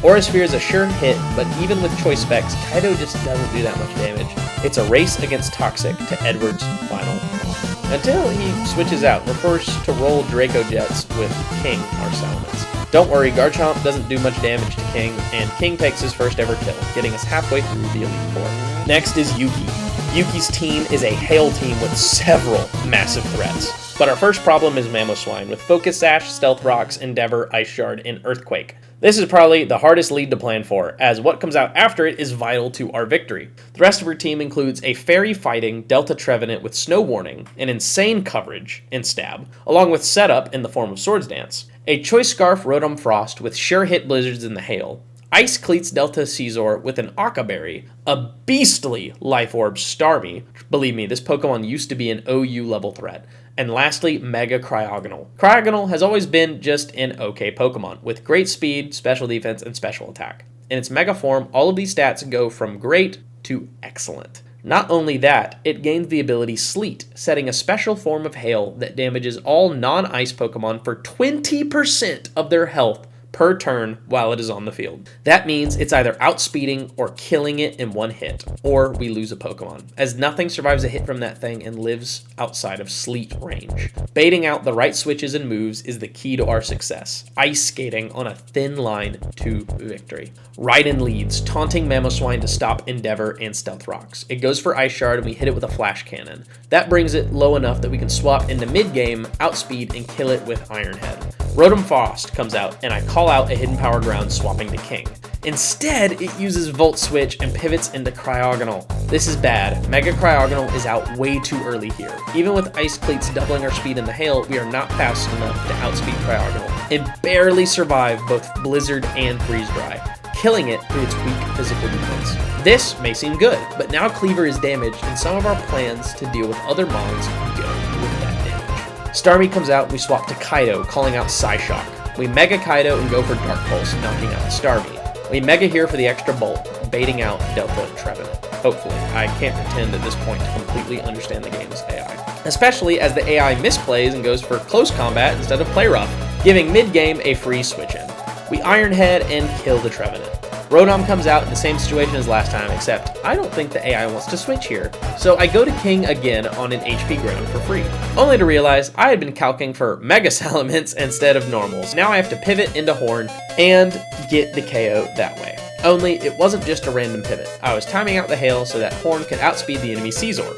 Aurasphere is a sure hit, but even with choice specs, Kaido just doesn't do that much damage. It's a race against Toxic to Edward's final one. Until he switches out, we're forced to roll Draco Jets with King, our Salamence. Don't worry, Garchomp doesn't do much damage to King, and King takes his first ever kill, getting us halfway through the Elite Four. Next is Yugi. Yuki's team is a hail team with several massive threats. But our first problem is Mamoswine with Focus Sash, Stealth Rocks, Endeavor, Ice Shard, and Earthquake. This is probably the hardest lead to plan for, as what comes out after it is vital to our victory. The rest of her team includes a Fairy Fighting Delta Trevenant with Snow Warning, an insane coverage in Stab, along with setup in the form of Swords Dance, a Choice Scarf Rotom Frost with sure hit Blizzards in the Hail, Ice Cleats Delta Caesar with an Akaberry, a beastly Life Orb Starmie. Believe me, this Pokemon used to be an OU level threat. And lastly, Mega Cryogonal. Cryogonal has always been just an okay Pokemon, with great speed, special defense, and special attack. In its Mega form, all of these stats go from great to excellent. Not only that, it gains the ability Sleet, setting a special form of hail that damages all non-ice Pokemon for 20% of their health per turn while it is on the field. That means it's either outspeeding or killing it in one hit, or we lose a Pokemon, as nothing survives a hit from that thing and lives outside of Sleet range. Baiting out the right switches and moves is the key to our success, ice skating on a thin line to victory. Raiden leads, taunting Mamoswine to stop Endeavor and Stealth Rocks. It goes for Ice Shard and we hit it with a Flash Cannon. That brings it low enough that we can swap into mid-game, outspeed, and kill it with Iron Head. Rotom Frost comes out, and I call out a Hidden Power Ground swapping to King. Instead, it uses Volt Switch and pivots into Cryogonal. This is bad. Mega Cryogonal is out way too early here. Even with Ice Cleats doubling our speed in the Hail, we are not fast enough to outspeed Cryogonal, and barely survive both Blizzard and Freeze Dry, killing it through its weak physical defense. This may seem good, but now Cleaver is damaged, and some of our plans to deal with other mons go with that damage. Starmie comes out and we swap to Kaido, calling out Psyshock. We Mega Kaido and go for Dark Pulse, knocking out Starmie. We Mega here for the extra bolt, baiting out Delta Trevenant. Hopefully. I can't pretend at this point to completely understand the game's AI. Especially as the AI misplays and goes for close combat instead of play rough, giving mid-game a free switch-in. We Iron Head and kill the Trevenant. Rotom comes out in the same situation as last time, except I don't think the AI wants to switch here, so I go to King again on an HP ground for free, only to realize I had been calcing for Mega Salamence instead of normals. Now I have to pivot into Horn and get the KO that way. Only it wasn't just a random pivot. I was timing out the Hail so that Horn could outspeed the enemy Caesar.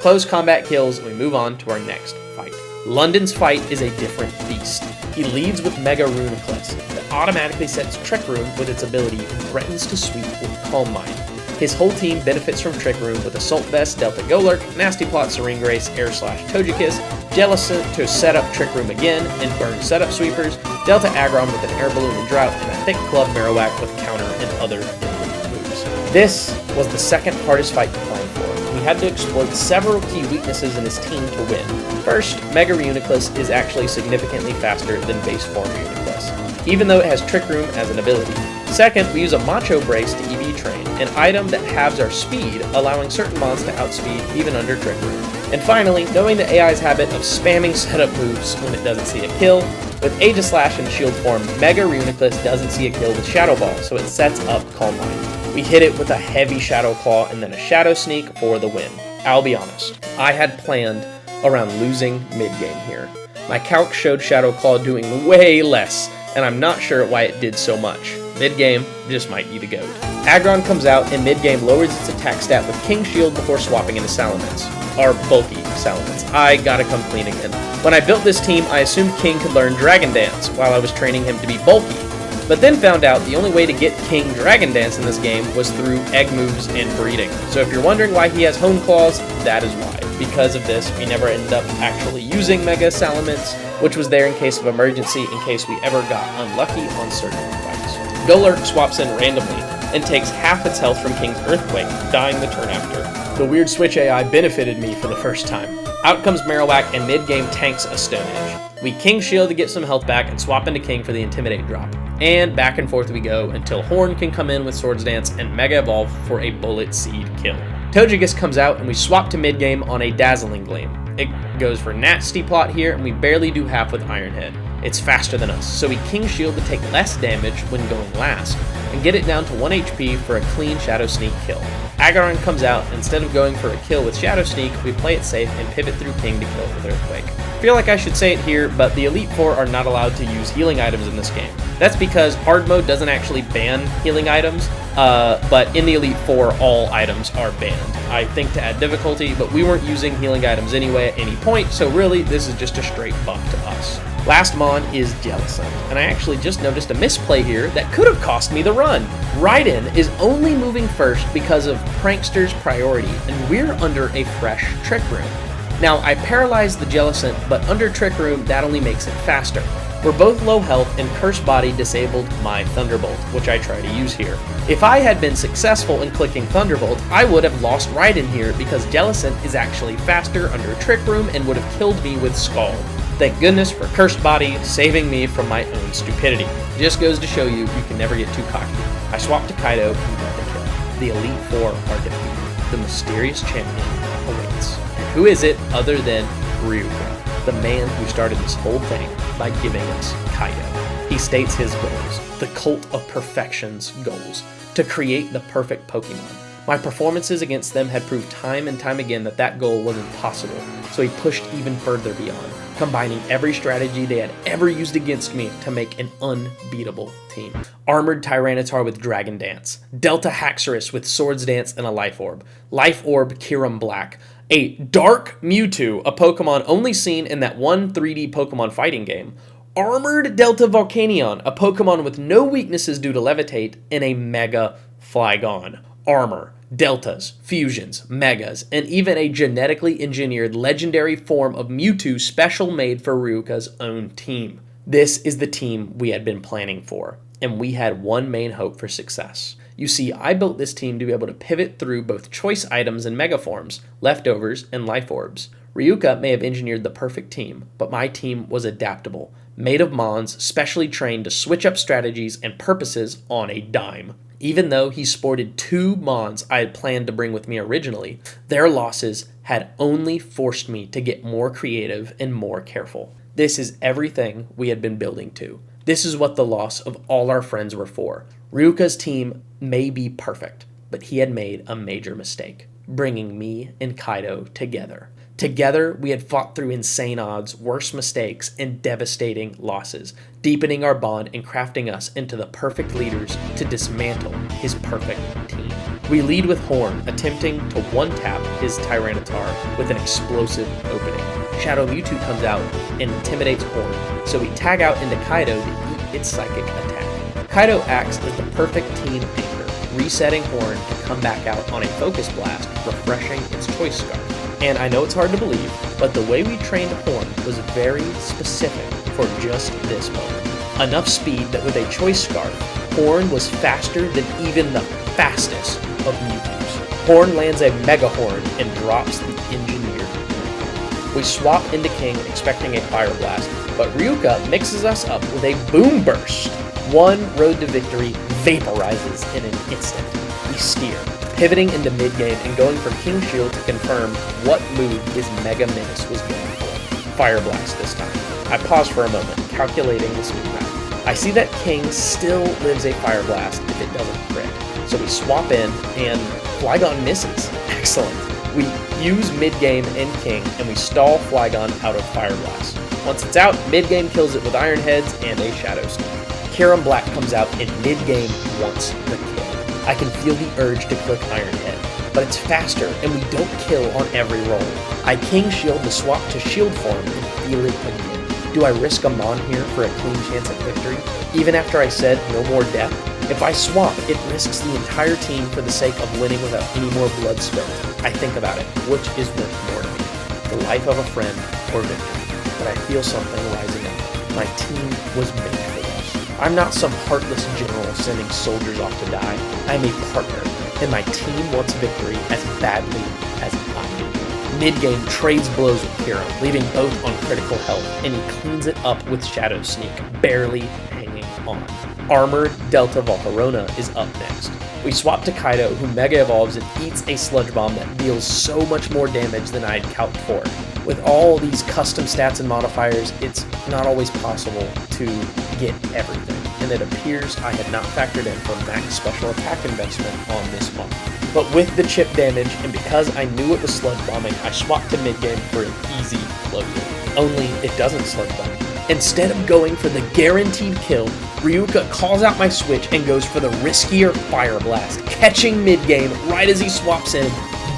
Close combat kills, and we move on to our next fight. London's fight is a different beast. He leads with Mega Rune Eclipse that automatically sets Trick Room with its ability and threatens to sweep with Calm Mind. His whole team benefits from Trick Room with Assault Vest, Delta Golurk, Nasty Plot, Serene Grace, Air Slash, Togekiss, Jellicent to set up Trick Room again and burn setup sweepers, Delta Aggron with an Air Balloon and Drought, and a Thick Club Marowak with counter and other moves. This was the second hardest fight to plan for. We had to exploit several key weaknesses in his team to win. First, Mega Reuniclus is actually significantly faster than base form Reuniclus, even though it has Trick Room as an ability. Second, we use a Macho Brace to EV Train, an item that halves our speed, allowing certain mons to outspeed even under Trick Room. And finally, knowing the AI's habit of spamming setup moves when it doesn't see a kill, with Aegislash in shield form, Mega Reuniclus doesn't see a kill with Shadow Ball, so it sets up Calm Mind. We hit it with a heavy Shadow Claw and then a Shadow Sneak for the win. I'll be honest, I had planned around losing mid-game here. My calc showed Shadow Claw doing way less, and I'm not sure why it did so much. Mid-game just might be the GOAT. Aggron comes out and mid-game lowers its attack stat with King Shield before swapping into Salamence. Or bulky Salamence. I gotta come clean again. When I built this team, I assumed King could learn Dragon Dance while I was training him to be bulky, but then found out the only way to get King Dragon Dance in this game was through egg moves and breeding. So if you're wondering why he has Hone Claws, that is why. Because of this, we never ended up actually using Mega Salamence, which was there in case of emergency in case we ever got unlucky on certain fights. Golurk swaps in randomly and takes half its health from King's Earthquake, dying the turn after. The weird switch AI benefited me for the first time. Out comes Marowak and mid-game tanks a Stone Edge. We King Shield to get some health back and swap into King for the Intimidate drop. And back and forth we go until Horn can come in with Swords Dance and Mega Evolve for a Bullet Seed kill. Togekiss comes out and we swap to mid-game on a Dazzling Gleam. It goes for Nasty Plot here and we barely do half with Iron Head. It's faster than us, so we King Shield to take less damage when going last, and get it down to 1 HP for a clean Shadow Sneak kill. Aggron comes out, and instead of going for a kill with Shadow Sneak, we play it safe and pivot through King to kill it with Earthquake. I feel like I should say it here, but the Elite Four are not allowed to use healing items in this game. That's because hard mode doesn't actually ban healing items, but in the Elite Four, all items are banned. I think, to add difficulty, but we weren't using healing items anyway at any point, so really this is just a straight buff to us. Last mon is Jellicent, and I actually just noticed a misplay here that could have cost me the run. Raiden is only moving first because of Prankster's priority, and we're under a fresh Trick Room. Now, I paralyzed the Jellicent, but under Trick Room, that only makes it faster. We're both low health, and Curse Body disabled my Thunderbolt, which I try to use here. If I had been successful in clicking Thunderbolt, I would have lost Raiden here because Jellicent is actually faster under Trick Room and would have killed me with Scald. Thank goodness for Cursed Body saving me from my own stupidity. Just goes to show you can never get too cocky. I swapped to Kaido and got the kill. The Elite Four are defeated. The mysterious champion awaits. And who is it other than Ryuka, the man who started this whole thing by giving us Kaido. He states his goals, the Cult of Perfection's goals, to create the perfect Pokemon. My performances against them had proved time and time again that goal wasn't possible, so he pushed even further beyond, combining every strategy they had ever used against me to make an unbeatable team. Armored Tyranitar with Dragon Dance, Delta Haxorus with Swords Dance and a Life Orb Kyurem Black, a Dark Mewtwo, a Pokemon only seen in that one 3D Pokemon fighting game, Armored Delta Volcanion, a Pokemon with no weaknesses due to Levitate, and a Mega Flygon. Armor, Deltas, Fusions, Megas, and even a genetically engineered legendary form of Mewtwo special made for Ryuka's own team. This is the team we had been planning for, and we had one main hope for success. You see, I built this team to be able to pivot through both choice items and mega forms, leftovers, and life orbs. Ryuka may have engineered the perfect team, but my team was adaptable, made of Mons specially trained to switch up strategies and purposes on a dime. Even though he sported 2 Mons I had planned to bring with me originally, their losses had only forced me to get more creative and more careful. This is everything we had been building to. This is what the loss of all our friends were for. Ryuka's team may be perfect, but he had made a major mistake, bringing me and Kaido together. Together, we had fought through insane odds, worse mistakes, and devastating losses, deepening our bond and crafting us into the perfect leaders to dismantle his perfect team. We lead with Horn, attempting to one-tap his Tyranitar with an explosive opening. Shadow Mewtwo comes out and intimidates Horn, so we tag out into Kaido to eat its psychic attack. Kaido acts as the perfect team anchor, resetting Horn to come back out on a Focus Blast, refreshing its Choice Scarf. And I know it's hard to believe, but the way we trained Horn was very specific for just this moment. Enough speed that with a Choice Scarf, Horn was faster than even the fastest of Mewtwo's. Horn lands a Mega Horn and drops the engineered Mewtwo. We swap into King expecting a Fire Blast, but Ryuka mixes us up with a Boom Burst. One road to victory vaporizes in an instant. We steer, pivoting into mid-game and going for King Shield to confirm what move his Mega Menace was going for. Fire Blast this time. I pause for a moment, calculating the speed map. I see that King still lives a Fire Blast if it doesn't crit, so we swap in and Flygon misses. Excellent. We use mid-game and King and we stall Flygon out of Fire Blast. Once it's out, mid-game kills it with Iron Heads and a Shadow Sneak. Kyurem Black comes out and mid-game wants the kill. I can feel the urge to click Iron Head, but it's faster and we don't kill on every roll. I King Shield to swap to Shield form and feel it again. Do I risk a Mon here for a clean chance at victory, even after I said no more death? If I swap, it risks the entire team for the sake of winning without any more blood spilled. I think about it, which is worth more to me, the life of a friend or victory, but I feel something rising up. My team was made for this. I'm not some heartless general sending soldiers off to die. I'm a partner, and my team wants victory as badly as I do. Mid-game trades blows with Kyurem, leaving both on critical health, and he cleans it up with Shadow Sneak, barely hanging on. Armored Delta Volcarona is up next. We swap to Kaido, who Mega Evolves and eats a Sludge Bomb that deals so much more damage than I had calced for. With all these custom stats and modifiers, it's not always possible to get everything, and it appears I had not factored in for max special attack investment on this month. But with the chip damage, and because I knew it was Sludge Bombing, I swapped to mid-game for an easy closure. Only it doesn't Sludge Bomb. Instead of going for the guaranteed kill, Ryuka calls out my switch and goes for the riskier Fire Blast, catching mid-game right as he swaps in,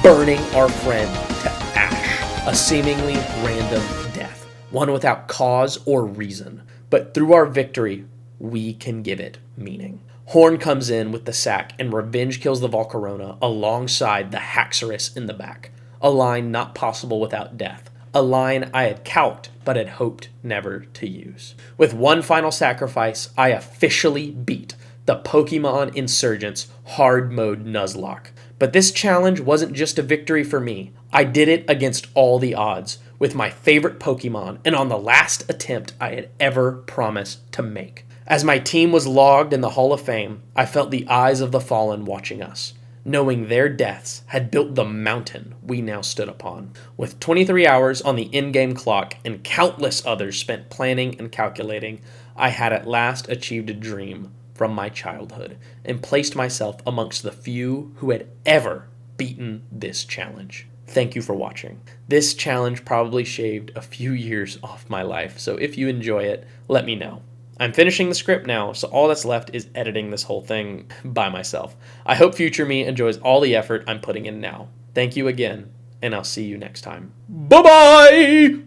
burning our friend to ash, a seemingly random death, one without cause or reason. But through our victory, we can give it meaning. Horn comes in with the sack and revenge kills the Volcarona alongside the Haxorus in the back. A line not possible without death. A line I had calced but had hoped never to use. With one final sacrifice, I officially beat the Pokémon Insurgence hard mode Nuzlocke. But this challenge wasn't just a victory for me. I did it against all the odds, with my favorite Pokémon, and on the last attempt I had ever promised to make. As my team was logged in the Hall of Fame, I felt the eyes of the fallen watching us, knowing their deaths had built the mountain we now stood upon. With 23 hours on the in-game clock and countless others spent planning and calculating, I had at last achieved a dream from my childhood and placed myself amongst the few who had ever beaten this challenge. Thank you for watching. This challenge probably shaved a few years off my life, so if you enjoy it, let me know. I'm finishing the script now, so all that's left is editing this whole thing by myself. I hope future me enjoys all the effort I'm putting in now. Thank you again, and I'll see you next time. Bye-bye!